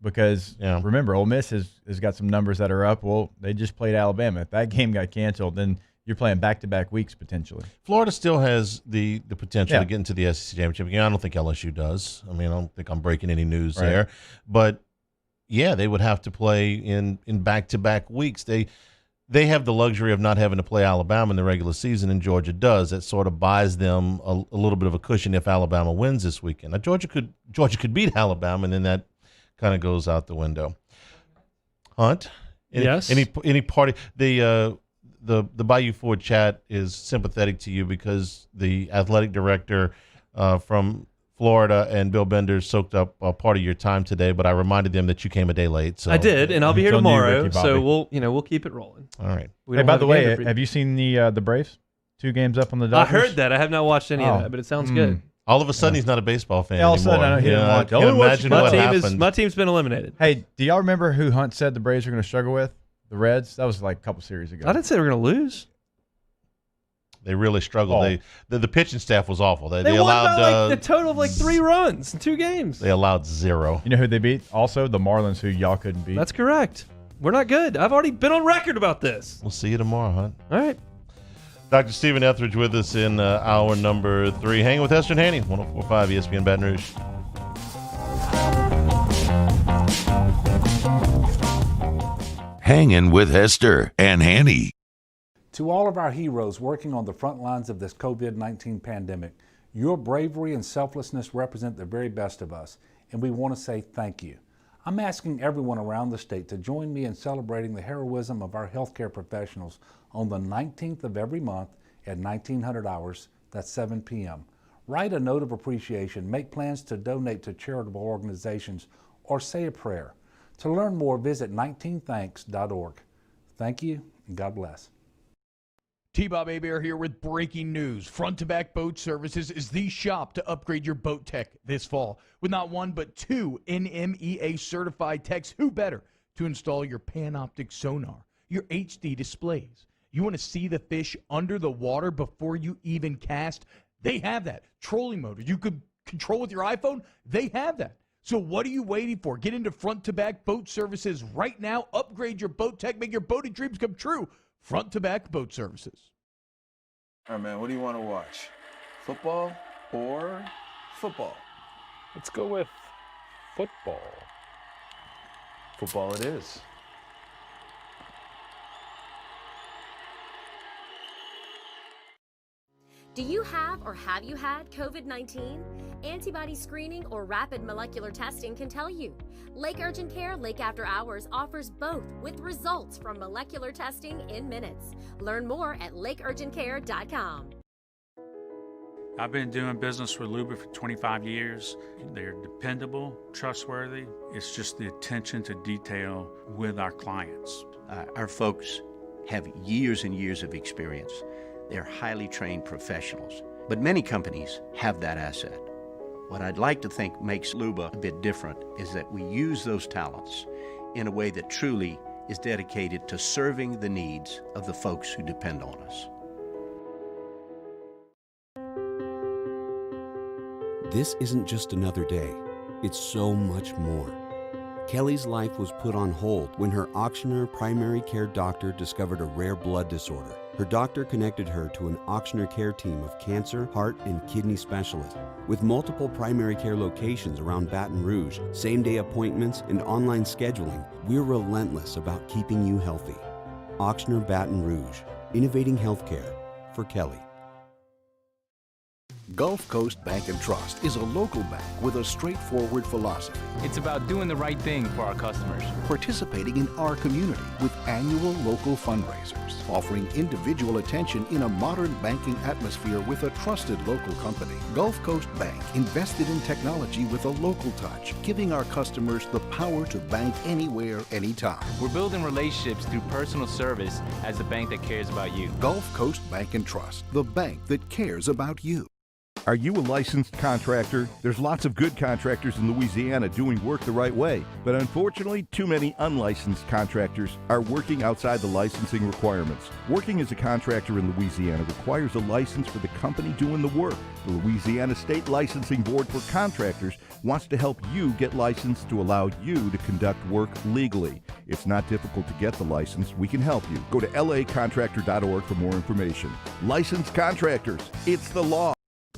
Speaker 3: because, remember, Ole Miss has got some numbers that are up. Well, they just played Alabama. If that game got canceled, then you're playing back-to-back weeks potentially.
Speaker 2: Florida still has the potential
Speaker 3: Yeah.
Speaker 2: to get into the SEC championship game. I don't think LSU does. I mean, I don't think I'm breaking any news
Speaker 3: Right.
Speaker 2: there. But yeah, they would have to play in back-to-back weeks. They have the luxury of not having to play Alabama in the regular season, and Georgia does. That sort of buys them a little bit of a cushion if Alabama wins this weekend. Now, Georgia could beat Alabama, and then that kind of goes out the window. Hunt,
Speaker 15: Yes.
Speaker 2: Any party? The Bayou Ford chat is sympathetic to you because the athletic director from Florida and Bill Bender soaked up part of your time today, but I reminded them that you came a day late. So
Speaker 15: I did, and I'll be here
Speaker 3: It's on you,
Speaker 15: tomorrow.
Speaker 3: Ricky
Speaker 15: So
Speaker 3: Bobby.
Speaker 15: we'll keep it rolling.
Speaker 2: All right.
Speaker 15: We
Speaker 3: Hey,
Speaker 15: don't
Speaker 3: by
Speaker 15: have
Speaker 3: the
Speaker 15: a game
Speaker 3: way,
Speaker 15: to
Speaker 3: have you seen the Braves? 2 games up on the
Speaker 15: I
Speaker 3: Dodgers.
Speaker 15: heard that. I have not watched any of that, but it sounds good.
Speaker 2: All of a sudden, he's not a baseball fan
Speaker 3: All of a
Speaker 2: anymore.
Speaker 3: sudden, I know he didn't watch.
Speaker 2: I can't imagine what happened.
Speaker 15: My team's been eliminated.
Speaker 3: Hey, do y'all remember who Hunt said the Braves were going to struggle with? The Reds? That was like a couple series ago.
Speaker 15: I didn't say they were going to lose.
Speaker 2: They really struggled.
Speaker 3: Oh.
Speaker 2: The pitching staff was awful. They
Speaker 15: They won
Speaker 2: allowed
Speaker 15: by like the total of like 3 runs in 2 games.
Speaker 2: they allowed 0.
Speaker 3: You know who they beat? Also, the Marlins, who y'all couldn't beat.
Speaker 15: That's correct. We're not good. I've already been on record about this.
Speaker 2: We'll see you tomorrow, Hunt.
Speaker 15: All right.
Speaker 2: Dr. Stephen Etheridge with us in hour number 3. Hanging with Hester and Hanny, 104.5 ESPN Baton Rouge.
Speaker 1: Hangin' with Hester and Hanny.
Speaker 9: To all of our heroes working on the front lines of this COVID-19 pandemic, your bravery and selflessness represent the very best of us, and we want to say thank you. I'm asking everyone around the state to join me in celebrating the heroism of our healthcare professionals on the 19th of every month at 1900 hours, that's 7 p.m. Write a note of appreciation, make plans to donate to charitable organizations, or say a prayer. To learn more, visit 19thanks.org. Thank you, and God bless.
Speaker 22: T-Bob Abear here with breaking news. Front to Back Boat Services is the shop to upgrade your boat tech this fall. With not 1 but 2 NMEA certified techs, who better to install your Panoptic sonar, your HD displays. You want to see the fish under the water before you even cast? They have that. Trolling motor you could control with your iPhone? They have that. So what are you waiting for? Get into Front to Back Boat Services right now. Upgrade your boat tech. Make your boating dreams come true. Front to Back Boat Services.
Speaker 11: All right, man, what do you want to watch? Football or football?
Speaker 16: Let's go with football.
Speaker 11: Football it is.
Speaker 17: Do you have or have you had COVID-19? Antibody screening or rapid molecular testing can tell you. Lake Urgent Care Lake After Hours offers both with results from molecular testing in minutes. Learn more at lakeurgentcare.com.
Speaker 21: I've been doing business with Luba for 25 years. They're dependable, trustworthy. It's just the attention to detail with our clients.
Speaker 12: Our folks have years and years of experience. They're highly trained professionals, but many companies have that asset. What I'd like to think makes Luba a bit different is that we use those talents in a way that truly is dedicated to serving the needs of the folks who depend on us.
Speaker 13: This isn't just another day. It's so much more. Kelly's life was put on hold when her auctioneer primary care doctor discovered a rare blood disorder. Her doctor connected her to an auctioneer care team of cancer, heart, and kidney specialists. With multiple primary care locations around Baton Rouge, same-day appointments, and online scheduling, we're relentless about keeping you healthy. Auctioneer Baton Rouge, innovating healthcare for Kelly.
Speaker 8: Gulf Coast Bank and Trust is a local bank with a straightforward philosophy.
Speaker 19: It's about doing the right thing for our customers.
Speaker 8: Participating in our community with annual local fundraisers, offering individual attention in a modern banking atmosphere with a trusted local company. Gulf Coast Bank invested in technology with a local touch, giving our customers the power to bank anywhere, anytime.
Speaker 19: We're building relationships through personal service as the bank that cares about you.
Speaker 8: Gulf Coast Bank and Trust, the bank that cares about you.
Speaker 24: Are you a licensed contractor? There's lots of good contractors in Louisiana doing work the right way, but unfortunately, too many unlicensed contractors are working outside the licensing requirements. Working as a contractor in Louisiana requires a license for the company doing the work. The Louisiana State Licensing Board for Contractors wants to help you get licensed to allow you to conduct work legally. It's not difficult to get the license. We can help you. Go to lacontractor.org for more information. Licensed contractors, it's the law.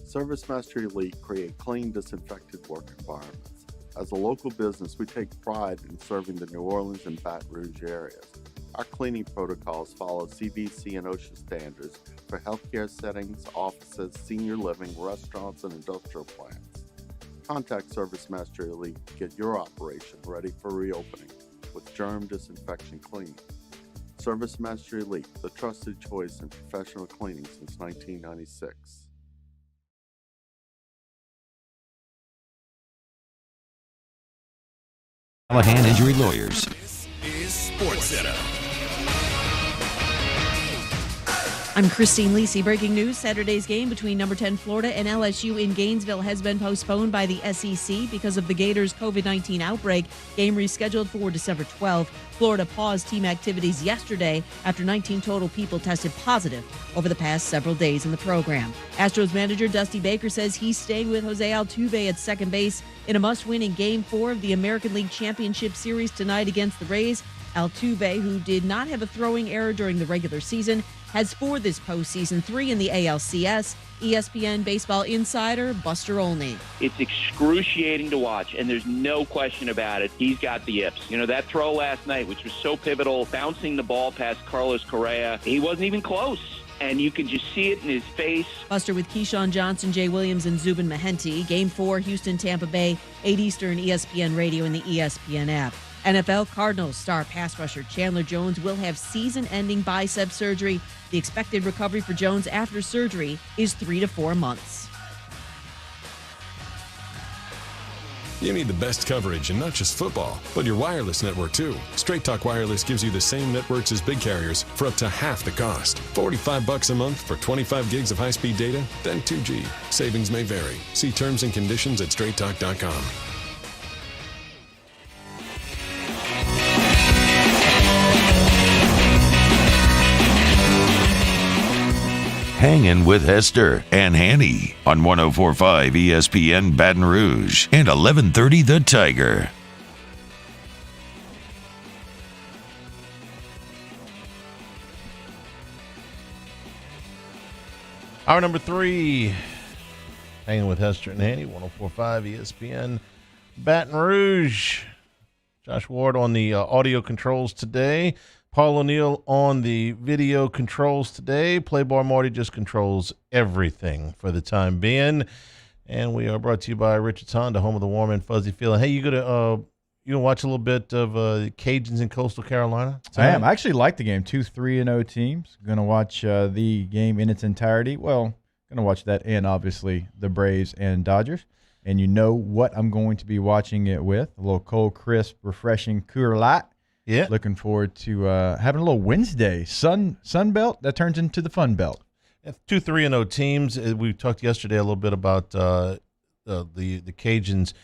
Speaker 4: ServiceMaster Elite create clean, disinfected work environments. As a local business, we take pride in serving the New Orleans and Baton Rouge areas. Our cleaning protocols follow CDC and OSHA standards for healthcare settings, offices, senior living, restaurants, and industrial plants. Contact ServiceMaster Elite to get your operation ready for reopening with germ disinfection cleaning. ServiceMaster Elite, the trusted choice in professional cleaning since 1996.
Speaker 1: Callahan Injury Lawyers.
Speaker 5: This is SportsCenter.
Speaker 6: I'm Christine Lisi. Breaking news, Saturday's game between number 10 Florida and LSU in Gainesville has been postponed by the SEC because of the Gators' COVID-19 outbreak. Game rescheduled for December 12th. Florida paused team activities yesterday after 19 total people tested positive over the past several days in the program. Astros manager Dusty Baker says he's staying with Jose Altuve at second base in a must-win in Game 4 of the American League Championship Series tonight against the Rays. Altuve, who did not have a throwing error during the regular season, has 4 this postseason, 3 in the ALCS. ESPN baseball insider Buster Olney.
Speaker 14: It's excruciating to watch, and there's no question about it. He's got the yips. You know, that throw last night, which was so pivotal, bouncing the ball past Carlos Correa, he wasn't even close. And you can just see it in his face.
Speaker 6: Buster with Keyshawn Johnson, Jay Williams, and Zubin Mehenti. Game 4, Houston, Tampa Bay, 8 Eastern, ESPN Radio and the ESPN app. NFL Cardinals star pass rusher Chandler Jones will have season-ending bicep surgery. The expected recovery for Jones after surgery is 3 to 4 months.
Speaker 20: You need the best coverage, and not just football, but your wireless network too. Straight Talk Wireless gives you the same networks as big carriers for up to half the cost. $45 a month for 25 gigs of high-speed data, then 2G. Savings may vary. See terms and conditions at straighttalk.com.
Speaker 1: Hangin' with Hester and Hanny on 104.5 ESPN Baton Rouge and 1130 The Tiger.
Speaker 2: Hour number 3, Hanging with Hester and Hanny, 104.5 ESPN Baton Rouge. Josh Ward on the audio controls today. Paul O'Neill on the video controls today. Playboy Marty just controls everything for the time being. And we are brought to you by Richard's Honda, home of the warm and fuzzy feeling. Hey, you gonna watch a little bit of Cajuns in Coastal Carolina tonight?
Speaker 3: I am. I actually like the game. 2 3-0 teams. Going to watch the game in its entirety. Well, going to watch that and obviously the Braves and Dodgers. And you know what I'm going to be watching it with? A little cold, crisp, refreshing Coors Light.
Speaker 2: Yeah.
Speaker 3: Looking forward to having a little Wednesday sun belt that turns into the fun belt.
Speaker 2: 2 3-0 teams. We talked yesterday a little bit about the Cajuns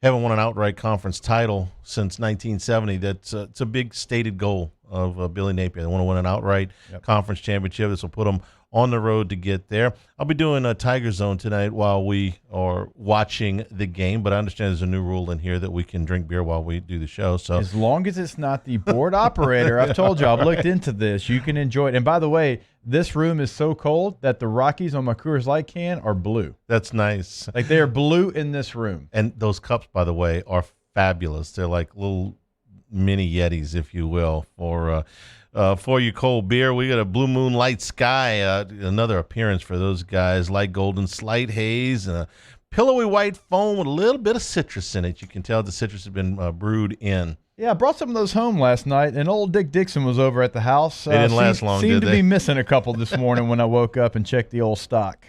Speaker 2: haven't won an outright conference title since 1970. That's it's a big stated goal of Billy Napier. They want to win an outright conference championship. This will put them on the road to get there. I'll be doing a Tiger Zone tonight while we are watching the game, but I understand there's a new rule in here that we can drink beer while we do the show. So
Speaker 3: as long as it's not the board operator, I've told you, I've looked into this. You can enjoy it. And by the way, this room is so cold that the Rockies on my Coors Light can are blue.
Speaker 2: That's nice.
Speaker 3: Like they are blue in this room.
Speaker 2: And those cups, by the way, are fabulous. They're like little mini Yetis, if you will, for your cold beer. We got a Blue Moon Light Sky, another appearance for those guys. Light golden, slight haze, and a pillowy white foam with a little bit of citrus in it. You can tell the citrus has been brewed in.
Speaker 3: Yeah, I brought some of those home last night, and old Dick Dixon was over at the house.
Speaker 2: They didn't last long,
Speaker 3: Seemed
Speaker 2: did
Speaker 3: to
Speaker 2: they?
Speaker 3: be missing a couple this morning when I woke up and checked the old stock.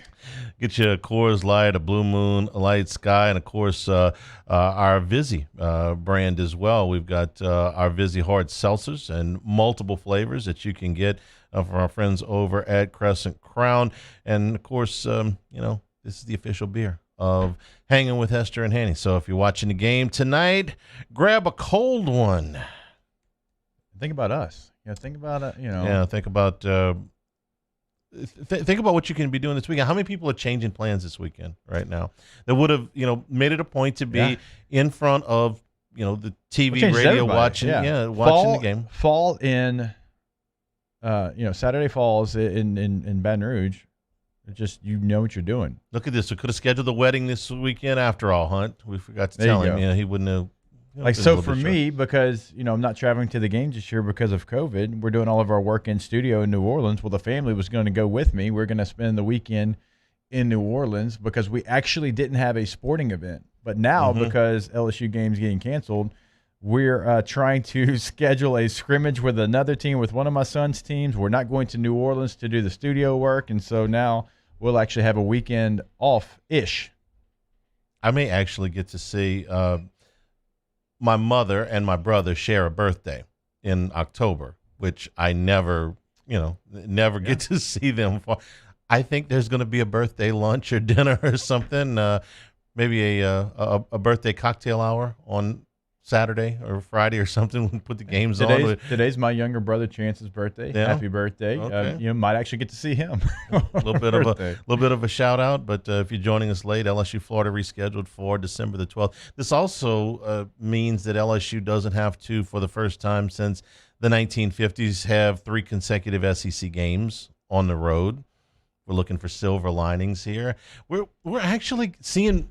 Speaker 2: Get you a Coors Light, a Blue Moon, a Light Sky, and, of course, our Vizzy brand as well. We've got our Vizzy Hard Seltzers and multiple flavors that you can get from our friends over at Crescent Crown. And, of course, this is the official beer of Hanging with Hester and Hanny. So if you're watching the game tonight, grab a cold one.
Speaker 3: Think about us. Think about it,
Speaker 2: Yeah, think about think about what you can be doing this weekend. How many people are changing plans this weekend right now that would have, made it a point to be in front of the TV,
Speaker 3: Changes
Speaker 2: radio,
Speaker 3: everybody.
Speaker 2: watching the game.
Speaker 3: Fall in, Saturday falls in Baton Rouge. It just, you know what you're doing.
Speaker 2: Look at this. We could have scheduled the wedding this weekend after all, Hunt. We forgot to tell him. He wouldn't have.
Speaker 3: So for me, because, I'm not traveling to the games this year because of COVID, we're doing all of our work in studio in New Orleans. Well, the family was going to go with me. We're going to spend the weekend in New Orleans because we actually didn't have a sporting event. But now, because LSU games getting canceled, we're trying to schedule a scrimmage with another team, with one of my son's teams. We're not going to New Orleans to do the studio work, and so now we'll actually have a weekend off-ish.
Speaker 2: I may actually get to see my mother and my brother share a birthday in October, which I never get to see them for. I think there's going to be a birthday lunch or dinner or something, maybe a birthday cocktail hour on Saturday or Friday or something. We put the games on.
Speaker 3: Today's my younger brother Chance's birthday.
Speaker 2: Yeah?
Speaker 3: Happy birthday!
Speaker 2: Okay.
Speaker 3: Might actually get to see him.
Speaker 2: A little bit of a shout out. But if you're joining us late, LSU Florida rescheduled for December the 12th. This also means that LSU doesn't have to, for the first time since the 1950s, have 3 consecutive SEC games on the road. We're looking for silver linings here. We're actually seeing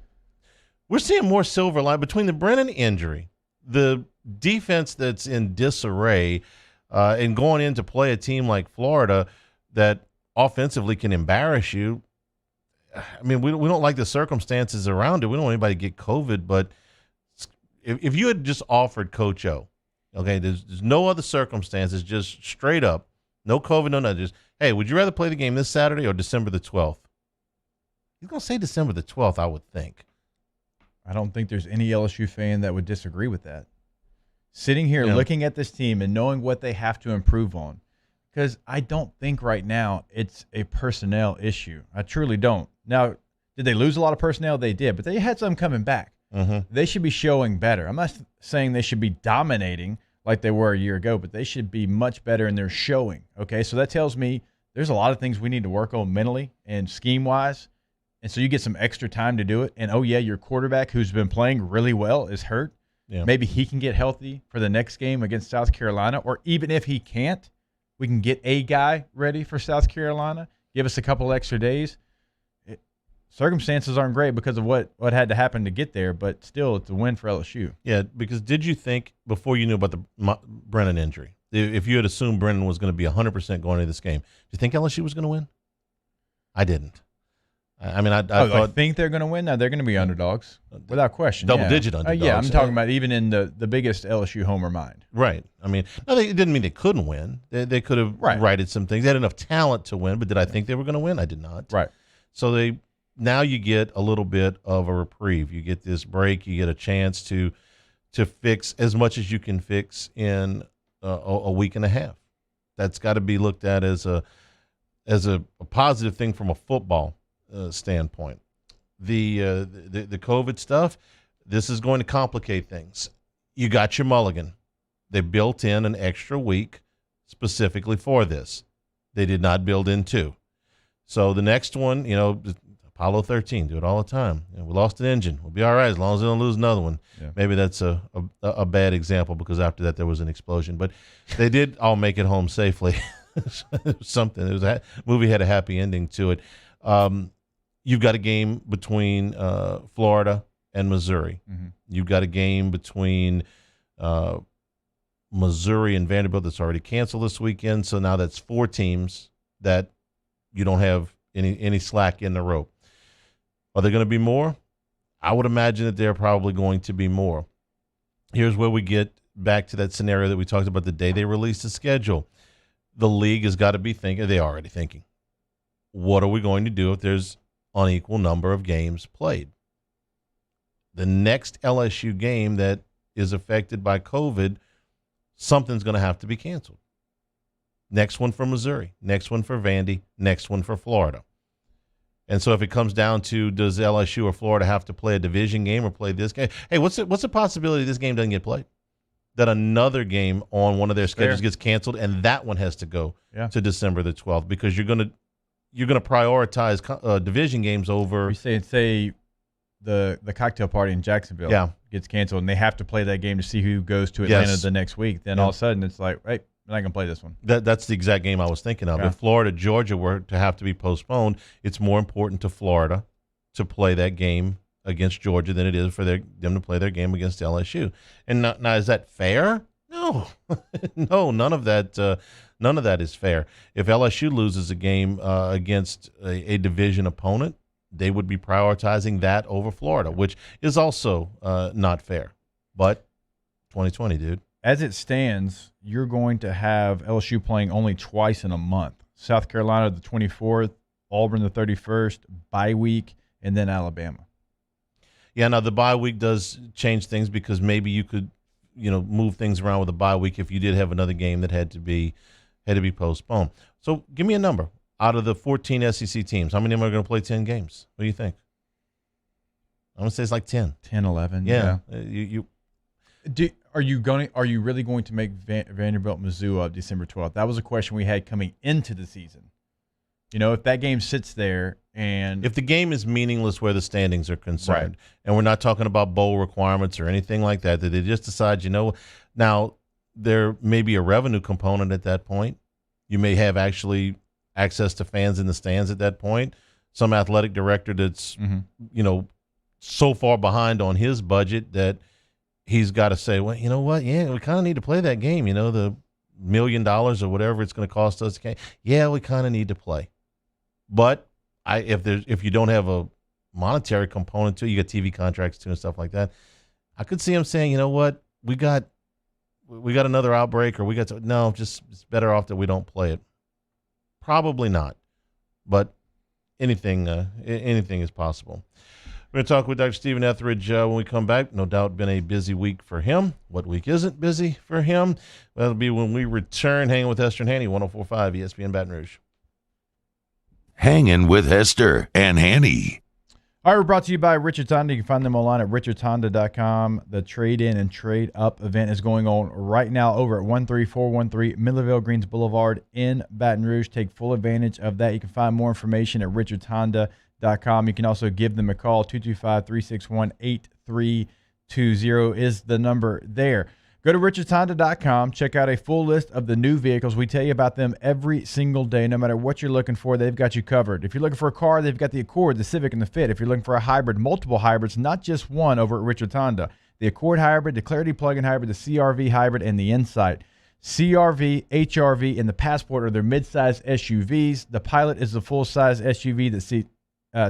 Speaker 2: more silver line between the Brennan injury, the defense that's in disarray, and going in to play a team like Florida that offensively can embarrass you. I mean, we don't like the circumstances around it. We don't want anybody to get COVID, but if you had just offered Coach O, okay, there's no other circumstances, just straight up, no COVID, no nothing, just, hey, would you rather play the game this Saturday or December the 12th? He's going to say December the 12th, I would think.
Speaker 3: I don't think there's any LSU fan that would disagree with that. Sitting here looking at this team and knowing what they have to improve on, because I don't think right now it's a personnel issue. I truly don't. Now, did they lose a lot of personnel? They did, but they had some coming back. They should be showing better. I'm not saying they should be dominating like they were a year ago, but they should be much better in their showing. Okay, so that tells me there's a lot of things we need to work on mentally and scheme-wise. And so you get some extra time to do it. And, your quarterback who's been playing really well is hurt. Yeah. Maybe he can get healthy for the next game against South Carolina. Or even if he can't, we can get a guy ready for South Carolina, give us a couple extra days. Circumstances aren't great because of what had to happen to get there, but still it's a win for LSU.
Speaker 2: Yeah, because did you think, before you knew about the Brennan injury, if you had assumed Brennan was going to be 100% going into this game, do you think LSU was going to win? I didn't. I mean, I thought.
Speaker 3: I think they're going to win. Now they're going to be underdogs, without question.
Speaker 2: Double-digit underdogs.
Speaker 3: I'm talking about even in the biggest LSU homer mind.
Speaker 2: Right. I mean, it didn't mean they couldn't win. They could have righted some things. They had enough talent to win, but did I think they were going to win? I did not.
Speaker 3: Right.
Speaker 2: So now you get a little bit of a reprieve. You get this break. You get a chance to fix as much as you can fix in a week and a half. That's got to be looked at as a positive thing from a football standpoint. The COVID stuff, this is going to complicate things. You got your mulligan. They built in an extra week specifically for this. They did not build in 2. So the next one, Apollo 13, do it all the time. We lost an engine. We'll be all right as long as they don't lose another one. Yeah. Maybe that's a bad example because after that there was an explosion. But they did all make it home safely. Something. Movie had a happy ending to it. You've got a game between Florida and Missouri. You've got a game between Missouri and Vanderbilt that's already canceled this weekend. So now that's 4 teams that you don't have any slack in the rope. Are there going to be more? I would imagine that there are probably going to be more. Here's where we get back to that scenario that we talked about the day they released the schedule. The league has got to be thinking, they're already thinking, what are we going to do if there's unequal number of games played? The next LSU game that is affected by COVID, something's going to have to be canceled. Next one for Missouri, next one for Vandy, next one for Florida. And so if it comes down to, does LSU or Florida have to play a division game or play this game? Hey, what's the possibility this game doesn't get played? That another game on one of their schedules gets canceled and that one has to go to December the 12th because you're going to prioritize division games over.
Speaker 3: We say the cocktail party in Jacksonville gets canceled, and they have to play that game to see who goes to Atlanta the next week, then all of a sudden it's like, hey, we're not going to play this one.
Speaker 2: That's the exact game I was thinking of. If Florida, Georgia were to have to be postponed, it's more important to Florida to play that game against Georgia than it is for them to play their game against LSU. And now is that fair? No, no, none of that is fair. If LSU loses a game against a division opponent, they would be prioritizing that over Florida, which is also not fair. But 2020, dude.
Speaker 3: As it stands, you're going to have LSU playing only twice in a month. South Carolina the 24th, Auburn the 31st, bye week, and then Alabama.
Speaker 2: Yeah, now the bye week does change things because maybe you could, move things around with a bye week if you did have another game that had to be postponed. So give me a number. Out of the 14 SEC teams, how many of them are going to play 10 games? What do you think? I'm going to say it's like 10.
Speaker 3: 10, 11.
Speaker 2: Yeah.
Speaker 3: Are you really going to make Vanderbilt Mizzou up December 12th? That was a question we had coming into the season. If that game sits there and
Speaker 2: if the game is meaningless where the standings are concerned, and we're not talking about bowl requirements or anything like that they just decide, now there may be a revenue component at that point. You may have actually access to fans in the stands at that point. Some athletic director that's, so far behind on his budget that he's got to say, well, you know what? Yeah, we kind of need to play that game. The $1 million or whatever it's going to cost us. Yeah, we kind of need to play. But if you don't have a monetary component to it, you got TV contracts too and stuff like that. I could see him saying, you know what? We got another outbreak, or it's better off that we don't play it. Probably not, but anything is possible. We're going to talk with Dr. Stephen Etheridge when we come back. No doubt been a busy week for him. What week isn't busy for him? That'll be when we return. Hanging with Hester and Hanny, 104.5 ESPN Baton Rouge.
Speaker 1: Hanging with Hester and Hanny.
Speaker 3: All right, we're brought to you by Richards Honda. You can find them online at richardshonda.com. The trade-in and trade-up event is going on right now over at 13413 Millerville Greens Boulevard in Baton Rouge. Take full advantage of that. You can find more information at richardshonda.com. You can also give them a call. 225-361-8320 is the number there. Go to richardshonda.com. Check out a full list of the new vehicles. We tell you about them every single day. No matter what you're looking for, they've got you covered. If you're looking for a car, they've got the Accord, the Civic, and the Fit. If you're looking for a hybrid, multiple hybrids, not just one, over at Richards Honda. The Accord hybrid, the Clarity plug-in hybrid, the CR-V hybrid, and the Insight. CR-V, HR-V, and the Passport are their midsize SUVs. The Pilot is the full-size SUV that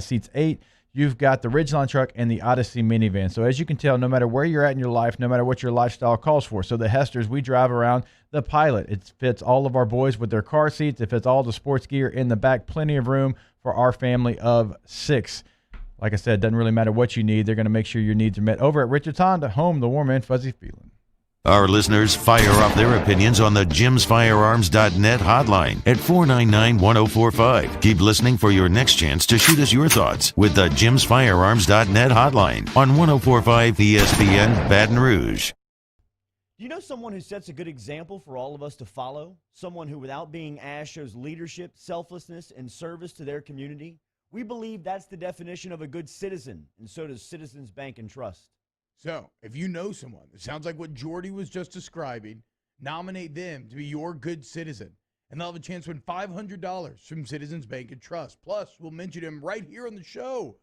Speaker 3: seats 8. You've got the Ridgeline truck and the Odyssey minivan. So as you can tell, no matter where you're at in your life, no matter what your lifestyle calls for. So the Hesters, we drive around the Pilot. It fits all of our boys with their car seats. It fits all the sports gear in the back. Plenty of room for our family of 6. Like I said, doesn't really matter what you need. They're going to make sure your needs are met. Over at Richards Honda, home the warm and fuzzy feeling.
Speaker 1: Our listeners fire off their opinions on the jimsfirearms.net hotline at 499-1045. Keep listening for your next chance to shoot us your thoughts with the jimsfirearms.net hotline on 1045 ESPN Baton Rouge.
Speaker 7: Do you know someone who sets a good example for all of us to follow? Someone who, without being asked, shows leadership, selflessness, and service to their community? We believe that's the definition of a good citizen, and so does Citizens Bank and Trust.
Speaker 22: So, if you know someone that sounds like what Jordy was just describing, nominate them to be your good citizen, and they'll have a chance to win $500 from Citizens Bank and Trust. Plus, we'll mention him right here on the show.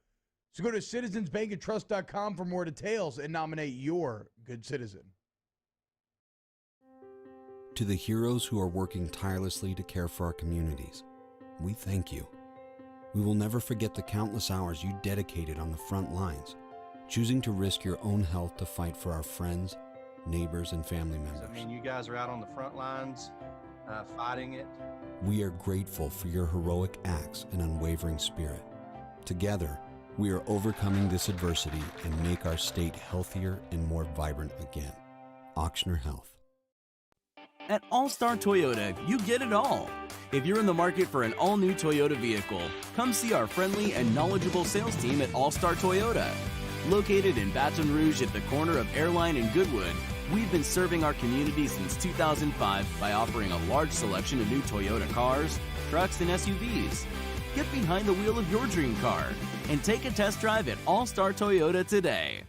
Speaker 22: So go to citizensbankandtrust.com for more details and nominate your good citizen.
Speaker 13: To the heroes who are working tirelessly to care for our communities, we thank you. We will never forget the countless hours you dedicated on the front lines, choosing to risk your own health to fight for our friends, neighbors, and family members.
Speaker 10: You guys are out on the front lines fighting it.
Speaker 13: We are grateful for your heroic acts and unwavering spirit. Together, we are overcoming this adversity and make our state healthier and more vibrant again. Ochsner Health.
Speaker 18: At All-Star Toyota, you get it all. If you're in the market for an all-new Toyota vehicle, come see our friendly and knowledgeable sales team at All-Star Toyota. Located in Baton Rouge at the corner of Airline and Goodwood, we've been serving our community since 2005 by offering a large selection of new Toyota cars, trucks, and SUVs. Get behind the wheel of your dream car. and take a test drive at All Star Toyota today.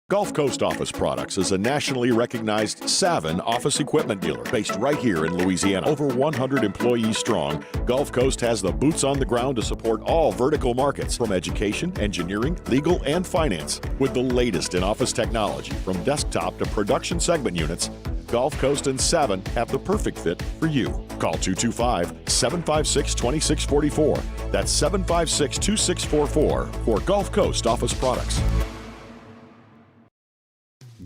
Speaker 9: Gulf Coast Office Products is a nationally recognized Savin office equipment dealer based right here in Louisiana. Over 100 employees strong, Gulf Coast has the boots on the ground to support all vertical markets, from education, engineering, legal, and finance. With the latest in office technology, from desktop to production segment units, Gulf Coast and Savin have the perfect fit for you. Call 225-756-2644. That's 756-2644 for Gulf Coast Office Products.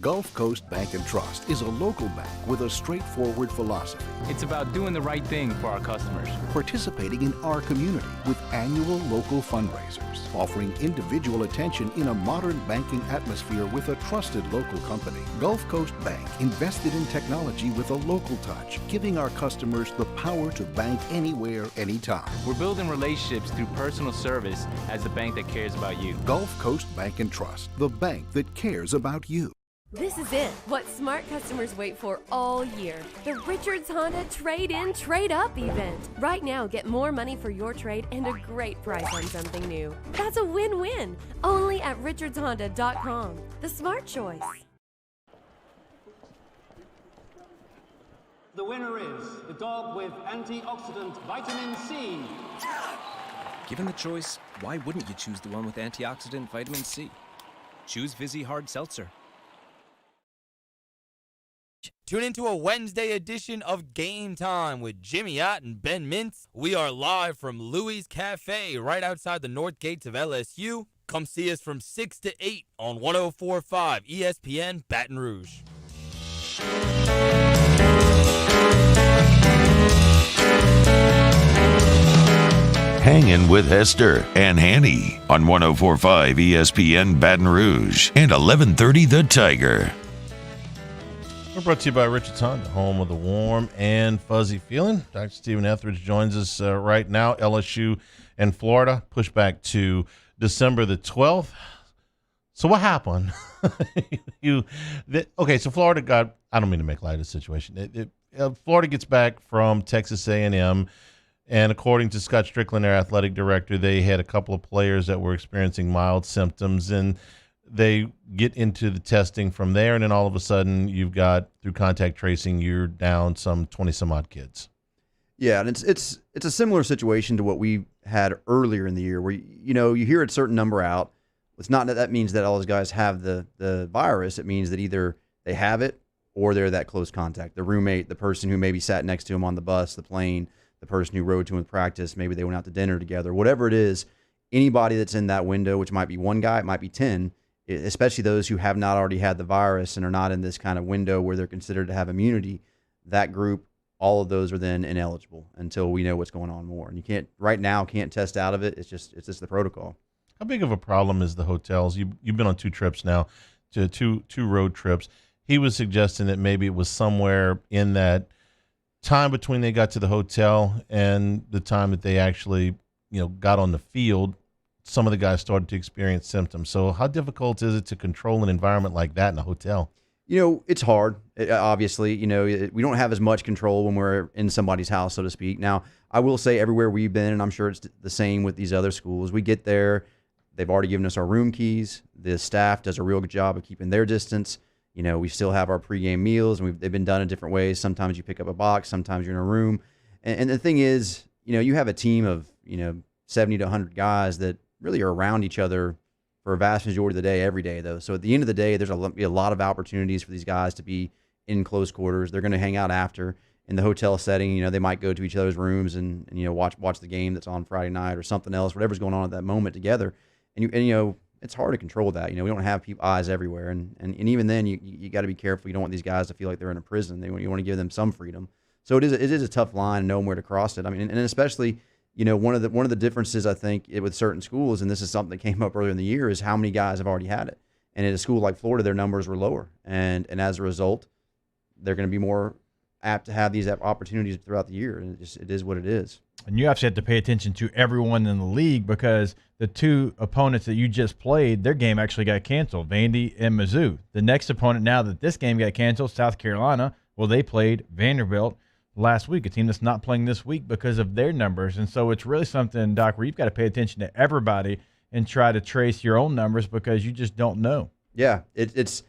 Speaker 8: Gulf Coast Bank and Trust is a local bank with a straightforward philosophy.
Speaker 19: It's about doing the right thing for our customers.
Speaker 8: Participating in our community with annual local fundraisers, offering individual attention in a modern banking atmosphere with a trusted local company. Gulf Coast Bank invested in technology with a local touch, giving our customers the power to bank anywhere, anytime.
Speaker 19: We're building relationships through personal service as the bank that cares about you.
Speaker 8: Gulf Coast Bank and Trust, the bank that cares about you.
Speaker 15: This is it, what smart customers wait for all year. The Richards Honda Trade-In, Trade-Up event. Right now, get more money for your trade and a great price on something new. That's a win-win. Only at richardshonda.com. The smart choice.
Speaker 16: The winner is the dog with antioxidant vitamin C.
Speaker 23: Given the choice, why wouldn't you choose the one with antioxidant vitamin C? Choose Vizzy Hard Seltzer.
Speaker 25: Tune into a Wednesday edition of Game Time with Jimmy Ott and Ben Mintz. We are live from Louie's Cafe right outside the north gates of LSU. Come see us from 6 to 8 on 104.5 ESPN Baton Rouge.
Speaker 1: Hangin' with Hester and Hanny on 104.5 ESPN Baton Rouge and 1130 The Tiger.
Speaker 2: We're brought to you by Richards Honda, home of the warm and fuzzy feeling. Dr. Stephen Etheridge joins us right now. LSU and Florida pushed back to December the 12th. So what happened? So Florida got, I don't mean to make light of the situation. Florida gets back from Texas A&M, and according to Scott Strickland, their athletic director, they had a couple of players that were experiencing mild symptoms, and they get into the testing from there, and then all of a sudden you've got, through contact tracing, you're down some 20-some-odd kids.
Speaker 26: Yeah, and it's a similar situation to what we had earlier in the year, where you hear a certain number out. It's not that means that all those guys have the virus. It means that either they have it or they're that close contact. The roommate, the person who maybe sat next to him on the bus, the plane, the person who rode to him in practice, maybe they went out to dinner together, whatever it is, anybody that's in that window, which might be one guy, it might be 10, especially those who have not already had the virus and are not in this kind of window where they're considered to have immunity, that group, all of those are then ineligible until we know what's going on more. And you can't test out of it. It's just the protocol.
Speaker 2: How big of a problem is the hotels? You've been on 2 trips now, to two road trips. He was suggesting that maybe it was somewhere in that time between they got to the hotel and the time that they actually, got on the field, some of the guys started to experience symptoms. So how difficult is it to control an environment like that in a hotel?
Speaker 26: It's hard. Obviously, we don't have as much control when we're in somebody's house, so to speak. Now, I will say everywhere we've been, and I'm sure it's the same with these other schools, we get there, they've already given us our room keys. The staff does a real good job of keeping their distance. We still have our pregame meals, and they've been done in different ways. Sometimes you pick up a box, sometimes you're in a room. And the thing is, you have a team of, 70 to 100 guys that really are around each other for a vast majority of the day, every day, though. So at the end of the day, there's a lot of opportunities for these guys to be in close quarters. They're going to hang out after. In the hotel setting, they might go to each other's rooms and watch the game that's on Friday night or something else, whatever's going on at that moment together. And it's hard to control that. We don't have eyes everywhere. And even then, you got to be careful. You don't want these guys to feel like they're in a prison. You want to give them some freedom. So it is a tough line and knowing where to cross it. I mean, and especially, one of the differences I think with certain schools, and this is something that came up earlier in the year, is how many guys have already had it. And at a school like Florida, their numbers were lower, and as a result, they're going to be more apt to have these opportunities throughout the year. And it is what it is. And
Speaker 3: you actually have to pay attention to everyone in the league, because the 2 opponents that you just played, their game actually got canceled, Vandy and Mizzou. The next opponent, now that this game got canceled, South Carolina, well, they played Vanderbilt last week, a team that's not playing this week because of their numbers. And so it's really something, Doc, where you've got to pay attention to everybody and try to trace your own numbers because you just don't know.
Speaker 26: Yeah, it's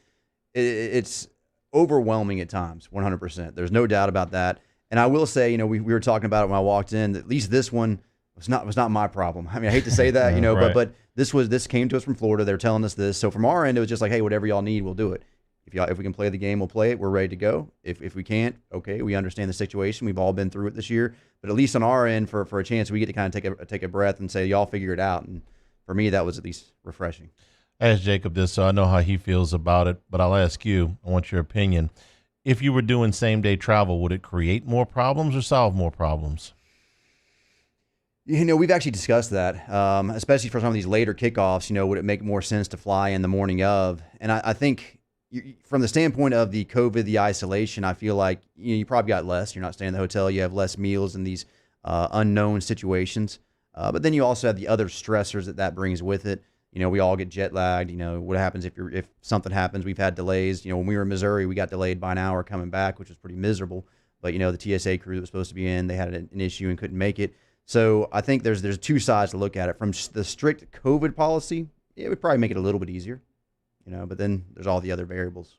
Speaker 26: overwhelming at times, 100%. There's no doubt about that. And I will say, we were talking about it when I walked in. At least this one was not my problem. I mean, I hate to say that,
Speaker 3: right.
Speaker 26: but this came to us from Florida. They're telling us this. So from our end, it was just like, hey, whatever y'all need, we'll do it. If we can play the game, we'll play it. We're ready to go. If we can't, okay, we understand the situation. We've all been through it this year. But at least on our end, for a chance, we get to kind of take a breath and say, y'all figure it out. And for me, that was at least refreshing.
Speaker 2: I asked Jacob this, so I know how he feels about it, but I'll ask you. I want your opinion. If you were doing same-day travel, would it create more problems or solve more problems?
Speaker 26: We've actually discussed that, especially for some of these later kickoffs. Would it make more sense to fly in the morning of? And I think from the standpoint of the COVID, the isolation, I feel like you probably got less. You're not staying in the hotel. You have less meals in these unknown situations. But then you also have the other stressors that brings with it. We all get jet lagged. What happens if something happens? We've had delays. When we were in Missouri, we got delayed by an hour coming back, which was pretty miserable. But the TSA crew that was supposed to be in, they had an issue and couldn't make it. So I think there's two sides to look at it. From the strict COVID policy, it would probably make it a little bit easier. But then there's all the other variables.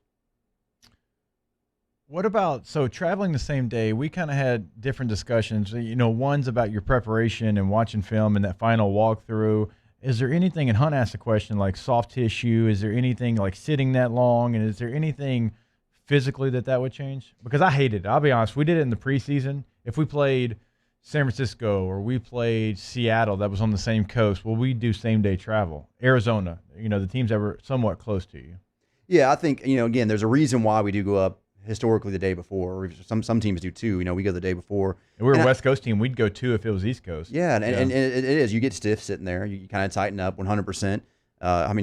Speaker 3: What about, so traveling the same day, we kind of had different discussions. One's about your preparation and watching film and that final walkthrough. Is there anything, and Hunt asked a question like soft tissue, is there anything like sitting that long, and is there anything physically that would change? Because I hated it. I'll be honest. We did it in the preseason. If we played San Francisco or we played Seattle that was on the same coast, well, we do same-day travel. Arizona, the teams that were somewhat close to you.
Speaker 26: Yeah, I think, again, there's a reason why we do go up historically the day before. Or some teams do too. We go the day before.
Speaker 3: And we were a West Coast team. We'd go too if it was East Coast.
Speaker 26: Yeah, and it is. You get stiff sitting there. You kind of tighten up 100%.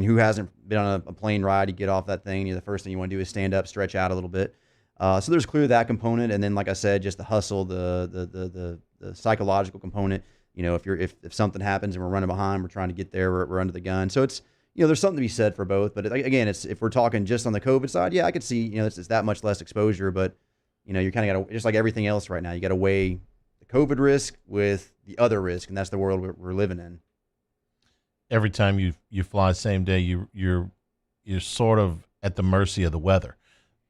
Speaker 26: Who hasn't been on a plane ride? You get off that thing. The first thing you want to do is stand up, stretch out a little bit. So there's clearly that component. And then, like I said, just the hustle, the psychological component. If something happens and we're running behind, we're trying to get there, we're under the gun. So it's, there's something to be said for both. But again, if we're talking just on the COVID side, yeah, I could see, it's that much less exposure. But, you kind of got to, just like everything else right now, you got to weigh the COVID risk with the other risk. And that's the world we're living in.
Speaker 2: Every time you fly same day, you're sort of at the mercy of the weather,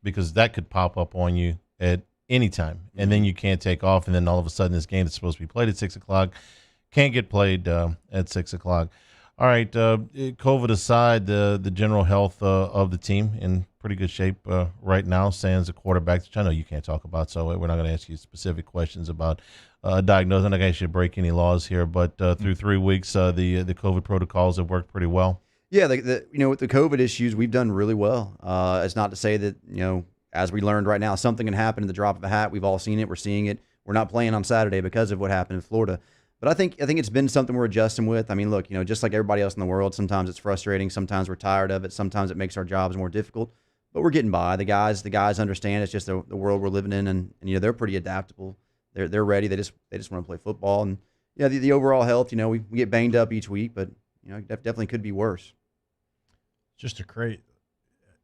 Speaker 2: because that could pop up on you at any time. And then you can't take off. And then all of a sudden this game that's supposed to be played at 6:00 can't get played at 6:00. All right, COVID aside, the general health of the team in pretty good shape right now, sans the quarterback, which I know you can't talk about, so we're not going to ask you specific questions about diagnosis. I'm not going to break any laws here, but through 3 weeks, the COVID protocols have worked pretty well.
Speaker 26: Yeah, with the COVID issues, we've done really well. It's not to say that, as we learned right now, something can happen in the drop of a hat. We've all seen it. We're seeing it. We're not playing on Saturday because of what happened in Florida. But I think it's been something we're adjusting with. I mean, look, just like everybody else in the world, sometimes it's frustrating. Sometimes we're tired of it. Sometimes it makes our jobs more difficult. But we're getting by. The guys understand it's just the world we're living in, and they're pretty adaptable. They're ready. They just want to play football. And yeah, the overall health, we get banged up each week, but it definitely could be worse.
Speaker 3: Just a great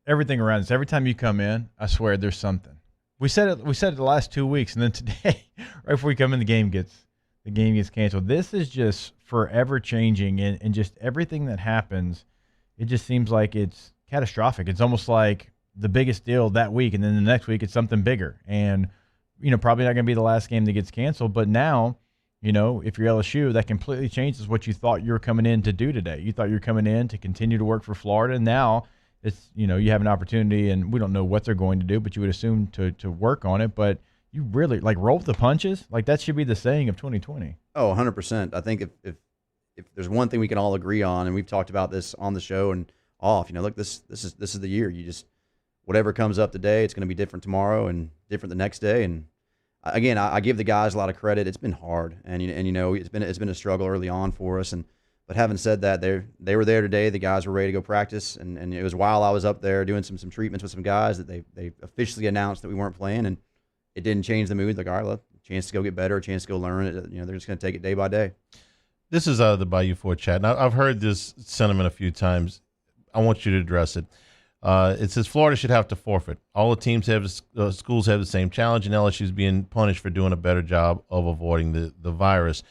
Speaker 3: everything around this. Every time you come in, I swear there's something. We said it the last 2 weeks, and then today, right before we come in, the game gets canceled. This is just forever changing, and just everything that happens, it just seems like it's catastrophic. It's almost like the biggest deal that week, and then the next week it's something bigger. And probably not going to be the last game that gets canceled, but now, if you're LSU, that completely changes what you thought you were coming in to do today. You thought you were coming in to continue to work for Florida, and now it's, you have an opportunity, and we don't know what they're going to do, but you would assume to work on it. But you really roll with the punches. That should be the saying of 2020.
Speaker 26: Oh, 100%. I think if there's one thing we can all agree on, and we've talked about this on the show and off, look, this is the year. You just, whatever comes up today, it's going to be different tomorrow and different the next day. And again, I give the guys a lot of credit. It's been hard, and it's been a struggle early on for us. But having said that, they were there today. The guys were ready to go practice, and it was while I was up there doing some treatments with some guys that they officially announced that we weren't playing, and it didn't change the mood. All right, look, a chance to go get better, a chance to go learn it. They're just going to take it day by day.
Speaker 2: This is the Bayou Ford chat. Now, I've heard this sentiment a few times. I want you to address it. It says Florida should have to forfeit. All the teams schools have the same challenge, and LSU is being punished for doing a better job of avoiding the virus.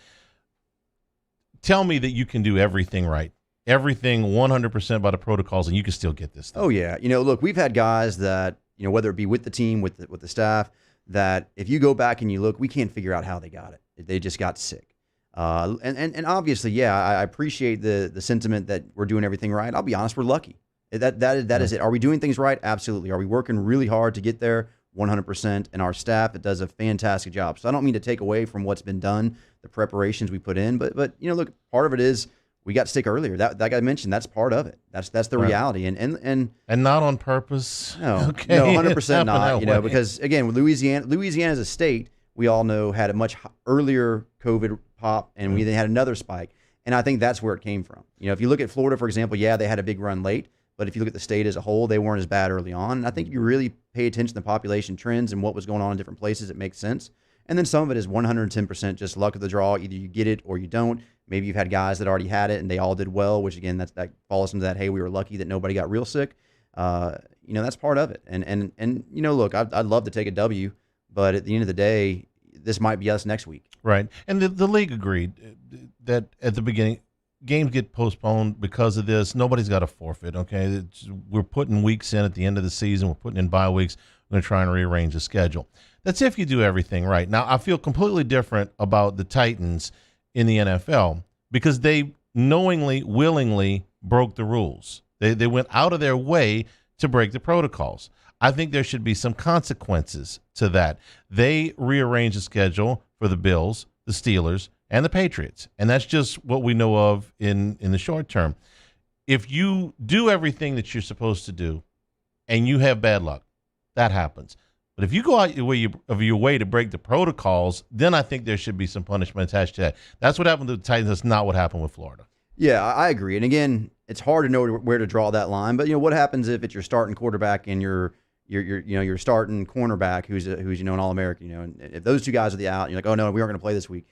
Speaker 2: Tell me that you can do everything right everything 100% by the protocols, and you can still get this thing.
Speaker 26: Oh yeah, look, we've had guys that whether it be with the team, with the staff, that if you go back and you look, we can't figure out how they got it. They just got sick. And obviously, yeah, I appreciate the sentiment that we're doing everything right. I'll be honest, we're lucky. That is it. Are we doing things right? Absolutely. Are we working really hard to get there? 100%. And our staff, it does a fantastic job. So I don't mean to take away from what's been done, the preparations we put in, but look, part of it is we got sick earlier. That guy mentioned, that's part of it. That's the reality. And
Speaker 2: not on purpose.
Speaker 26: No,
Speaker 2: okay.
Speaker 26: No, 100% not.
Speaker 2: Way.
Speaker 26: Because again, with Louisiana as a state, we all know had a much earlier COVID pop, and we then had another spike. And I think that's where it came from. If you look at Florida, for example, yeah, they had a big run late, but if you look at the state as a whole, they weren't as bad early on. And I think if you really pay attention to the population trends and what was going on in different places, it makes sense. And then some of it is 110% just luck of the draw. Either you get it or you don't. Maybe you've had guys that already had it and they all did well, which again, that falls into that, hey, we were lucky that nobody got real sick. That's part of it. And look, I'd love to take a W, but at the end of the day, this might be us next week.
Speaker 2: Right. And the league agreed that at the beginning, games get postponed because of this. Nobody's got a forfeit, okay? We're putting weeks in at the end of the season. We're putting in bye weeks. We're going to try and rearrange the schedule. That's if you do everything right. Now, I feel completely different about the Titans in the NFL because they knowingly, willingly broke the rules. They went out of their way to break the protocols. I think there should be some consequences to that. They rearranged the schedule for the Bills, the Steelers, and the Patriots. And that's just what we know of in the short term. If you do everything that you're supposed to do and you have bad luck, that happens. But if you go out of your way to break the protocols, then I think there should be some punishment attached to that. That's what happened to the Titans. That's not what happened with Florida.
Speaker 26: Yeah, I agree. And again, it's hard to know where to draw that line. But what happens if it's your starting quarterback and your starting cornerback who's an All-American? And if those two guys are the out, and you're like, oh no, we aren't going to play this week.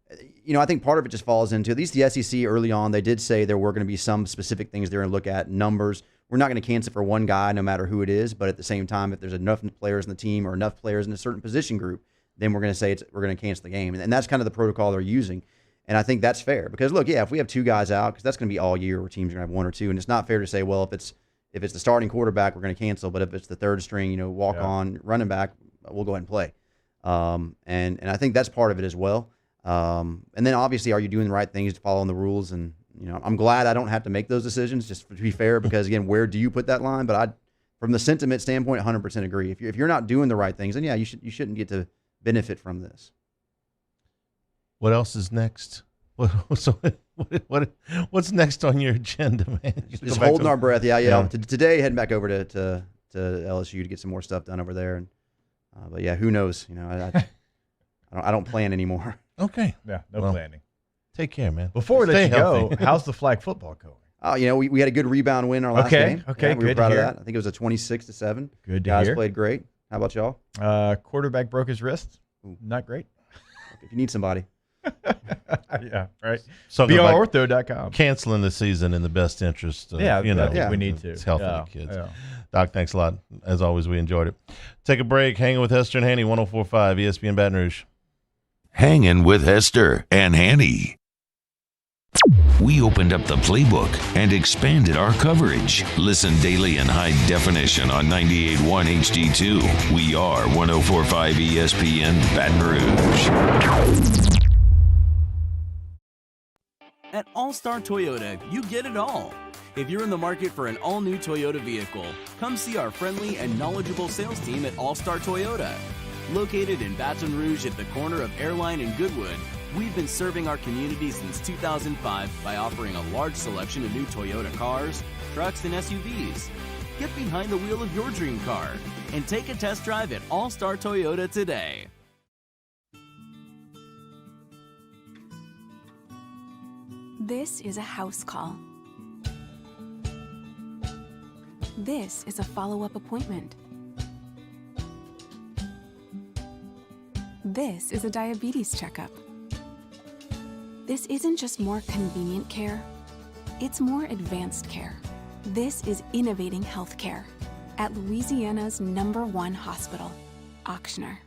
Speaker 26: I think part of it just falls into, at least the SEC early on, they did say there were going to be some specific things they're going to look at, numbers. We're not going to cancel for one guy no matter who it is, but at the same time, if there's enough players in the team or enough players in a certain position group, then we're going to say we're going to cancel the game. And that's kind of the protocol they're using. And I think that's fair because, look, yeah, if we have two guys out, because that's going to be all year where teams are going to have one or two, and it's not fair to say, well, if it's the starting quarterback, we're going to cancel, but if it's the third string, walk-on running back, we'll go ahead and play. And I think that's part of it as well. And then obviously, are you doing the right things, following the rules? And I'm glad I don't have to make those decisions, just to be fair, because again, where do you put that line? But from the sentiment standpoint, 100% agree. If you're not doing the right things, then yeah, you shouldn't get to benefit from this.
Speaker 2: What else is next? What's next on your agenda, man?
Speaker 26: Just holding our breath. Yeah. Today, heading back over to LSU to get some more stuff done over there. And but yeah, who knows? I don't plan anymore.
Speaker 2: Okay.
Speaker 3: Yeah, no planning.
Speaker 2: Take care, man.
Speaker 3: Before we let you go, how's the flag football going?
Speaker 26: Oh, we had a good rebound win our last game.
Speaker 3: Okay,
Speaker 26: we were proud of that. I think it was a 26-7.
Speaker 3: Good to
Speaker 26: Guys
Speaker 3: hear.
Speaker 26: played great. How about y'all?
Speaker 3: Quarterback broke his wrist. Not great.
Speaker 26: If you need somebody.
Speaker 3: Yeah, right.
Speaker 2: So
Speaker 3: BRortho.com.
Speaker 2: Canceling the season in the best interest.
Speaker 3: We need to.
Speaker 2: It's healthy of the kids.
Speaker 3: Yeah.
Speaker 2: Doc, thanks a lot. As always, we enjoyed it. Take a break. Hanging with Hester and Hanny, 104.5 ESPN Baton Rouge.
Speaker 1: Hanging with Hester and Hanny. We opened up the playbook and expanded our coverage. Listen daily in high definition on 98.1 HD2. We are 104.5 ESPN Baton Rouge.
Speaker 18: At All-Star Toyota, you get it all. If you're in the market for an all-new Toyota vehicle, come see our friendly and knowledgeable sales team at All-Star Toyota. Located in Baton Rouge at the corner of Airline and Goodwood, we've been serving our community since 2005 by offering a large selection of new Toyota cars, trucks, and SUVs. Get behind the wheel of your dream car and take a test drive at All-Star Toyota today.
Speaker 4: This is a house call. This is a follow-up appointment. This is a diabetes checkup. This isn't just more convenient care, it's more advanced care. This is innovating healthcare at Louisiana's #1 hospital, Auctioner.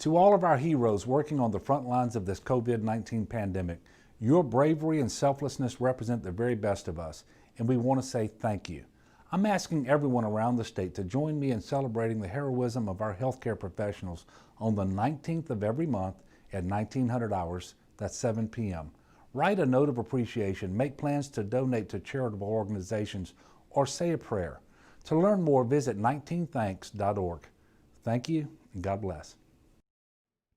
Speaker 11: To all of our heroes working on the front lines of this COVID-19 pandemic,
Speaker 5: Your bravery and selflessness represent the very best of us, and we want to say thank you. I'm asking everyone around the state to join me in celebrating the heroism of our healthcare professionals on the 19th of every month at 1900 hours, that's 7 p.m. Write a note of appreciation, make plans to donate to charitable organizations, or say a prayer. To learn more, visit 19thanks.org. Thank you, and God bless.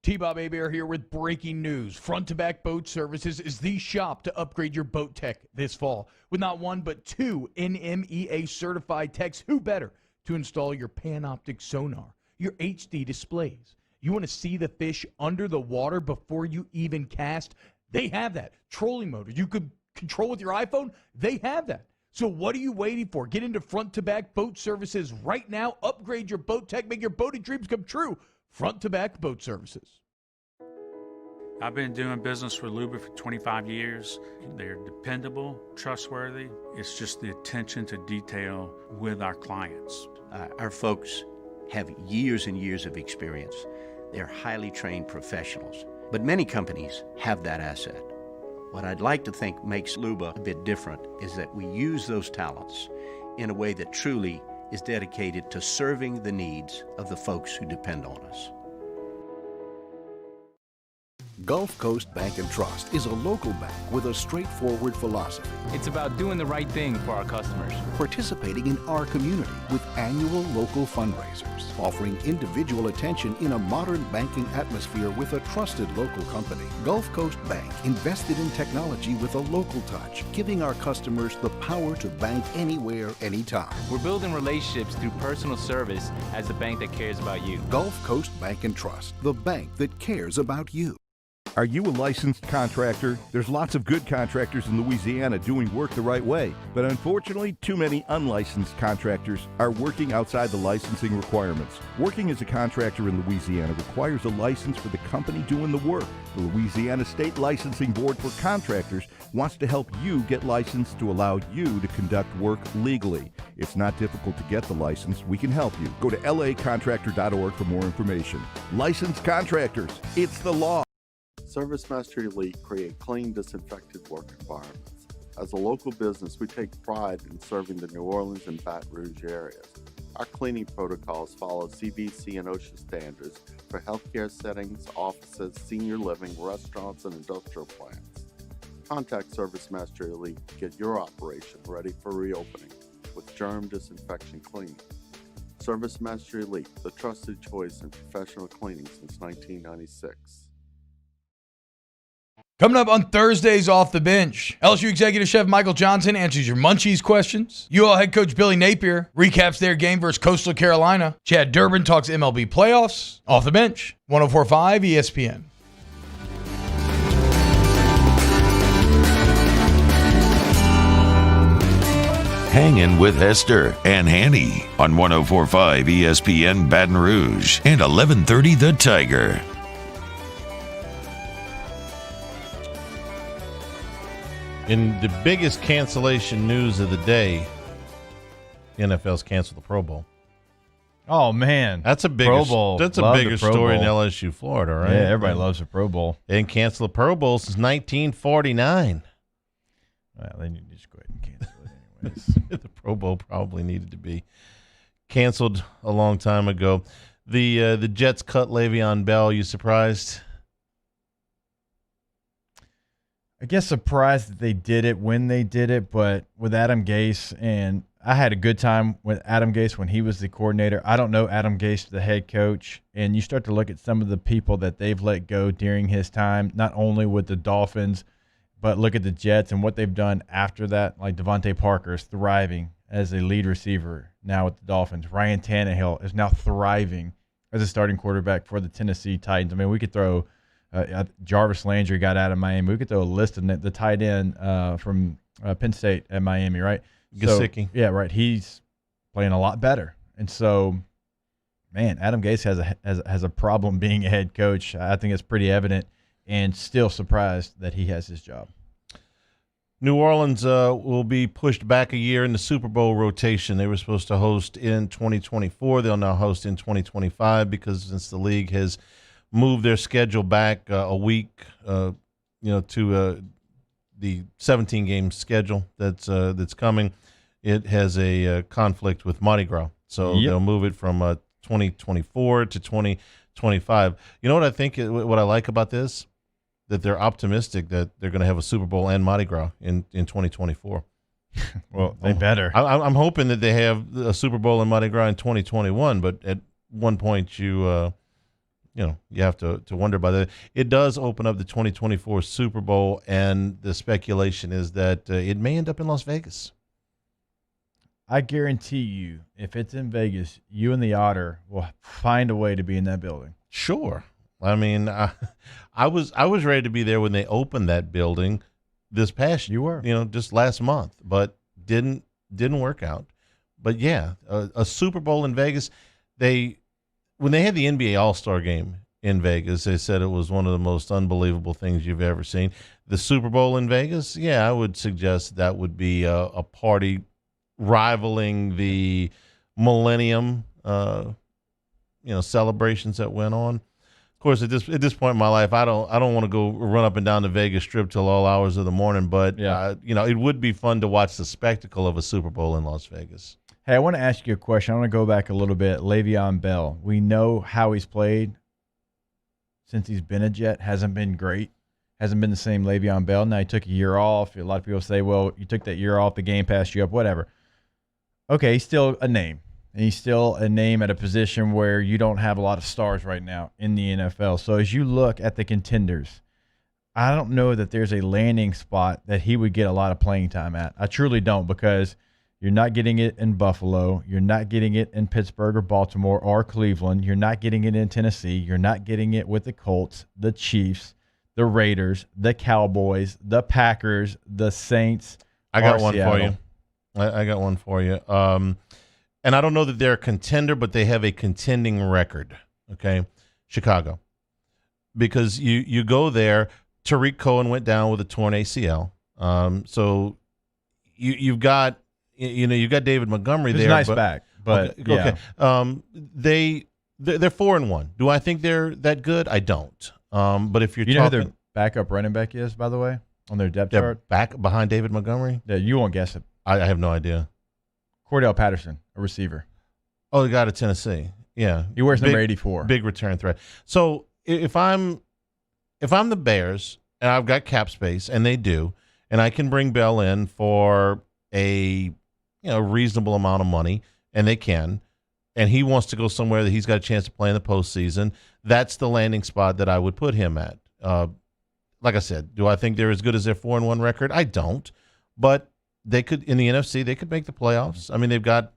Speaker 22: T-Bob Hebert here with breaking news. Front to Back Boat Services is the shop to upgrade your boat tech this fall. With not one but two NMEA certified techs, who better to install your Panoptic sonar, your HD displays. You want to see the fish under the water before you even cast? They have that. Trolling motor you could control with your iPhone? They have that. So what are you waiting for? Get into Front to Back Boat Services right now. Upgrade your boat tech. Make your boating dreams come true. Front to Back Boat Services.
Speaker 11: I've been doing business with Luba for 25 years. They're dependable, trustworthy. It's just the attention to detail with our clients.
Speaker 12: Our folks have years and years of experience. They're highly trained professionals. But many companies have that asset. What I'd like to think makes Luba a bit different is that we use those talents in a way that truly is dedicated to serving the needs of the folks who depend on us.
Speaker 8: Gulf Coast Bank and Trust is a local bank with a straightforward philosophy.
Speaker 19: It's about doing the right thing for our customers.
Speaker 8: Participating in our community with annual local fundraisers, offering individual attention in a modern banking atmosphere with a trusted local company. Gulf Coast Bank invested in technology with a local touch, giving our customers the power to bank anywhere, anytime.
Speaker 19: We're building relationships through personal service as a bank that cares about you.
Speaker 8: Gulf Coast Bank and Trust, the bank that cares about you.
Speaker 17: Are you a licensed contractor? There's lots of good contractors in Louisiana doing work the right way, but unfortunately, too many unlicensed contractors are working outside the licensing requirements. Working as a contractor in Louisiana requires a license for the company doing the work. The Louisiana State Licensing Board for Contractors wants to help you get licensed to allow you to conduct work legally. It's not difficult to get the license. We can help you. Go to lacontractor.org for more information. Licensed contractors, it's the law.
Speaker 21: ServiceMaster Elite create clean, disinfected work environments. As a local business, we take pride in serving the New Orleans and Baton Rouge areas. Our cleaning protocols follow CDC and OSHA standards for healthcare settings, offices, senior living, restaurants, and industrial plants. Contact ServiceMaster Elite to get your operation ready for reopening with germ disinfection cleaning. ServiceMaster Elite, the trusted choice in professional cleaning since 1996.
Speaker 22: Coming up on Thursdays Off the Bench, LSU Executive Chef Michael Johnson answers your Munchies questions. UL head coach Billy Napier recaps their game versus Coastal Carolina. Chad Durbin talks MLB playoffs. Off the Bench, 104.5 ESPN.
Speaker 1: Hangin with Hester and Hanny on 104.5 ESPN Baton Rouge and 1130 The Tiger.
Speaker 2: In the biggest cancellation news of the day, the NFL's canceled the Pro Bowl.
Speaker 3: Oh, man.
Speaker 2: That's a bigger,
Speaker 3: Pro Bowl.
Speaker 2: that's a
Speaker 3: Love
Speaker 2: bigger
Speaker 3: the Pro
Speaker 2: story
Speaker 3: Bowl.
Speaker 2: in LSU, Florida, right?
Speaker 3: Yeah, everybody loves the Pro Bowl.
Speaker 2: They didn't cancel the Pro Bowl since 1949.
Speaker 3: Well, they need to just go ahead and cancel it anyways.
Speaker 2: The Pro Bowl probably needed to be canceled a long time ago. The Jets cut Le'Veon Bell. You surprised?
Speaker 3: I guess surprised that they did it when they did it, but with Adam Gase, and I had a good time with Adam Gase when he was the coordinator. I don't know Adam Gase, the head coach, and you start to look at some of the people that they've let go during his time, not only with the Dolphins, but look at the Jets and what they've done after that. Like Devontae Parker is thriving as a lead receiver now with the Dolphins. Ryan Tannehill is now thriving as a starting quarterback for the Tennessee Titans. I mean, we could throw Jarvis Landry got out of Miami. We could throw a list of the tight end from Penn State at Miami, right?
Speaker 2: Gesicki.
Speaker 3: So, yeah, right. He's playing a lot better. And so, man, Adam Gase has a problem being a head coach. I think it's pretty evident, and still surprised that he has his job.
Speaker 2: New Orleans will be pushed back a year in the Super Bowl rotation. They were supposed to host in 2024. They'll now host in 2025 because since the league has moved their schedule back a week, to the 17 game schedule that's coming, it has a conflict with Mardi Gras, so they'll move it from 2024 to 2025. You know what I think? What I like about this, that they're optimistic that they're going to have a Super Bowl and Mardi Gras in 2024.
Speaker 3: Well, they better.
Speaker 2: I'm hoping that they have a Super Bowl and Mardi Gras in 2021, but at one point you have to wonder about that. It does open up the 2024 Super Bowl, and the speculation is that it may end up in Las Vegas.
Speaker 3: I guarantee you, if it's in Vegas, you and the Otter will find a way to be in that building.
Speaker 2: Sure. I mean, I was ready to be there when they opened that building this past year.
Speaker 3: You were.
Speaker 2: Just last month, but didn't work out. But yeah, a Super Bowl in Vegas. When they had the NBA All-Star game in Vegas, they said it was one of the most unbelievable things you've ever seen. The Super Bowl in Vegas, yeah, I would suggest that would be a party rivaling the Millennium, celebrations that went on. Of course, at this point in my life, I don't want to go run up and down the Vegas Strip till all hours of the morning. But it would be fun to watch the spectacle of a Super Bowl in Las Vegas.
Speaker 3: Hey, I want to ask you a question. I want to go back a little bit. Le'Veon Bell, we know how he's played since he's been a Jet. Hasn't been great. Hasn't been the same Le'Veon Bell. Now, he took a year off. A lot of people say, well, you took that year off, the game passed you up, whatever. Okay, he's still a name. And he's still a name at a position where you don't have a lot of stars right now in the NFL. So as you look at the contenders, I don't know that there's a landing spot that he would get a lot of playing time at. I truly don't, because you're not getting it in Buffalo. You're not getting it in Pittsburgh or Baltimore or Cleveland. You're not getting it in Tennessee. You're not getting it with the Colts, the Chiefs, the Raiders, the Cowboys, the Packers, the Saints.
Speaker 2: I got one for you. I got one for you. And I don't know that they're a contender, but they have a contending record. Okay, Chicago, because you go there. Tariq Cohen went down with a torn ACL. So you've got David Montgomery there.
Speaker 3: Nice back, but
Speaker 2: okay. They're 4-1. Do I think they're that good? I don't. But if
Speaker 3: know who their backup running back is, by the way, on their depth chart,
Speaker 2: back behind David Montgomery.
Speaker 3: Yeah, you won't guess it.
Speaker 2: I have no idea.
Speaker 3: Cordell Patterson, a receiver.
Speaker 2: Oh, the guy to Tennessee. Yeah,
Speaker 3: he wears number 84.
Speaker 2: Big return threat. So if I'm the Bears and I've got cap space, and they do, and I can bring Bell in for a reasonable amount of money, and they can, and he wants to go somewhere that he's got a chance to play in the postseason, that's the landing spot that I would put him at. Like I said, do I think they're as good as their 4-1 record? I don't, but they could, in the NFC, they could make the playoffs. I mean, they've got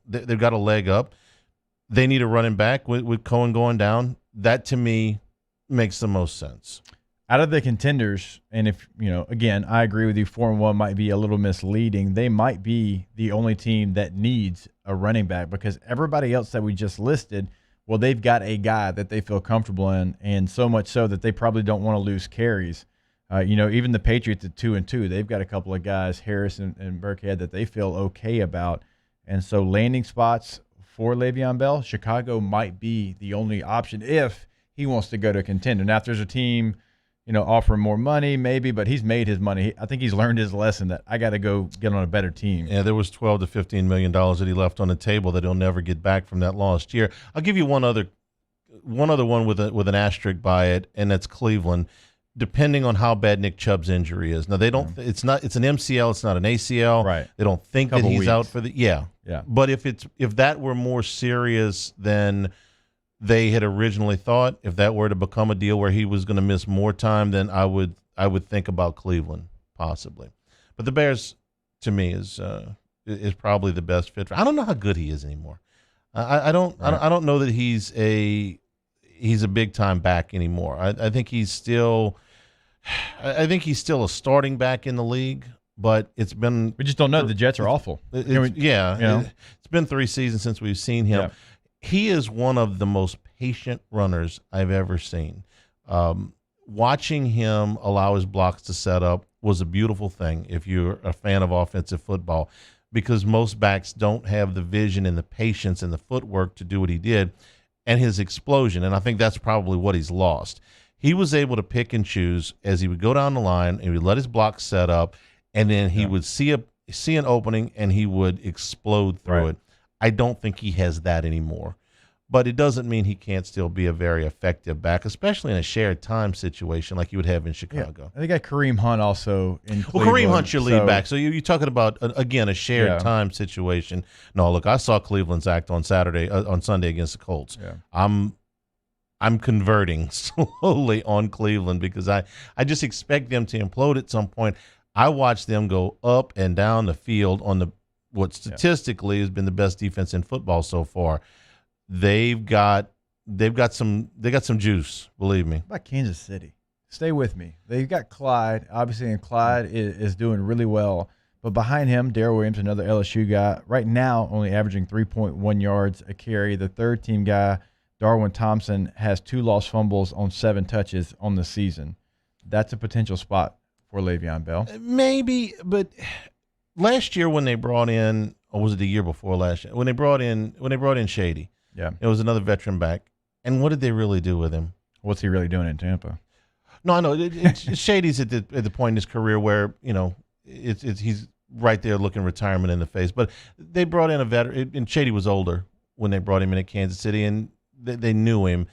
Speaker 2: a leg up. They need a running back with Cohen going down. That to me makes the most sense.
Speaker 3: Out of the contenders, and if again, I agree with you, 4-1 might be a little misleading. They might be the only team that needs a running back, because everybody else that we just listed, well, they've got a guy that they feel comfortable in, and so much so that they probably don't want to lose carries. Even the Patriots at 2-2, they've got a couple of guys, Harris and Burkhead, that they feel okay about. And so landing spots for Le'Veon Bell, Chicago might be the only option if he wants to go to a contender. Now, if there's a team, offering more money, maybe, but he's made his money. I think he's learned his lesson that I got to go get on a better team.
Speaker 2: Yeah, there was $12 to $15 million that he left on the table that he'll never get back from that lost year. I'll give you one other one with an asterisk by it, and that's Cleveland. Depending on how bad Nick Chubb's injury is. Now they don't. It's an MCL. It's not an ACL.
Speaker 3: Right.
Speaker 2: They don't think that he's out for the. Yeah.
Speaker 3: Yeah.
Speaker 2: But if that were more serious than they had originally thought, if that were to become a deal where he was going to miss more time, then I would think about Cleveland possibly. But the Bears, to me, is probably the best fit. I don't know how good he is anymore. I don't know that he's a big time back anymore. I think he's still a starting back in the league, but it's been.
Speaker 3: We just don't know. The Jets are awful.
Speaker 2: It's been 3 seasons since we've seen him.
Speaker 3: Yeah.
Speaker 2: He is one of the most patient runners I've ever seen. Watching him allow his blocks to set up was a beautiful thing if you're a fan of offensive football, because most backs don't have the vision and the patience and the footwork to do what he did. And his explosion, and I think that's probably what he's lost. He was able to pick and choose as he would go down the line, and he would let his blocks set up, and then he would see an opening and he would explode through it. I don't think he has that anymore. But it doesn't mean he can't still be a very effective back, especially in a shared time situation like you would have in Chicago.
Speaker 3: They got Kareem Hunt also in Cleveland.
Speaker 2: Well, Kareem Hunt's your lead back. So you're talking about, again, a shared time situation. No, look, I saw Cleveland's act on Sunday against the Colts.
Speaker 3: Yeah.
Speaker 2: I'm converting slowly on Cleveland because I just expect them to implode at some point. I watched them go up and down the field on what statistically has been the best defense in football so far. They've got some juice, believe me.
Speaker 3: What about Kansas City? Stay with me. They've got Clyde, obviously, and Clyde is doing really well. But behind him, Darrell Williams, another LSU guy, right now only averaging 3.1 yards a carry. The third team guy, Darwin Thompson, has 2 lost fumbles on 7 touches on the season. That's a potential spot for Le'Veon Bell.
Speaker 2: Maybe, but last year when they brought in, or was it the year before last year? When they brought in Shady.
Speaker 3: Yeah.
Speaker 2: It was another veteran back. And what did they really do with him?
Speaker 3: What's he really doing in Tampa?
Speaker 2: No, I know. Shady's at the point in his career where, he's right there looking retirement in the face. But they brought in a veteran, and Shady was older when they brought him in at Kansas City, and they knew him.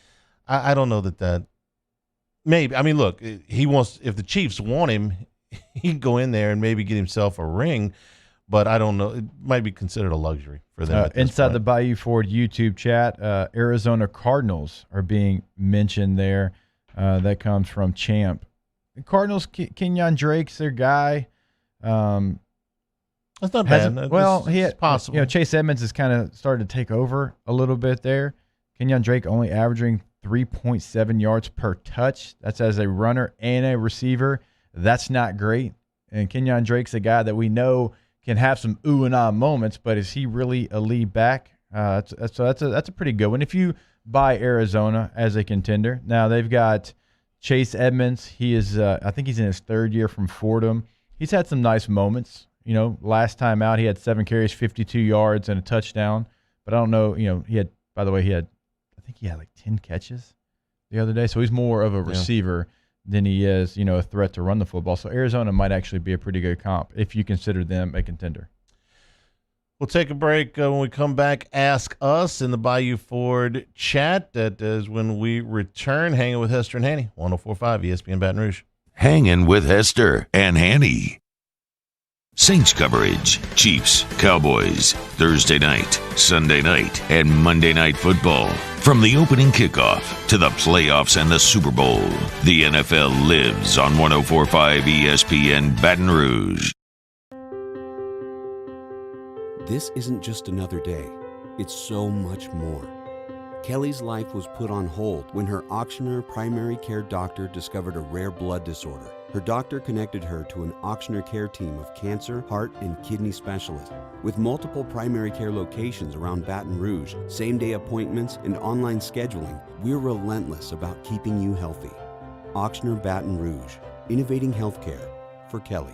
Speaker 2: I don't know that maybe. I mean, look, if the Chiefs want him, he can go in there and maybe get himself a ring. But I don't know. It might be considered a luxury for them.
Speaker 3: Inside the Bayou Ford YouTube chat, Arizona Cardinals are being mentioned there. That comes from Champ. The Cardinals, Kenyon Drake's their guy.
Speaker 2: That's not bad.
Speaker 3: It's possible. Chase Edmonds has kind of started to take over a little bit there. Kenyon Drake only averaging 3.7 yards per touch. That's as a runner and a receiver. That's not great. And Kenyon Drake's a guy that we know can have some ooh and ah moments, but is he really a lead back? So that's a pretty good one. If you buy Arizona as a contender, now they've got Chase Edmonds. He is, I think he's in his 3rd year from Fordham. He's had some nice moments. Last time out he had 7 carries, 52 yards, and a touchdown. But I don't know. I think he had like 10 catches the other day. So he's more of a receiver than he is, a threat to run the football. So Arizona might actually be a pretty good comp if you consider them a contender.
Speaker 2: We'll take a break. When we come back, ask us in the Bayou Ford chat. That is when we return. Hanging with Hester and Hanny, 104.5 ESPN Baton Rouge.
Speaker 1: Hanging with Hester and Hanny. Saints coverage, Chiefs, Cowboys, Thursday night, Sunday night, and Monday Night Football. From the opening kickoff to the playoffs and the Super Bowl, the NFL lives on 104.5 ESPN Baton Rouge.
Speaker 13: This isn't just another day. It's so much more. Kelly's life was put on hold when her auctioneer primary care doctor discovered a rare blood disorder. Her doctor connected her to an auctioneer care team of cancer, heart, and kidney specialists. With multiple primary care locations around Baton Rouge, same-day appointments, and online scheduling, we're relentless about keeping you healthy. Auctioneer Baton Rouge, innovating healthcare for Kelly.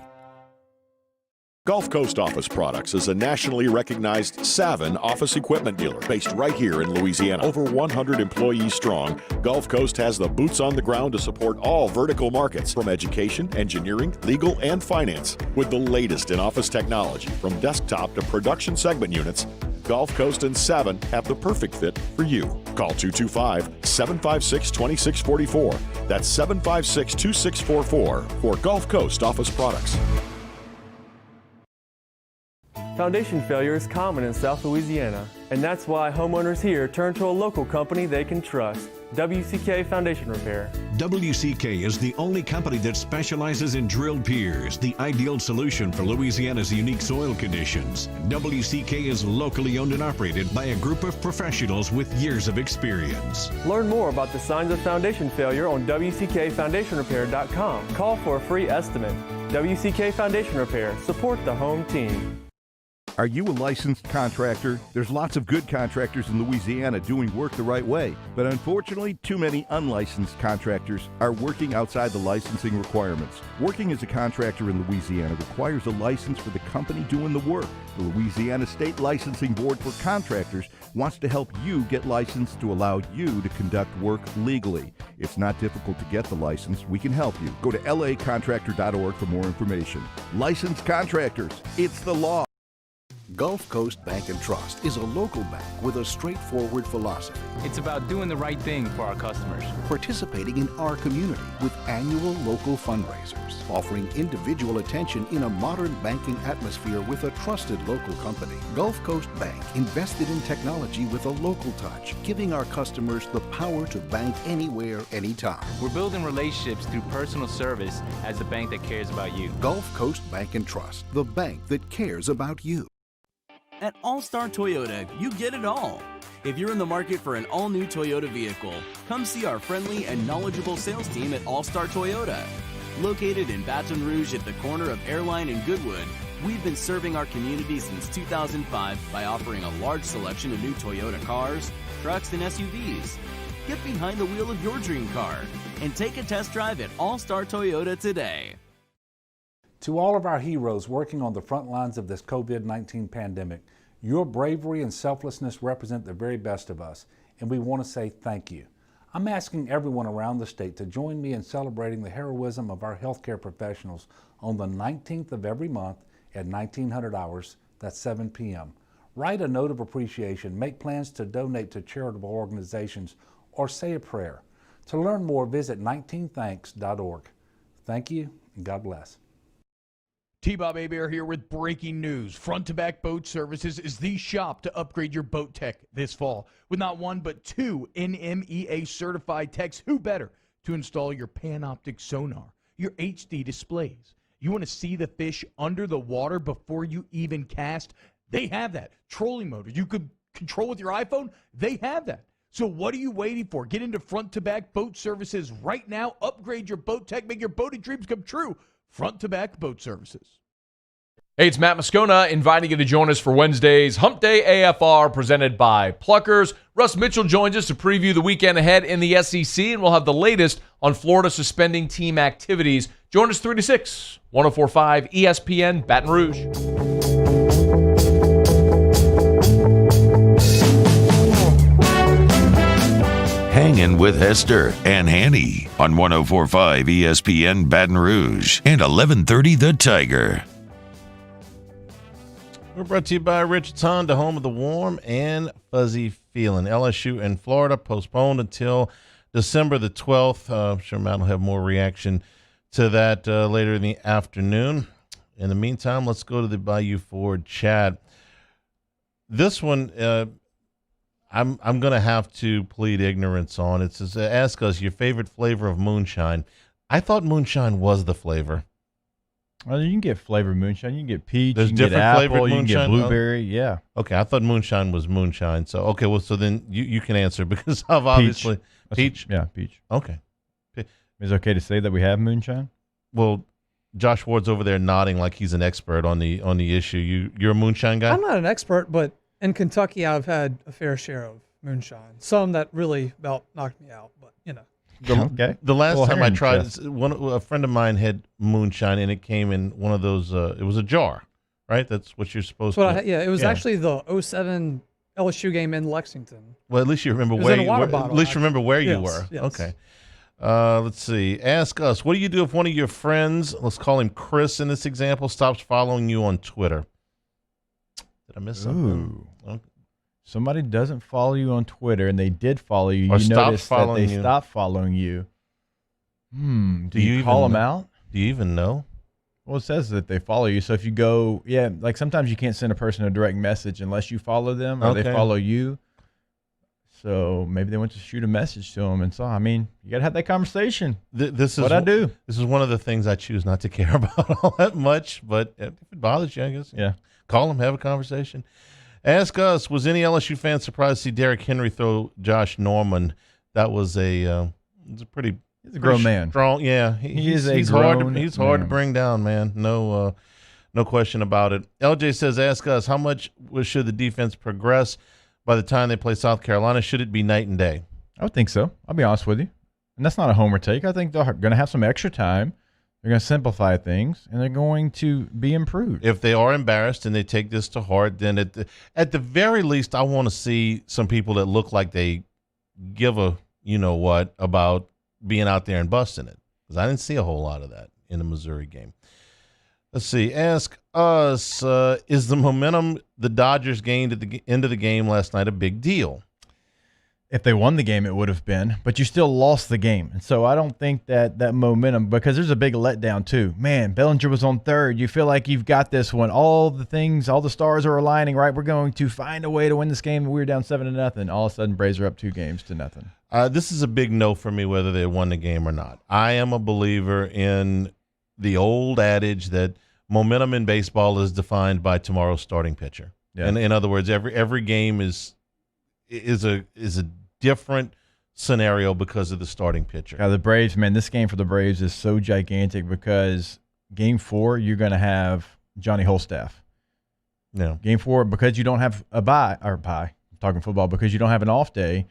Speaker 9: Gulf Coast Office Products is a nationally recognized Savin office equipment dealer based right here in Louisiana. Over 100 employees strong, Gulf Coast has the boots on the ground to support all vertical markets, from education, engineering, legal, and finance. With the latest in office technology, from desktop to production segment units, Gulf Coast and Savin have the perfect fit for you. Call 225-756-2644. That's 756-2644 for Gulf Coast Office Products.
Speaker 6: Foundation failure is common in South Louisiana, and that's why homeowners here turn to a local company they can trust, WCK Foundation Repair.
Speaker 7: WCK is the only company that specializes in drilled piers, the ideal solution for Louisiana's unique soil conditions. WCK is locally owned and operated by a group of professionals with years of experience.
Speaker 6: Learn more about the signs of foundation failure on WCKFoundationRepair.com. Call for a free estimate. WCK Foundation Repair. Support the home team.
Speaker 17: Are you a licensed contractor? There's lots of good contractors in Louisiana doing work the right way, but unfortunately, too many unlicensed contractors are working outside the licensing requirements. Working as a contractor in Louisiana requires a license for the company doing the work. The Louisiana State Licensing Board for Contractors wants to help you get licensed to allow you to conduct work legally. It's not difficult to get the license. We can help you. Go to lacontractor.org for more information. Licensed contractors, it's the law.
Speaker 8: Gulf Coast Bank and Trust is a local bank with a straightforward philosophy.
Speaker 19: It's about doing the right thing for our customers.
Speaker 8: Participating in our community with annual local fundraisers. Offering individual attention in a modern banking atmosphere with a trusted local company. Gulf Coast Bank invested in technology with a local touch, giving our customers the power to bank anywhere, anytime.
Speaker 19: We're building relationships through personal service as the bank that cares about you.
Speaker 8: Gulf Coast Bank and Trust, the bank that cares about you.
Speaker 18: At All Star Toyota, you get it all. If you're in the market for an all-new Toyota vehicle, come see our friendly and knowledgeable sales team at All Star Toyota. Located in Baton Rouge at the corner of Airline and Goodwood, we've been serving our community since 2005 by offering a large selection of new Toyota cars, trucks, and SUVs. Get behind the wheel of your dream car and take a test drive at All Star Toyota today.
Speaker 5: To all of our heroes working on the front lines of this COVID-19 pandemic, your bravery and selflessness represent the very best of us, and we want to say thank you. I'm asking everyone around the state to join me in celebrating the heroism of our healthcare professionals on the 19th of every month at 1900 hours, that's 7 p.m. Write a note of appreciation, make plans to donate to charitable organizations, or say a prayer. To learn more, visit 19thanks.org. Thank you, and God bless.
Speaker 22: T-Bob Hebert here with breaking news. Front to Back Boat Services is the shop to upgrade your boat tech this fall. With not one but two NMEA certified techs, who better to install your Panoptic sonar, your HD displays. You want to see the fish under the water before you even cast? They have that. Trolling motor you could control with your iPhone? They have that. So what are you waiting for? Get into Front to Back Boat Services right now. Upgrade your boat tech. Make your boating dreams come true. Front to Back Boat Services.
Speaker 10: Hey, it's Matt Moscona inviting you to join us for Wednesday's Hump Day AFR presented by Pluckers. Russ Mitchell joins us to preview the weekend ahead in the SEC, and we'll have the latest on Florida suspending team activities. Join us 3 to 6, 104.5 ESPN Baton Rouge.
Speaker 1: Hangin with Hester and Hanny on 104.5 ESPN Baton Rouge and 1130 The Tiger.
Speaker 2: We're brought to you by Richard's Honda, home of the warm and fuzzy feeling. LSU and Florida postponed until December the 12th. I'm sure Matt will have more reaction to that later in the afternoon. In the meantime, let's go to the Bayou Ford chat. This one, I'm going to have to plead ignorance on. It says, ask us your favorite flavor of moonshine. I thought moonshine was the flavor.
Speaker 3: Well, you can get flavored moonshine. You can get peach.
Speaker 2: There's
Speaker 3: you can
Speaker 2: different
Speaker 3: get
Speaker 2: flavored
Speaker 3: apple. You can
Speaker 2: moonshine?
Speaker 3: get blueberry. Yeah.
Speaker 2: Okay, I thought moonshine was moonshine. So, okay, well, so then you can answer because I've obviously... Peach?
Speaker 3: Yeah, peach.
Speaker 2: Okay.
Speaker 3: Is it okay to say that we have moonshine?
Speaker 2: Well, Josh Ward's over there nodding like he's an expert on the issue. You're a moonshine guy?
Speaker 14: I'm not an expert, but in Kentucky, I've had a fair share of moonshine. Some that really about knocked me out, but, you know.
Speaker 2: The last time I tried, a friend of mine had moonshine, and it came in one of those. It was a jar, right? That's what you're supposed to.
Speaker 14: It was actually the 07 LSU game in Lexington.
Speaker 2: Well, at least you remember where you were. At least you remember where you were.
Speaker 14: Yes.
Speaker 2: Okay. Let's see. Ask us. What do you do if one of your friends, let's call him Chris in this example, stops following you on Twitter? Did I miss something? Okay.
Speaker 3: Somebody doesn't follow you on Twitter, and they did follow you.
Speaker 2: Or
Speaker 3: you notice that they
Speaker 2: you.
Speaker 3: stopped following you. Do you
Speaker 2: even
Speaker 3: call them
Speaker 2: know?
Speaker 3: out?
Speaker 2: Do you even know?
Speaker 3: Well, it says that they follow you. So if you go, like sometimes you can't send a person a direct message unless you follow them or they follow you. So maybe they went to shoot a message to them and saw. I mean, you got to have that conversation.
Speaker 2: This is
Speaker 3: what I do.
Speaker 2: This is one of the things I choose not to care about all that much. But if it bothers you, I guess, call them, have a conversation. Ask us, was any LSU fan surprised to see Derrick Henry throw Josh Norman? That was a pretty...
Speaker 3: He's a grown man.
Speaker 2: Strong, yeah. He's hard to bring down, man. No question about it. LJ says, ask us, how much should the defense progress by the time they play South Carolina? Should it be night and day?
Speaker 3: I would think so. I'll be honest with you. And that's not a homer take. I think they're going to have some extra time. They're going to simplify things, and they're going to be improved.
Speaker 2: If they are embarrassed and they take this to heart, then at the very least, I want to see some people that look like they give a you-know-what about being out there and busting it, because I didn't see a whole lot of that in the Missouri game. Let's see. Ask us, is the momentum the Dodgers gained at the end of the game last night a big deal?
Speaker 3: If they won the game, it would have been, but you still lost the game. And so I don't think that momentum, because there's a big letdown too. Man, Bellinger was on third. You feel like you've got this one. All the stars are aligning, right? We're going to find a way to win this game. We were down 7-0. All of a sudden, Braves are up 2-0.
Speaker 2: This is a big no for me, whether they won the game or not. I am a believer in the old adage that momentum in baseball is defined by tomorrow's starting pitcher.
Speaker 3: Yeah.
Speaker 2: And in other words, every game is a different scenario because of the starting pitcher.
Speaker 3: The Braves, man, this game for the Braves is so gigantic because Game 4 you're going to have Johnny Holstaff.
Speaker 2: Yeah.
Speaker 3: Game 4, because you don't have a bye. I'm talking football, because you don't have an off day,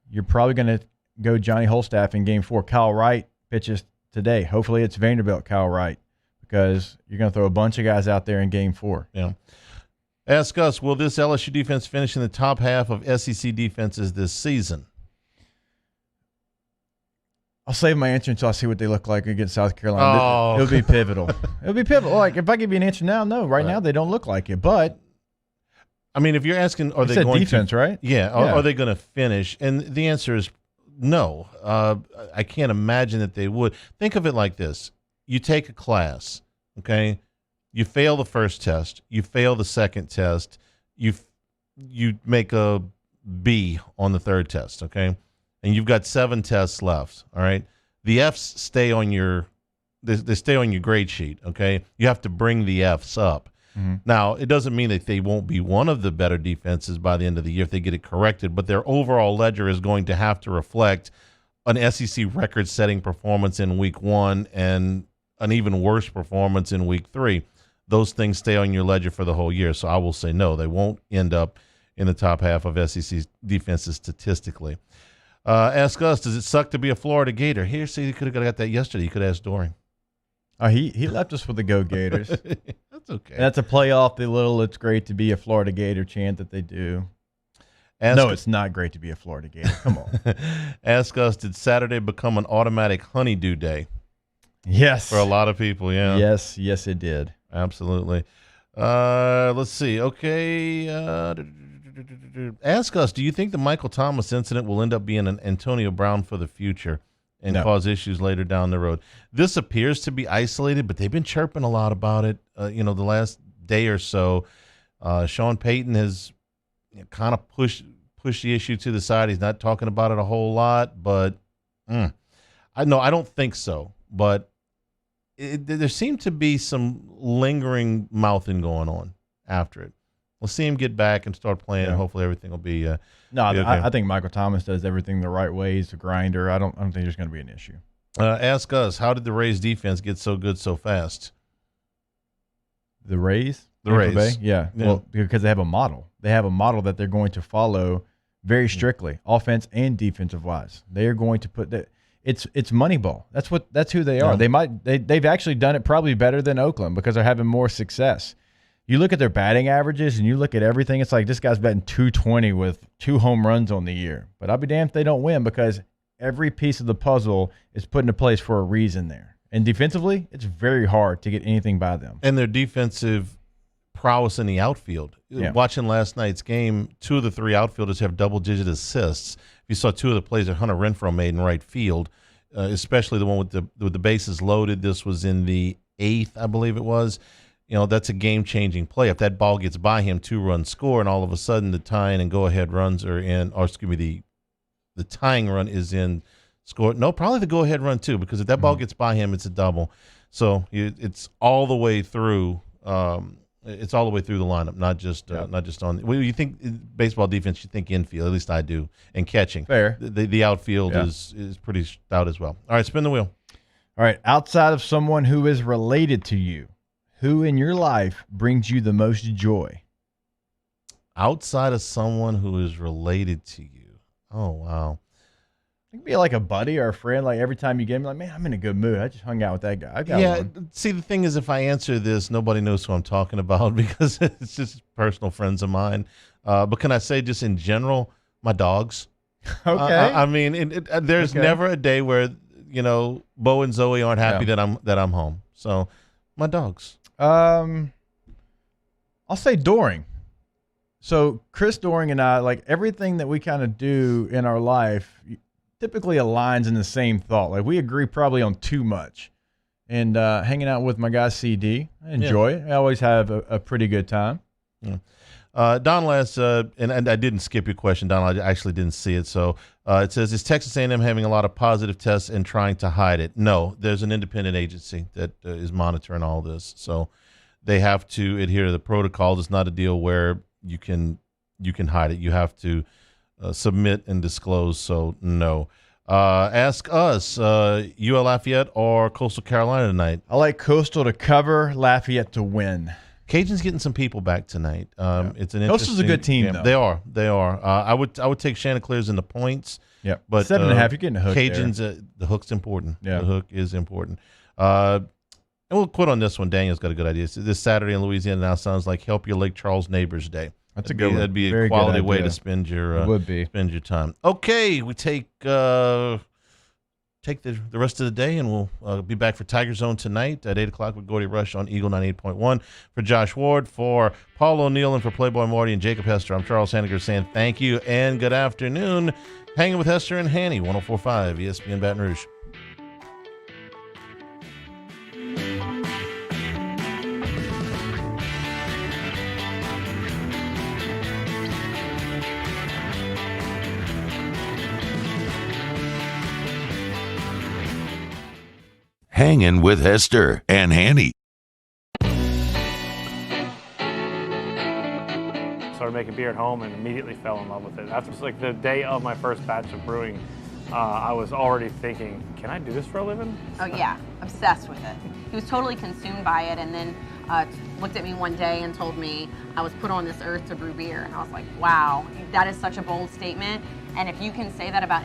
Speaker 3: you're probably going to go Johnny Holstaff in Game 4. Kyle Wright pitches today. Hopefully it's Vanderbilt Kyle Wright, because you're going to throw a bunch of guys out there in Game 4.
Speaker 2: Yeah. Ask us, will this LSU defense finish in the top half of SEC defenses this season?
Speaker 3: I'll save my answer until I see what they look like against South Carolina. It would be pivotal. It would be pivotal. Like, if I give you an answer now, no. Right now, they don't look like it. But,
Speaker 2: I mean, if you're asking, are they
Speaker 3: said
Speaker 2: going
Speaker 3: defense,
Speaker 2: to,
Speaker 3: right?
Speaker 2: Yeah. Are they going to finish? And the answer is no. I can't imagine that they would. Think of it like this. You take a class, okay? You fail the first test. You fail the second test. You make a B on the third test, okay? And you've got 7 tests left, all right? The Fs stay on your they stay on your grade sheet, okay? You have to bring the Fs up.
Speaker 3: Mm-hmm.
Speaker 2: Now, it doesn't mean that they won't be one of the better defenses by the end of the year if they get it corrected, but their overall ledger is going to have to reflect an SEC record-setting performance in Week 1 and an even worse performance in Week 3. Those things stay on your ledger for the whole year. So I will say no, they won't end up in the top half of SEC defenses statistically. Ask us, does it suck to be a Florida Gator? Here, see, you could have got that yesterday. You could ask Doring.
Speaker 3: He left us with the Go Gators.
Speaker 2: That's okay.
Speaker 3: And that's a play off the little "it's great to be a Florida Gator" chant that they do. It's not great to be a Florida Gator. Come on.
Speaker 2: Ask us, did Saturday become an automatic honeydew day?
Speaker 3: Yes.
Speaker 2: For a lot of people, yeah.
Speaker 3: Yes, it did.
Speaker 2: Absolutely. Let's see. Okay. Ask us, do you think the Michael Thomas incident will end up being an Antonio Brown for the future and cause issues later down the road? This appears to be isolated, but they've been chirping a lot about it, the last day or so. Sean Payton has kind of pushed the issue to the side. He's not talking about it a whole lot, but I don't think so. But there seemed to be some lingering mouthing going on after it. We'll see him get back and start playing, and hopefully everything will be okay.
Speaker 3: I think Michael Thomas does everything the right way. He's a grinder. I don't think there's going to be an issue.
Speaker 2: Ask us, how did the Rays defense get so good so fast?
Speaker 3: The Rays?
Speaker 2: The Rays.
Speaker 3: Yeah. Well, because they have a model. They have a model that they're going to follow very strictly, offense and defensive wise. They are going to put that. It's Moneyball. That's who they are. They've actually done it probably better than Oakland because they're having more success. You look at their batting averages and you look at everything, it's like this guy's batting 220 with 2 home runs on the year. But I'll be damned if they don't win because every piece of the puzzle is put into place for a reason there. And defensively, it's very hard to get anything by them.
Speaker 2: And their defensive prowess in the outfield.
Speaker 3: Yeah.
Speaker 2: Watching last night's game, 2 of the 3 outfielders have double-digit assists. You saw 2 of the plays that Hunter Renfroe made in right field, especially the one with the bases loaded. This was in the 8th, I believe it was. That's a game-changing play. If that ball gets by him, 2-run score, and all of a sudden the tying and go-ahead runs are in, or excuse me, the tying run is in score. No, probably the go-ahead run too, because if that ball gets by him, it's a double. So it's all the way through. It's all the way through the lineup, not just on. Well, you think baseball defense, you think infield. At least I do, and catching.
Speaker 3: Fair.
Speaker 2: The outfield is pretty stout as well. All right, spin the wheel.
Speaker 3: All right, outside of someone who is related to you, who in your life brings you the most joy?
Speaker 2: Outside of someone who is related to you. Oh, wow.
Speaker 3: It could be like a buddy or a friend. Like every time you get me, like, man, I'm in a good mood. I just hung out with that guy. I got one.
Speaker 2: See, the thing is, if I answer this, nobody knows who I'm talking about because it's just personal friends of mine. But can I say just in general, my dogs?
Speaker 3: Okay.
Speaker 2: I mean, there's never a day where Bo and Zoe aren't happy that I'm home. So my dogs.
Speaker 3: I'll say Doring. So Chris Doring and I, like everything that we kind of do in our life typically aligns in the same thought. Like we agree probably on too much. And hanging out with my guy CD, I enjoy it. I always have a pretty good time.
Speaker 2: Yeah. Donald asks, and I didn't skip your question, Donald. I actually didn't see it. So it says, is Texas A&M having a lot of positive tests and trying to hide it? No, there's an independent agency that is monitoring all this. So they have to adhere to the protocols. It's not a deal where you can hide it. You have to submit and disclose. So no. Ask us, UL Lafayette or Coastal Carolina tonight?
Speaker 3: I like Coastal to cover, Lafayette to win.
Speaker 2: Cajuns getting some people back tonight. It's an
Speaker 3: Coastal's a good team,
Speaker 2: game.
Speaker 3: though.
Speaker 2: They are. I would take Chanticleers in the points.
Speaker 3: Yeah,
Speaker 2: but
Speaker 3: 7.5. You're getting a hook.
Speaker 2: Cajuns, the hook's important.
Speaker 3: Yeah,
Speaker 2: the hook is important. And we'll quit on this one. Daniel's got a good idea. So this Saturday in Louisiana now sounds like Help Your Lake Charles Neighbors Day.
Speaker 3: That's a good one.
Speaker 2: That'd be
Speaker 3: Very
Speaker 2: a quality
Speaker 3: good
Speaker 2: way
Speaker 3: idea.
Speaker 2: to spend your spend your time. Okay, we take the rest of the day, and we'll be back for Tiger Zone tonight at 8 o'clock with Gordy Rush on Eagle 98.1. For Josh Ward, for Paul O'Neill, and for Playboy Marty and Jacob Hester, I'm Charles Hanagriff saying thank you and good afternoon. Hanging with Hester and Hanny, 104.5 ESPN Baton Rouge.
Speaker 1: Hangin' with Hester and Hanny.
Speaker 15: Started making beer at home and immediately fell in love with it. After like the day of my first batch of brewing, I was already thinking, can I do this for a living?
Speaker 16: Oh yeah, obsessed with it. He was totally consumed by it, and then looked at me one day and told me I was put on this earth to brew beer. And I was like, wow, that is such a bold statement. And if you can say that about